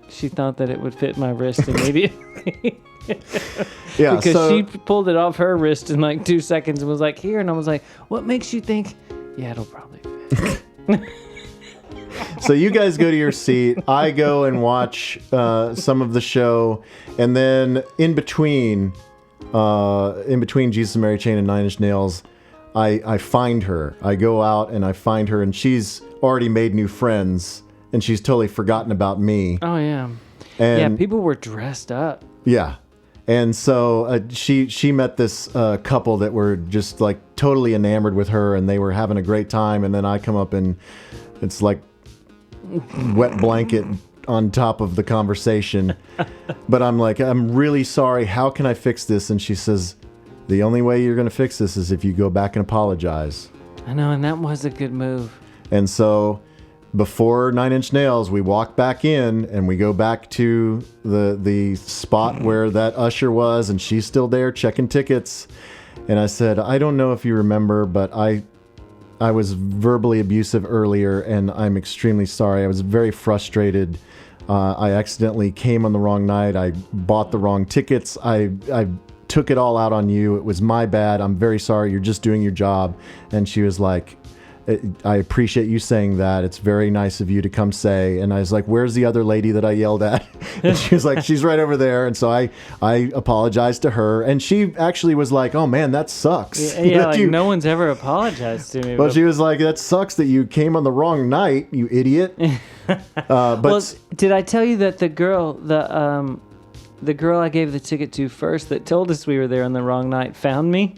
she thought that it would fit my wrist immediately. Yeah, because she pulled it off her wrist in like 2 seconds and was like, here. And I was like, what makes you think? Yeah, it'll probably fit. So you guys go to your seat. I go and watch some of the show. And then in between, in between Jesus and Mary Chain and Nine Inch Nails, I find her. I go out and I find her, and she's already made new friends, and she's totally forgotten about me. Oh, yeah. And People were dressed up. yeah. And so she met this couple that were just like totally enamored with her, and they were having a great time. And then I come up and it's like wet blanket on top of the conversation. But I'm like, I'm really sorry. How can I fix this? And she says, the only way you're going to fix this is if you go back and apologize. I know, and that was a good move. And so before Nine Inch Nails, we walk back in and we go back to the spot where that usher was, and she's still there checking tickets. And I said, I don't know if you remember, but I was verbally abusive earlier, and I'm extremely sorry. I was very frustrated. I accidentally came on the wrong night. I bought the wrong tickets. I took it all out on you. It was my bad. I'm very sorry. You're just doing your job. And she was like, I appreciate you saying that. It's very nice of you to come say. And I was like, where's the other lady that I yelled at? And she was like, she's right over there. And so I apologized to her. And she actually was like, oh man, that sucks. Yeah, like no one's ever apologized to me. But she was like, that sucks that you came on the wrong night, you idiot. Well, did I tell you that the girl I gave the ticket to first that told us we were there on the wrong night found me?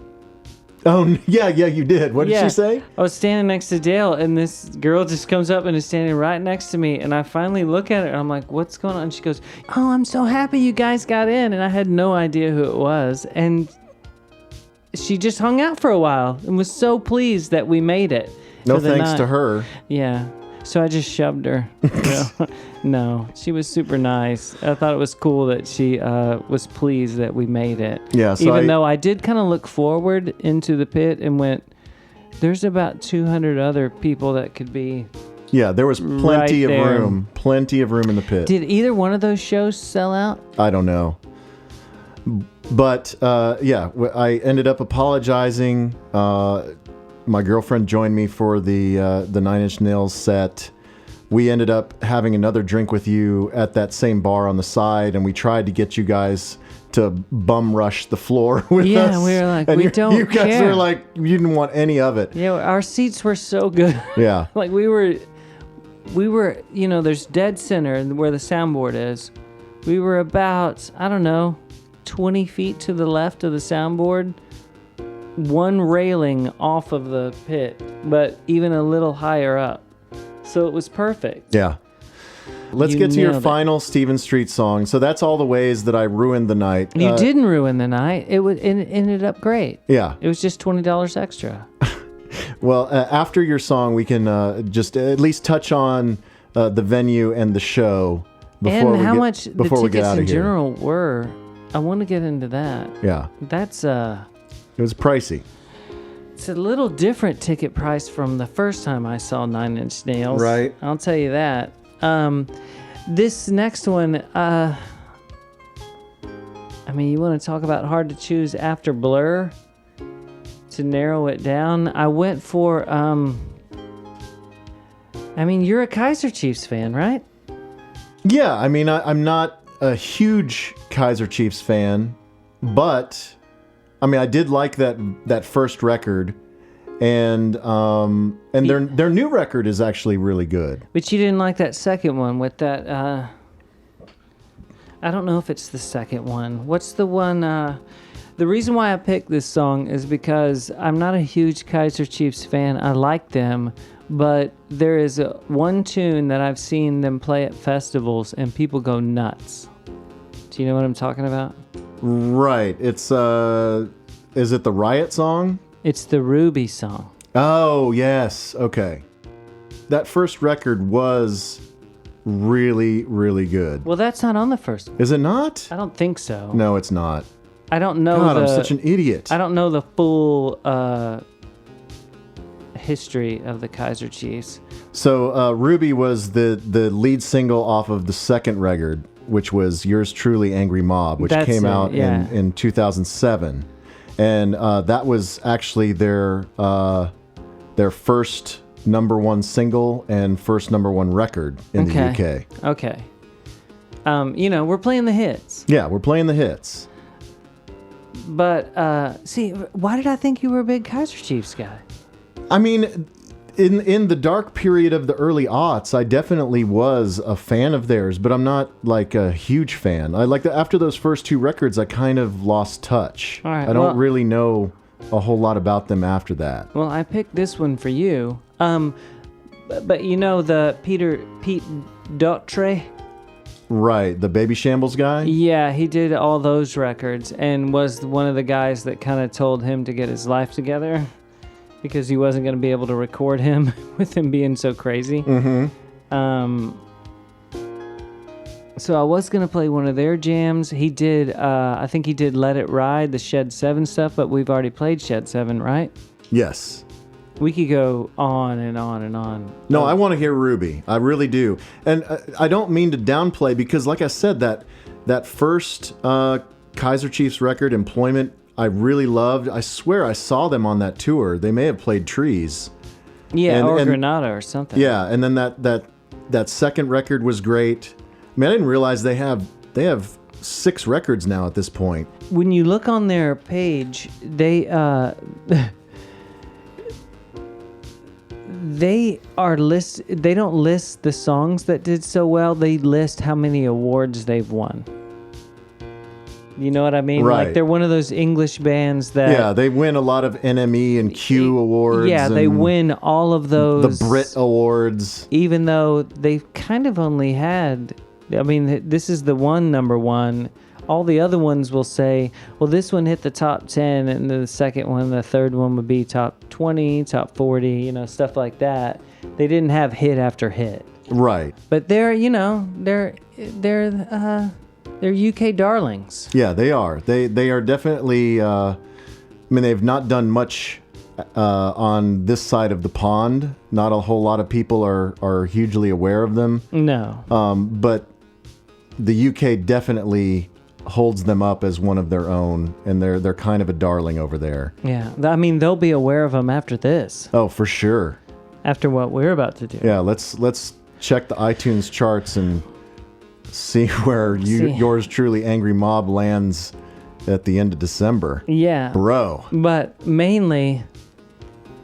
Oh, yeah, you did. What did she say? I was standing next to Dale, and this girl just comes up and is standing right next to me, and I finally look at her, and I'm like, what's going on? And she goes, oh, I'm so happy you guys got in, and I had no idea who it was, and she just hung out for a while and was so pleased that we made it. No for the thanks night. to her. Yeah. So I just shoved her. No, she was super nice. I thought it was cool that she was pleased that we made it. Yeah, so even though I did kind of look forward into the pit and went, there's about 200 other people that could be. Yeah, there was plenty right of there. room. Plenty of room in the pit. Did either one of those shows sell out? I don't know. But, I ended up apologizing. My girlfriend joined me for the Nine Inch Nails set. We ended up having another drink with you at that same bar on the side, and we tried to get you guys to bum rush the floor with us. Yeah, we were like, and we don't You guys care. were like, you didn't want any of it. Yeah, our seats were so good. Yeah. Like we were, there's dead center where the soundboard is. We were about, 20 feet to the left of the soundboard. One railing off of the pit, but even a little higher up. So it was perfect. Yeah. Let's You get to your nailed it. final Stephen Street song. So that's all the ways that I ruined the night. You didn't ruin the night. It ended up great. Yeah. It was just $20 extra. Well, after your song, we can just at least touch on the venue and the show before And how we get, much the before we get tickets out in of here. general were. I want to get into that. Yeah. That's It was pricey. It's a little different ticket price from the first time I saw Nine Inch Nails. Right. I'll tell you that. This next one, you want to talk about hard to choose after Blur? To narrow it down, I went for, you're a Kaiser Chiefs fan, right? Yeah, I'm not a huge Kaiser Chiefs fan, but I did like that first record, and their new record is actually really good. But you didn't like that second one with that, I don't know if it's the second one. What's the one, the reason why I picked this song is because I'm not a huge Kaiser Chiefs fan. I like them, but there is one tune that I've seen them play at festivals and people go nuts. Do you know what I'm talking about? Right. It's is it the Riot song? It's the Ruby song. Oh, yes. Okay. That first record was really, really good. Well, that's not on the first one. Is it not? I don't think so. No, it's not. I don't know. God, I'm such an idiot. I don't know the full history of the Kaiser Chiefs. So Ruby was the lead single off of the second record, which was Yours Truly, Angry Mob, which That's came it, out yeah. in 2007. And that was actually their first number one single and first number one record in the UK. Okay. We're playing the hits. Yeah, we're playing the hits. But see, why did I think you were a big Kaiser Chiefs guy? I mean, in the dark period of the early aughts, I definitely was a fan of theirs, but I'm not like a huge fan. I like after those first 2 records, I kind of lost touch. All right, I don't well- really know a whole lot about them after that. Well, I picked this one for you. But you know the Pete Dautre? Right, the Baby Shambles guy? Yeah, he did all those records and was one of the guys that kind of told him to get his life together because he wasn't going to be able to record him with him being so crazy. Mm-hmm. So I was going to play one of their jams. He did, I think he did Let It Ride, the Shed 7 stuff, but we've already played Shed 7, right? Yes. We could go on and on and on. No, I want to hear Ruby. I really do. And I don't mean to downplay because, like I said, that first Kaiser Chiefs record, Employment, I really loved. I swear I saw them on that tour. They may have played Trees. Yeah, or Granada or something. Yeah, and then that second record was great. I mean, I didn't realize they have 6 records now at this point. When you look on their page, they they don't list the songs that did so well. They list how many awards they've won. You know what I mean? Right. Like they're one of those English bands that Yeah, they win a lot of NME and Q awards. Yeah, they and win all of those. the Brit Awards. Even though they've kind of only had, I mean, this is the one number one. All the other ones will say, well, this one hit the top 10, and the second one, the third one would be top 20, top 40, you know, stuff like that. They didn't have hit after hit. Right. But they're, you know, they're UK darlings. Yeah, they are. They are definitely. I mean, they've not done much on this side of the pond. Not a whole lot of people are hugely aware of them. No. But the UK definitely holds them up as one of their own, and they're kind of a darling over there. Yeah. I mean, they'll be aware of them after this, Oh, for sure. after what we're about to do. Yeah, let's check the iTunes charts and see where See. yours truly, Angry Mob, lands at the end of December. Yeah. Bro. But mainly,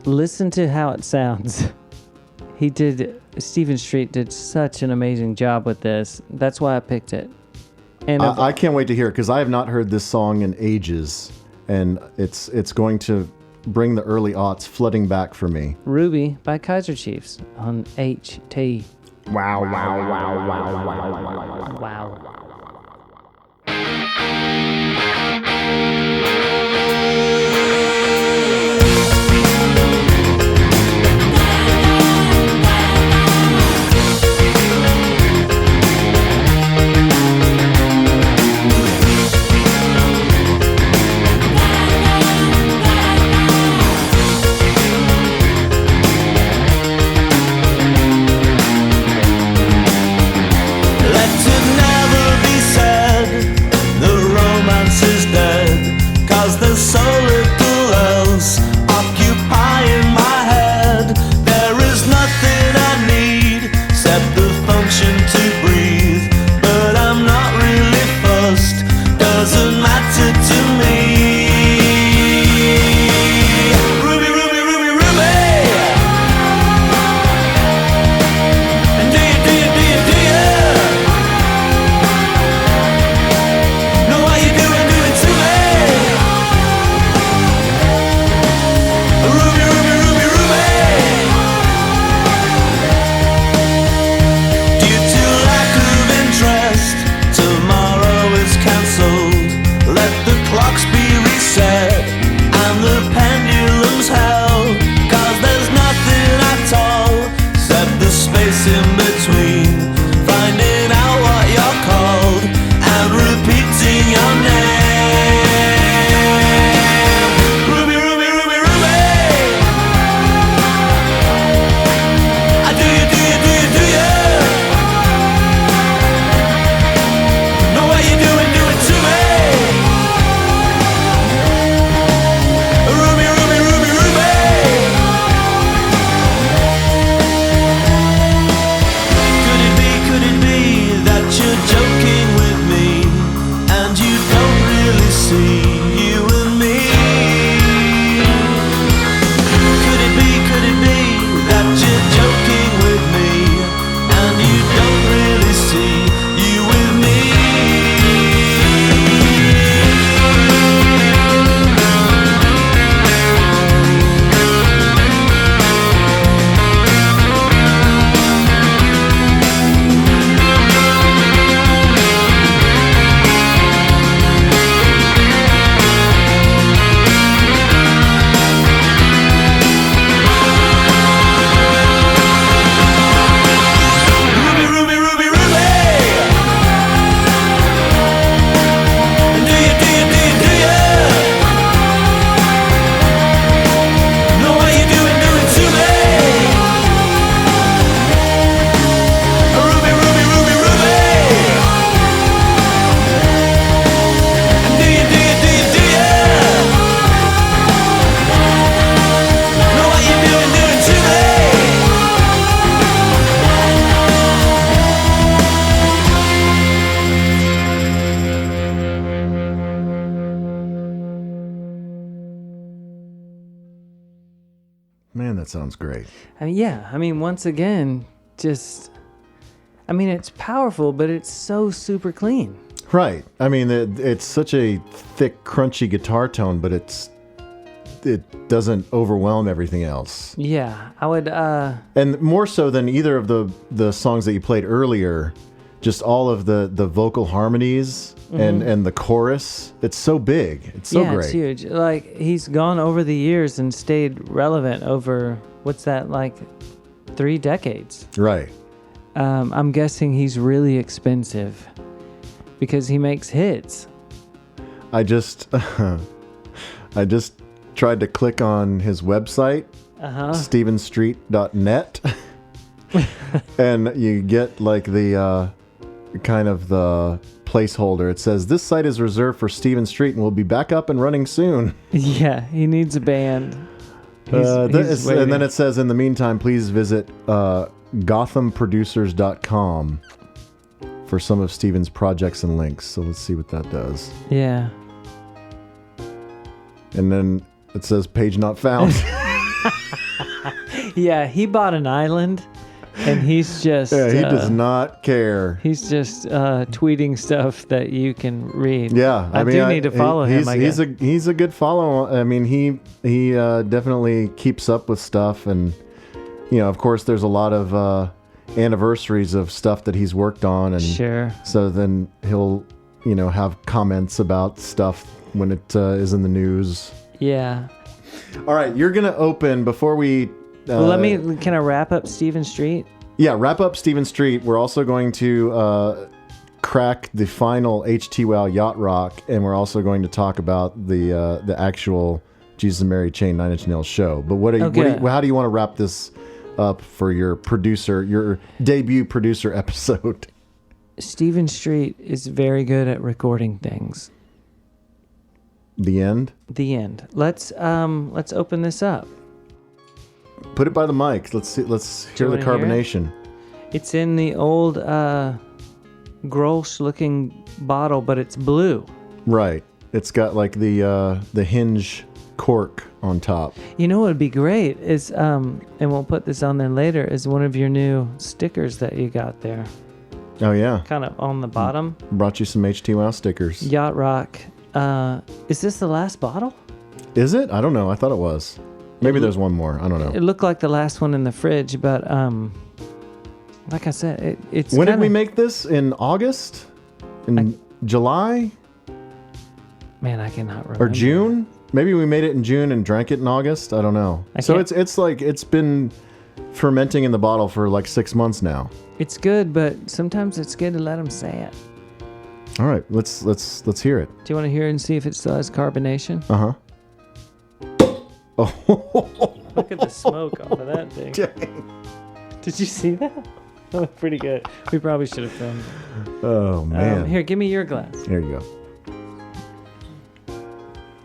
listen to how it sounds. Stephen Street did such an amazing job with this. That's why I picked it. And I can't wait to hear it because I have not heard this song in ages, and it's going to bring the early aughts flooding back for me. Ruby by Kaiser Chiefs on HT. Wow. Wow. Let it never Man, that sounds great. I mean, yeah. I mean, once again, just. I mean, it's powerful, but it's so super clean. Right. I mean, it's such a thick, crunchy guitar tone, but it doesn't overwhelm everything else. Yeah, I would. And more so than either of the songs that you played earlier, just all of the vocal harmonies and the chorus. It's so big. It's so great. It's huge. Like, he's gone over the years and stayed relevant over, what's that, like 3 decades. Right. I'm guessing he's really expensive because he makes hits. I just tried to click on his website, stevenstreet.net, and you get like the kind of the placeholder. It says, this site is reserved for Steven Street and will be back up and running soon. Yeah, he needs a band. And then it says, in the meantime, please visit gothamproducers.com for some of Steven's projects and links. So let's see what that does. Yeah. And then it says page not found. Yeah, he bought an island, and he's just... Yeah, he does not care. He's just tweeting stuff that you can read. Yeah, I do need to follow him, I guess. He's a good follow. I mean, he definitely keeps up with stuff, and of course, there's a lot of anniversaries of stuff that he's worked on, and sure. So then he'll have comments about stuff when it is in the news. Yeah. All right, you're gonna open before we. Can I wrap up Steven Street? Yeah, wrap up Steven Street. We're also going to crack the final HTWOW Yacht Rock, and we're also going to talk about the actual Jesus and Mary Chain 9 Inch Nails show. But how do you want to wrap this up for your debut producer episode? Steven Street is very good at recording things. The end? The end. Let's open this up. Put it by the mic. Let's hear the carbonation. It's in the old Grolsch looking bottle, but it's blue. Right. It's got like the hinge cork on top. You know what would be great is and we'll put this on there later, is one of your new stickers that you got there. Oh yeah. Kind of on the bottom. Brought you some HTWOW stickers. Yacht Rock. Is this the last bottle? Is it? I don't know. I thought it was. Maybe there's one more. I don't know. It looked like the last one in the fridge, but like I said, it's. When did we make this? In August? In July? Man, I cannot remember. Or June? Maybe we made it in June and drank it in August. I don't know. So it's like it's been fermenting in the bottle for like 6 months now. It's good, but sometimes it's good to let them say it. All right, let's hear it. Do you want to hear it and see if it still has carbonation? Uh-huh. Oh. Look at the smoke off of that thing. Dang. Did you see that? That was pretty good. We probably should have filmed it. Oh, man. Here, give me your glass. There you go.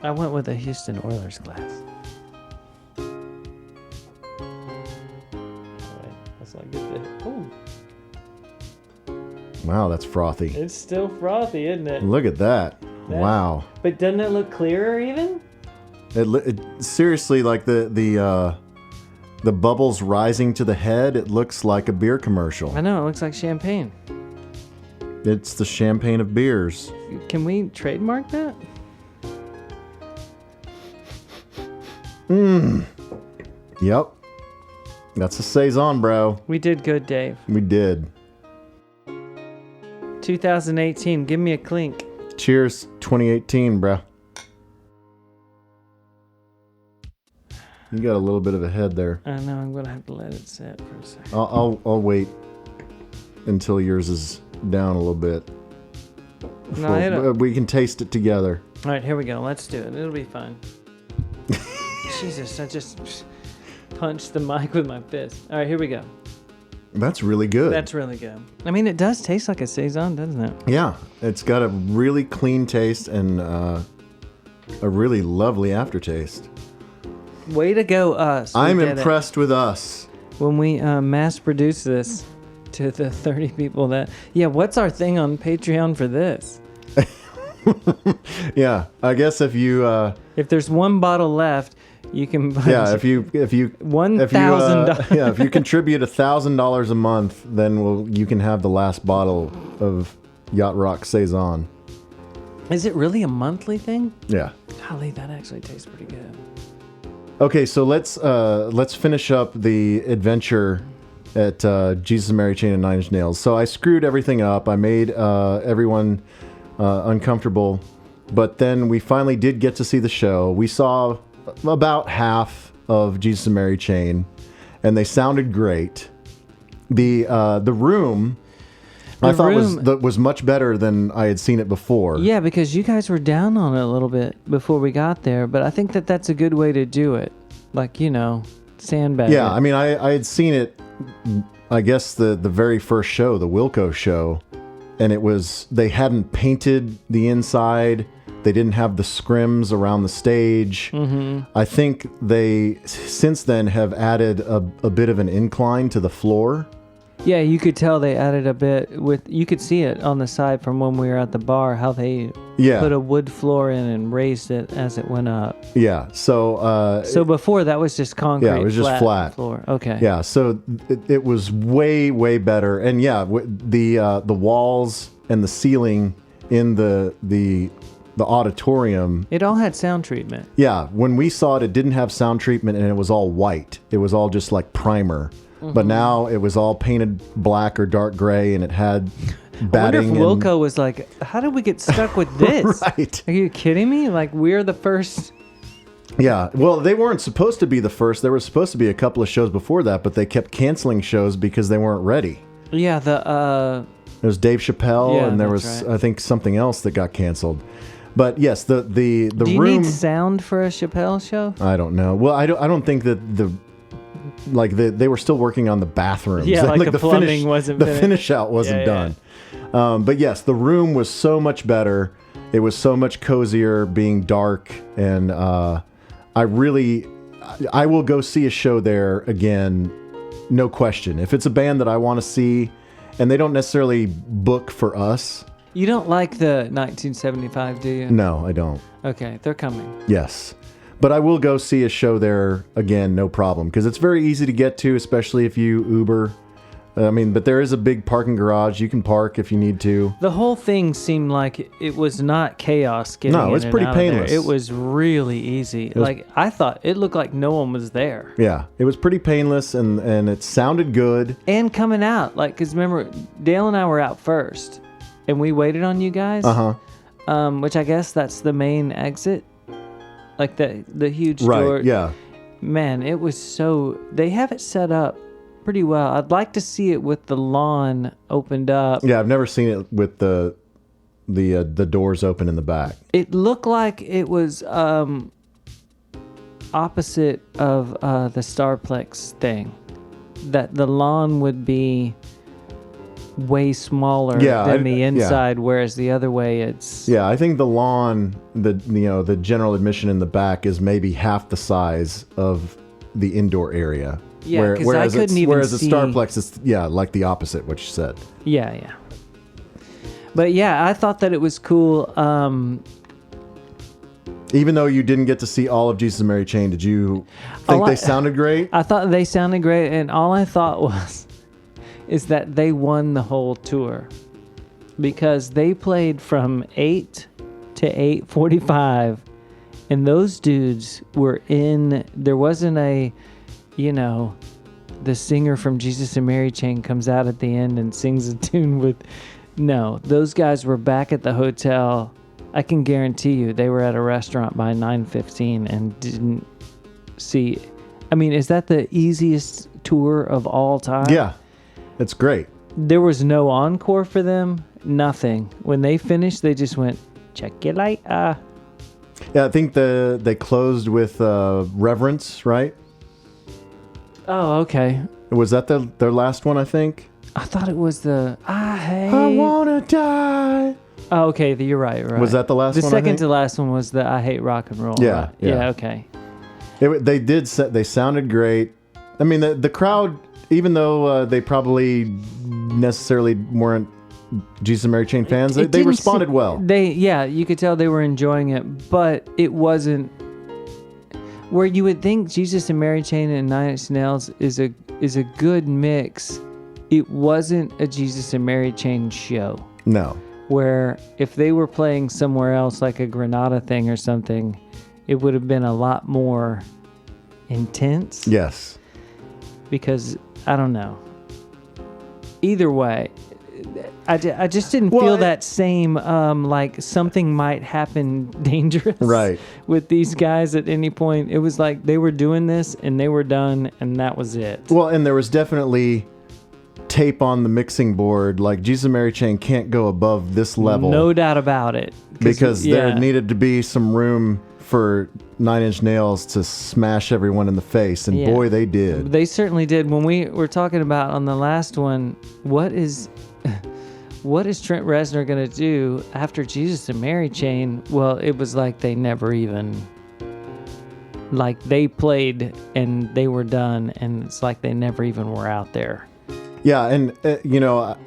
I went with a Houston Oilers glass. That's not good. Ooh. Wow, that's frothy. It's still frothy, isn't it? Look at that. Wow. But doesn't it look clearer even? It seriously, like the bubbles rising to the head, it looks like a beer commercial. I know, it looks like champagne. It's the champagne of beers. Can we trademark that? Yep. That's a Saison, bro. We did good, Dave. We did. 2018, give me a clink. Cheers, 2018, bro. You got a little bit of a head there. I know, I'm going to have to let it sit for a second. I'll wait until yours is down a little bit. We can taste it together. All right, here we go. Let's do it. It'll be fun. Jesus, I just punched the mic with my fist. All right, here we go. That's really good. That's really good. I mean, it does taste like a Saison, doesn't it? Yeah, it's got a really clean taste and a really lovely aftertaste. Way to go, us. I'm impressed with us. When we mass produce this to the 30 people that... Yeah, what's our thing on Patreon for this? Yeah, I guess if you If there's one bottle left, you can buy if you $1,000. yeah, if you contribute $1,000 a month, then you can have the last bottle of Yacht Rock Saison. Is it really a monthly thing? Yeah. Golly, that actually tastes pretty good. Okay, so let's finish up the adventure at Jesus and Mary Chain and Nine Inch Nails. So I screwed everything up. I made everyone uncomfortable, but then we finally did get to see the show. We saw about half of Jesus and Mary Chain, and they sounded great. The room. I thought was much better than I had seen it before. Yeah, because you guys were down on it a little bit before we got there, but I think that's a good way to do it. Like, sandbag. Yeah, it. I mean, I had seen it, I guess, the very first show, the Wilco show, and they hadn't painted the inside. They didn't have the scrims around the stage. Mm-hmm. I think they, since then, have added a bit of an incline to the floor. Yeah, you could tell they added a bit you could see it on the side from when we were at the bar, how they put a wood floor in and raised it as it went up. Yeah, so before that was just concrete. Yeah, it was just flat floor. Okay. Yeah, so it was way, way better. And yeah, the walls and the ceiling in the auditorium. It all had sound treatment. Yeah, when we saw it, it didn't have sound treatment and it was all white. It was all just like primer. Mm-hmm. But now it was all painted black or dark gray, and it had batting. I wonder if Wilco was like, how did we get stuck with this? Right. Are you kidding me? Like, we're the first. Yeah. Well, they weren't supposed to be the first. There were supposed to be a couple of shows before that, but they kept canceling shows because they weren't ready. Yeah, There was Dave Chappelle, and there was, right, I think, something else that got canceled. But yes, the Do you room. need sound for a Chappelle show? I don't know. Well, I don't think that they were still working on the bathrooms. Yeah, like the plumbing wasn't the finished. finish out wasn't done. But yes, the room was so much better. It was so much cozier, being dark, and I will go see a show there again, no question. If it's a band that I want to see, and they don't necessarily book for us. You don't like the 1975, do you? No, I don't. Okay, they're coming. Yes. But I will go see a show there again, no problem, because it's very easy to get to, especially if you Uber. I mean, but there is a big parking garage. You can park if you need to. The whole thing seemed like it was not chaos getting in it's and pretty out of there. painless. It was really easy. Like, I thought it looked like no one was there. Yeah, it was pretty painless, and it sounded good. And coming out, like, because remember, Dale and I were out first, and we waited on you guys. Which I guess that's the main exit. Like the huge door. Right, yeah. Man, it was so... They have it set up pretty well. I'd like to see it with the lawn opened up. Yeah, I've never seen it with the doors open in the back. It looked like it was opposite of the Starplex thing. That the lawn would be way smaller than the inside, whereas the other way it's... Yeah, I think the lawn, the general admission in the back is maybe half the size of the indoor area. Yeah, because I couldn't even whereas see... at Starplex, it's, like the opposite, what you said. Yeah. But yeah, I thought that it was cool. Even though you didn't get to see all of Jesus and Mary Chain, did you think they sounded great? I thought they sounded great, and all I thought is that they won the whole tour because they played from 8 to 8:45, and those dudes were in. There wasn't the singer from Jesus and Mary Chain comes out at the end and sings a tune with. No, those guys were back at the hotel. I can guarantee you they were at a restaurant by 9:15 and didn't see. I mean, is that the easiest tour of all time? Yeah. It's great. There was no encore for them. Nothing. When they finished, they just went, check it out. Yeah, I think they closed with Reverence, right? Oh, okay. Was that their last one, I think? I thought it was the I wanna die. Oh, okay. You're right. Was that the last one? The second to last one was the I Hate Rock and Roll. Yeah. Right? Yeah. Okay. They sounded great. I mean, the crowd, even though they probably necessarily weren't Jesus and Mary Chain fans. It They didn't responded se- well. You could tell they were enjoying it, but it wasn't where you would think Jesus and Mary Chain and Nine Inch Nails is a good mix. It wasn't a Jesus and Mary Chain show. No. Where if they were playing somewhere else, like a Granada thing or something, it would have been a lot more intense. Yes. Because I don't know. Either way, I just didn't Well, feel that same like something might happen dangerous Right. with these guys at any point. It was like they were doing this and they were done and that was it. Well, and there was definitely tape on the mixing board. Like Jesus and Mary Chain can't go above this level. No doubt about it. Because there needed to be some room for Nine Inch Nails to smash everyone in the face, and boy, they did. They certainly did. When we were talking about on the last one, what is Trent Reznor going to do after Jesus and Mary Chain? Well, it was like they never even, like they played and they were done, and it's like they never even were out there. Yeah, and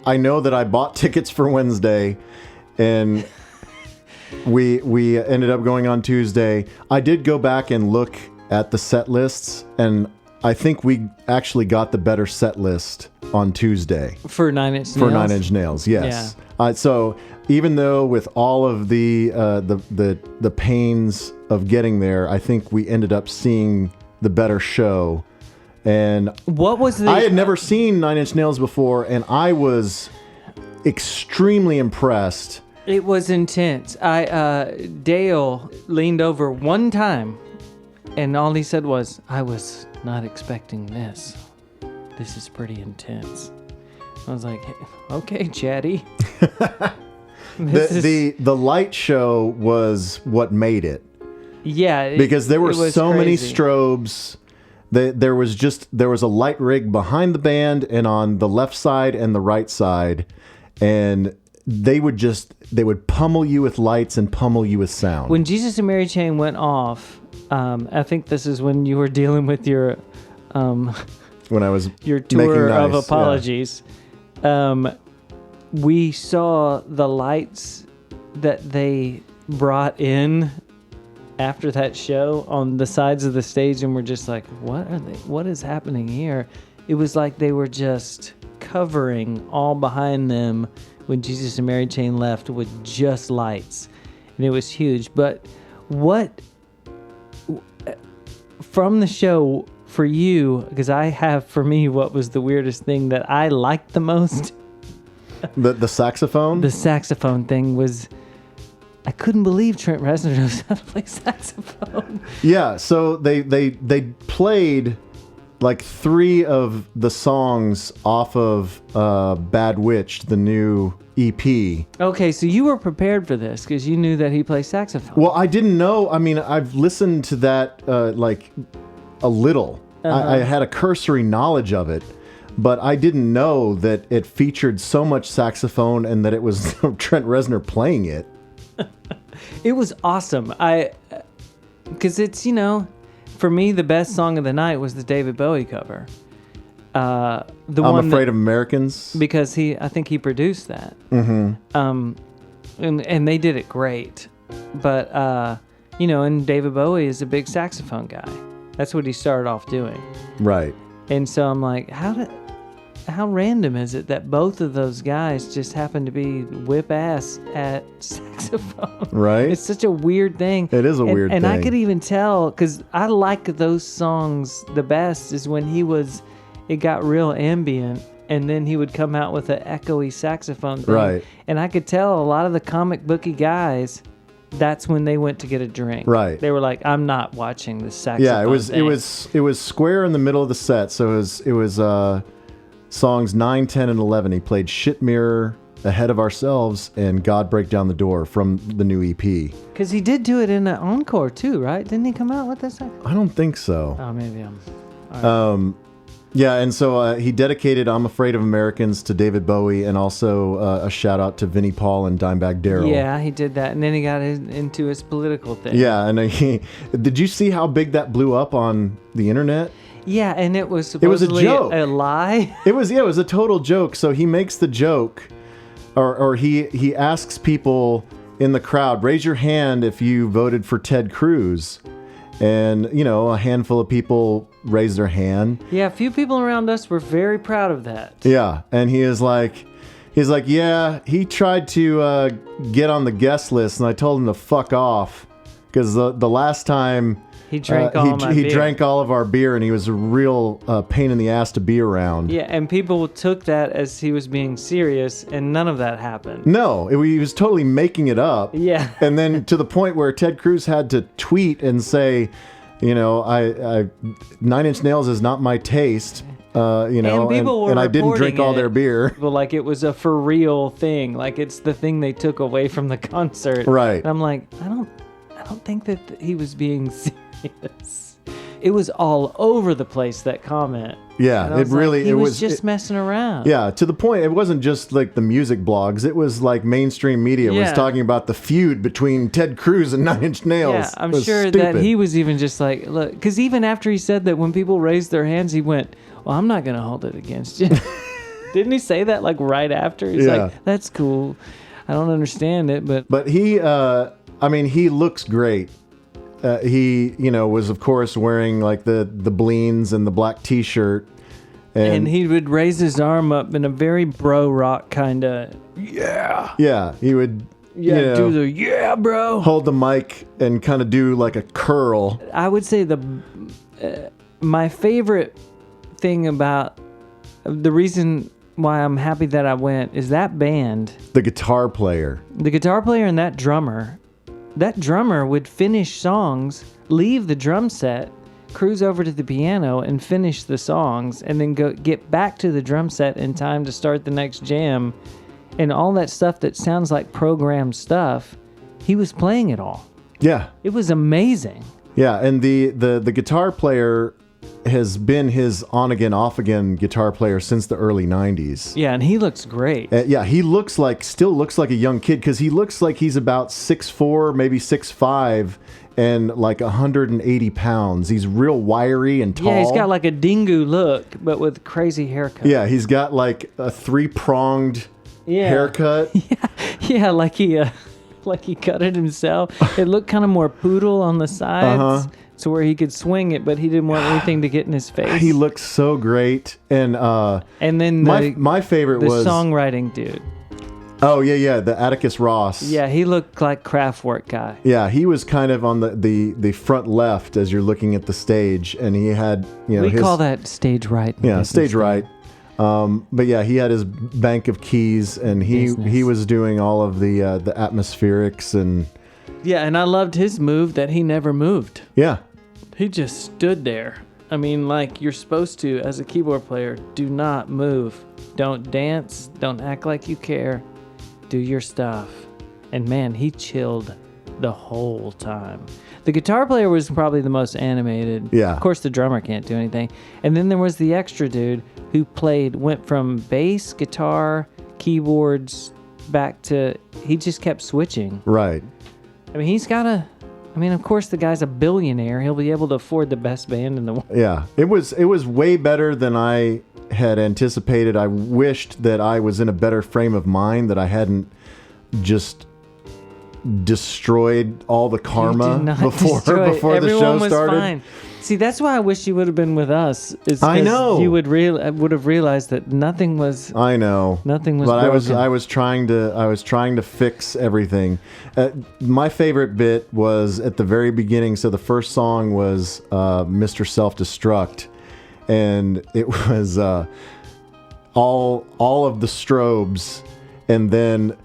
I know that I bought tickets for Wednesday, and we ended up going on Tuesday. I did go back and look at the set lists, and I think we actually got the better set list on Tuesday. For Nine Inch Nails? For Nine Inch Nails, yes. Yeah. So even though with all of the pains of getting there, I think we ended up seeing the better show. And what was the... I had never seen Nine Inch Nails before, and I was extremely impressed. It was intense. Dale leaned over one time, and all he said was, "I was not expecting this. This is pretty intense." I was like, hey, "Okay, Chatty." The light show was what made it. Yeah, because there were so many crazy. strobes. There was a light rig behind the band and on the left side and the right side, and they would pummel you with lights and pummel you with sound. When Jesus and Mary Chain went off, I think this is when you were dealing with your when I was your tour making of nice, apologies. Yeah. We saw the lights that they brought in after that show on the sides of the stage, and we're just like, what is happening here? It was like they were just covering all behind them when Jesus and Mary Chain left with just lights, and it was huge. But what from the show for you, because for me what was the weirdest thing that I liked the most? The saxophone? The saxophone thing was, I couldn't believe Trent Reznor knows how to play saxophone. Yeah, so they played like 3 of the songs off of Bad Witch, the new EP. Okay, so you were prepared for this because you knew that he plays saxophone. Well, I didn't know. I mean, I've listened to that like a little. I had a cursory knowledge of it, but I didn't know that it featured so much saxophone and that it was Trent Reznor playing it. It was awesome. Because it's, for me, the best song of the night was the David Bowie cover. I'm Afraid of Americans. Because I think he produced that. Mm-hmm. And they did it great. But, and David Bowie is a big saxophone guy. That's what he started off doing. Right. And so I'm like, how random is it that both of those guys just happen to be whip ass at saxophone? Right. It's such a weird thing. It is a weird thing. And I could even tell, because I like those songs the best, is when it got real ambient, and then he would come out with an echoey saxophone thing. Right. And I could tell a lot of the comic booky guys, that's when they went to get a drink. Right. They were like, I'm not watching the saxophone Yeah, thing. it was square in the middle of the set, so it was songs 9, 10, and 11. He played Shit Mirror, Ahead of Ourselves, and God Break Down the Door from the new EP. Because he did do it in an encore too, right? Didn't he come out with this? I don't think so. Oh, maybe I'm... All right. Yeah, and so he dedicated I'm Afraid of Americans to David Bowie, and also a shout out to Vinnie Paul and Dimebag Darrell. Yeah, he did that, and then he got into his political thing. Yeah, and did you see how big that blew up on the internet? Yeah, and it was supposedly a joke. a lie. It was a total joke. So he makes the joke or he asks people in the crowd, raise your hand if you voted for Ted Cruz. And, a handful of people raised their hand. Yeah, a few people around us were very proud of that. Yeah, and he's like, yeah, he tried to get on the guest list, and I told him to fuck off because the last time he drank he drank all of our beer, and he was a real pain in the ass to be around. Yeah, and people took that as he was being serious, and none of that happened. No, he was totally making it up. Yeah. And then to the point where Ted Cruz had to tweet and say, I 9 Inch Nails is not my taste. And people were and I didn't drink all their beer. Well, like it was a for real thing. Like it's the thing they took away from the concert. Right. And I'm like, I don't think that he was being serious. It was all over the place, that comment. Yeah, And I was it really like, he it was just messing around. Yeah, to the point, it wasn't just like the music blogs. It was like mainstream media was Yeah. talking about the feud between Ted Cruz and 9 Inch Nails. Yeah, I'm It was sure that stupid. he was even just like, look, because even after he said that, when people raised their hands, he went, well, I'm not going to hold it against you. Didn't he say that like right after? He's Yeah. like, that's cool. I don't understand it, but But he looks great. He, was of course wearing like the bleens and the black T-shirt, and he would raise his arm up in a very bro rock kind of, yeah, he would do the yeah, bro. hold the mic and kind of do like a curl. I would say my favorite thing about the reason why I'm happy that I went is that band, The guitar player. the guitar player and that drummer. That drummer would finish songs, leave the drum set, cruise over to the piano and finish the songs, and then get back to the drum set in time to start the next jam. And all that stuff that sounds like programmed stuff, he was playing it all. Yeah, It was amazing. yeah, and the guitar player has been his on-again, off-again guitar player since the early 90s. Yeah, and he looks great. Yeah, he still looks like a young kid because he looks like he's about 6'4", maybe 6'5", and like 180 pounds. He's real wiry and tall. Yeah, he's got like a dingo look, but with crazy haircut. Yeah, he's got like a 3-pronged haircut. Yeah, like he cut it himself. It looked kind of more poodle on the sides, to where he could swing it, but he didn't want anything to get in his face. He looks so great, and then my favorite the was songwriting dude. Oh yeah, the Atticus Ross. Yeah, he looked like Kraftwerk guy. Yeah, he was kind of on the front left as you're looking at the stage, and he had We call that stage right. Yeah, stage right. But yeah, he had his bank of keys, and he was doing all of the atmospherics and. Yeah, and I loved his move that he never moved. Yeah. He just stood there. I mean, like you're supposed to as a keyboard player. Do not move. Don't dance. Don't act like you care. Do your stuff. And man, he chilled the whole time. The guitar player was probably the most animated. Yeah. Of course, the drummer can't do anything. And then there was the extra dude who went from bass, guitar, keyboards, back to, he just kept switching. Right. I mean, of course, the guy's a billionaire. He'll be able to afford the best band in the world. Yeah. It was way better than I had anticipated. I wished that I was in a better frame of mind, that I hadn't just destroyed all the karma before the show started. Fine. See, that's why I wish you would have been with us. I know. You would have realized that nothing was. I know. Nothing was. But broken. I was trying to fix everything. My favorite bit was at the very beginning. So the first song was Mr. Self-Destruct, and it was all of the strobes, and then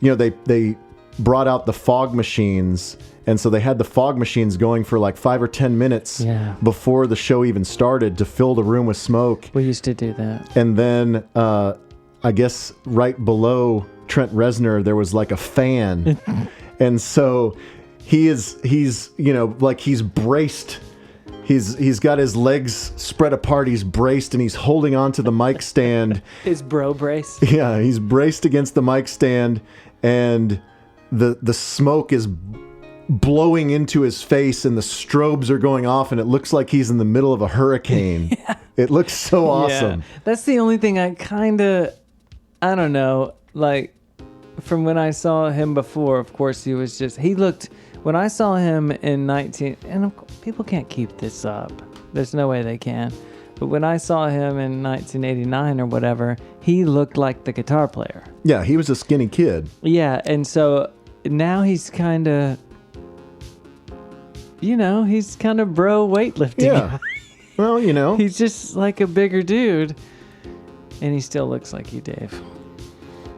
they brought out the fog machines. And so they had the fog machines going for like 5 or 10 minutes before the show even started to fill the room with smoke. We used to do that. And then I guess right below Trent Reznor, there was like a fan. And so he's braced. He's got his legs spread apart. He's braced and he's holding onto the mic stand. His bro brace. Yeah, he's braced against the mic stand, and the smoke is blowing into his face, and the strobes are going off, and it looks like he's in the middle of a hurricane. Yeah. It looks so awesome. Yeah. That's the only thing I don't know, like from when I saw him before, of course, he looked, when I saw him in and of course, people can't keep this up. There's no way they can. But when I saw him in 1989 or whatever, he looked like the guitar player. Yeah, he was a skinny kid. Yeah, and so now he's kind of, he's kind of bro weightlifting. Yeah. Well, He's just like a bigger dude. And he still looks like you, Dave.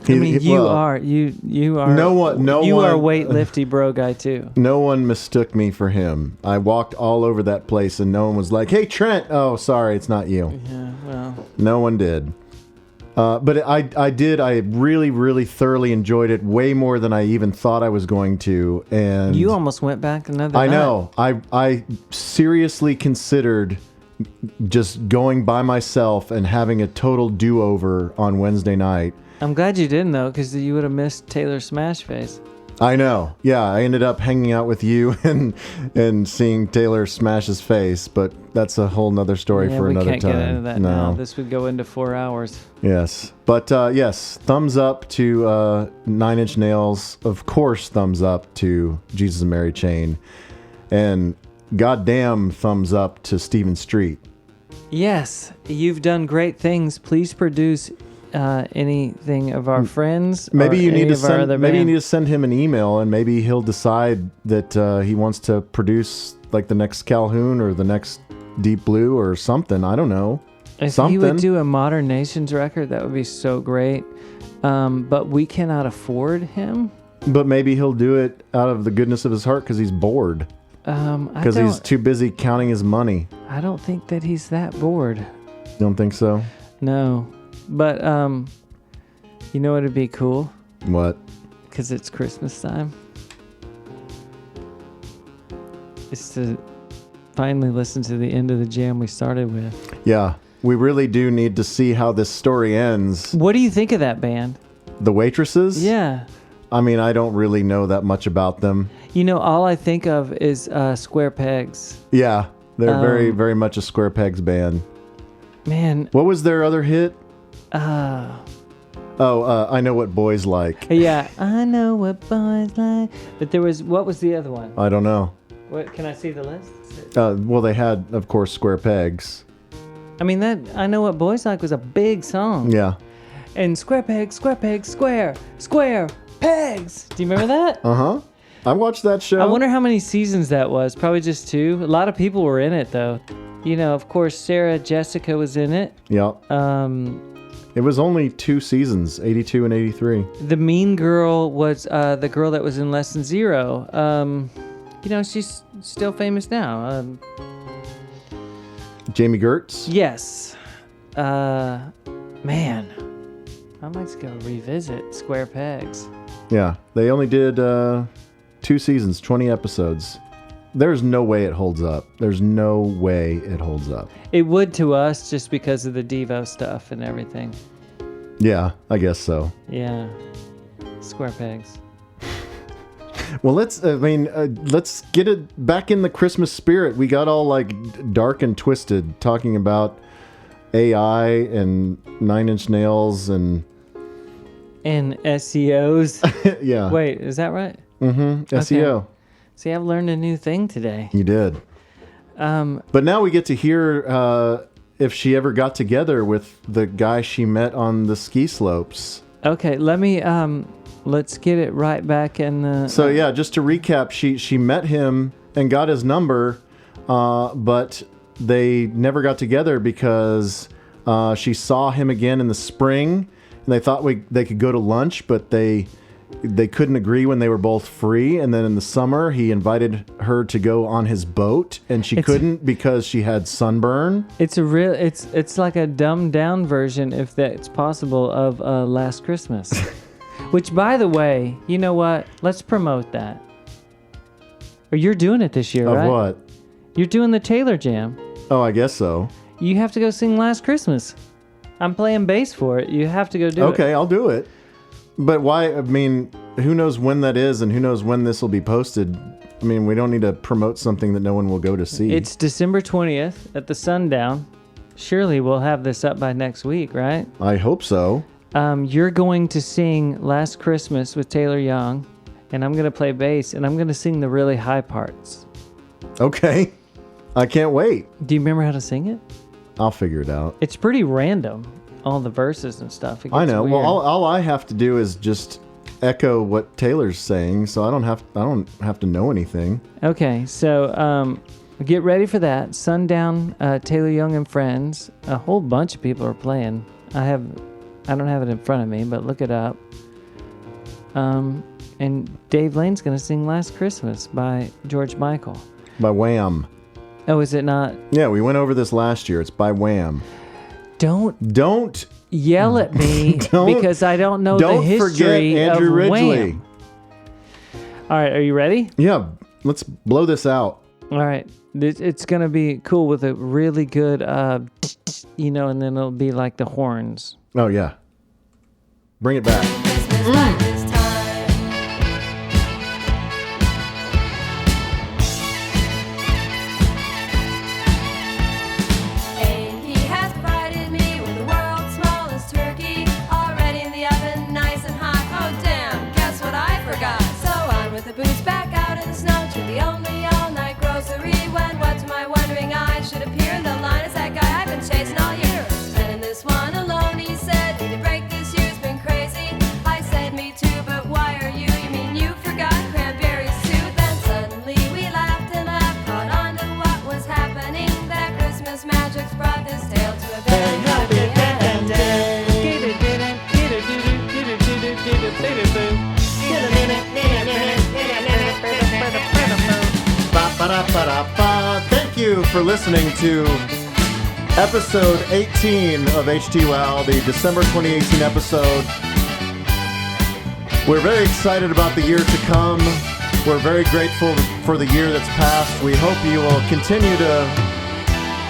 You are. No one. You are weightlifty bro guy too. No one mistook me for him. I walked all over that place and no one was like, "Hey, Trent." Oh, sorry, it's not you. Yeah, well. No one did. But I did. I really, really thoroughly enjoyed it, way more than I even thought I was going to. And You almost went back another night. I know. I seriously considered just going by myself and having a total do-over on Wednesday night. I'm glad you didn't, though, because you would have missed Taylor Smash Face. I know. Yeah, I ended up hanging out with you and seeing Taylor smash his face, but that's a whole nother story for another time. We can't get into that now. This would go into 4 hours. Yes. But yes, thumbs up to Nine Inch Nails. Of course, thumbs up to Jesus and Mary Chain. And goddamn thumbs up to Stephen Street. Yes, you've done great things. Please produce anything of our friends. Maybe you need to send. send him an email, and maybe he'll decide that he wants to produce like the next Calhoun or the next Deep Blue or something. I don't know. If he would do a Modern Nations record, that would be so great. But we cannot afford him. But maybe he'll do it out of the goodness of his heart because he's bored. Because he's too busy counting his money. I don't think that he's that bored. You don't think so? No. But, you know what would be cool? What? Because it's Christmas time. It's to finally listen to the end of the jam we started with. Yeah. We really do need to see how this story ends. What do you think of that band? The Waitresses? Yeah. I mean, I don't really know that much about them. All I think of is Square Pegs. Yeah. They're very, very much a Square Pegs band. Man. What was their other hit? I Know What Boys Like. Yeah, I know what boys like. But what was the other one? I don't know. What, can I see the list? Well, they had, of course, Square Pegs. I mean, that I Know What Boys Like was a big song. Yeah. And Square Pegs, Square Pegs, Square Pegs. Do you remember that? Uh-huh. I watched that show. I wonder how many seasons that was. Probably just 2. A lot of people were in it, though. Of course, Sarah Jessica was in it. Yeah. It was only 2 seasons, 82 and 83. The mean girl was the girl that was in Less Than Zero. She's still famous now. Jamie Gertz? Yes. Man, I'd like to go revisit Square Pegs. Yeah, they only did 2 seasons, 20 episodes. There's no way it holds up. There's no way it holds up. It would to us just because of the Devo stuff and everything. Yeah, I guess so. Yeah. Square Pegs. Well, let's get it back in the Christmas spirit. We got all dark and twisted talking about AI and Nine Inch Nails and SEOs. Yeah. Wait, is that right? Mm-hmm. SEO. Okay. See, I've learned a new thing today. You did. But now we get to hear if she ever got together with the guy she met on the ski slopes. Okay, let's get it right back in the... So yeah, just to recap, she met him and got his number, but they never got together because she saw him again in the spring, and they thought they could go to lunch, but they couldn't agree when they were both free. And then in the summer, he invited her to go on his boat, and she couldn't because she had sunburn. It's it's like a dumbed down version, if that's possible, of Last Christmas. Which, by the way, you know what? Let's promote that. Or you're doing it this year, right? Of what? You're doing the Taylor Jam. Oh, I guess so. You have to go sing Last Christmas. I'm playing bass for it. You have to go do it. Okay, I'll do it. But why? I mean, who knows when that is, and who knows when this will be posted? I mean, we don't need to promote something that no one will go to see. It's December 20th at the sundown. Surely we'll have this up by next week, right? I hope so. You're going to sing Last Christmas with Taylor Young, and I'm going to play bass, and I'm going to sing the really high parts. Okay. I can't wait. Do you remember how to sing it? I'll figure it out. It's pretty random, all the verses and stuff. It gets I know. weird. Well, all I have to do is just echo what Taylor's saying, so I don't have to know anything. Okay, so get ready for that. Sundown, Taylor Young and Friends. A whole bunch of people are playing. I don't have it in front of me, but look it up. And Dave Lane's going to sing Last Christmas by George Michael. By Wham. Oh, is it not? Yeah, we went over this last year. It's by Wham. Don't yell at me Don't- because I don't know the Don't forget history Andrew of Ridgely. Wham. All right, are you ready? Yeah, let's blow this out. All right. It's going to be cool with a really good, and then it'll be like the horns. Oh, yeah. Bring it back. Christmas by this time. A.P. has provided me with the world's smallest turkey, already in the oven, nice and hot. Oh damn, guess what I forgot? So on with the boots, back out in the snow to the only all-night grocery. When what to my wondering eyes should appear in the line is that guy I've been chasing all year. And in this one alone, he said, "Need to break this year's been crazy." I said, "Me too, but why are you? You mean you forgot cranberries too?" Then suddenly we laughed and laughed, caught on to what was happening. That Christmas magic's brought this tale to a very happy ending. Ba-ba-da-ba-da-ba. Thank you for listening to episode 18 of HTWOW, the December 2018 episode. We're very excited about the year to come. We're very grateful for the year that's passed. We hope you will continue to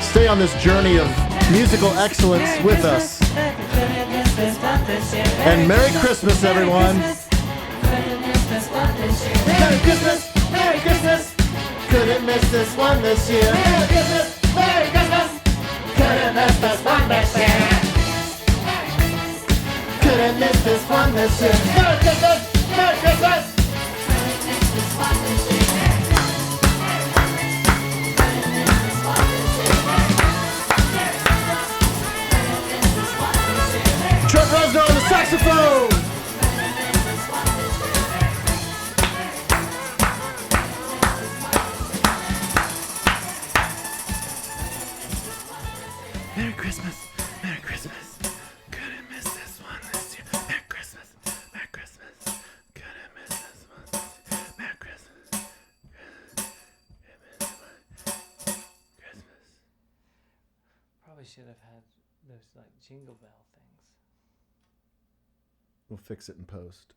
stay on this journey of musical excellence with us. And Merry Christmas, everyone. Merry Christmas! Merry Christmas! Couldn't miss this one this year. Merry Christmas! Merry Christmas! Couldn't miss this one this year. Couldn't miss this one this year. Merry Christmas! Merry Christmas! Trent Reznor on the saxophone! Merry Christmas, Merry Christmas. Couldn't miss this one this year. Merry Christmas, Merry Christmas. Couldn't miss this one this year. Merry Christmas. Christmas. Probably should have had those like jingle bell things. We'll fix it in post.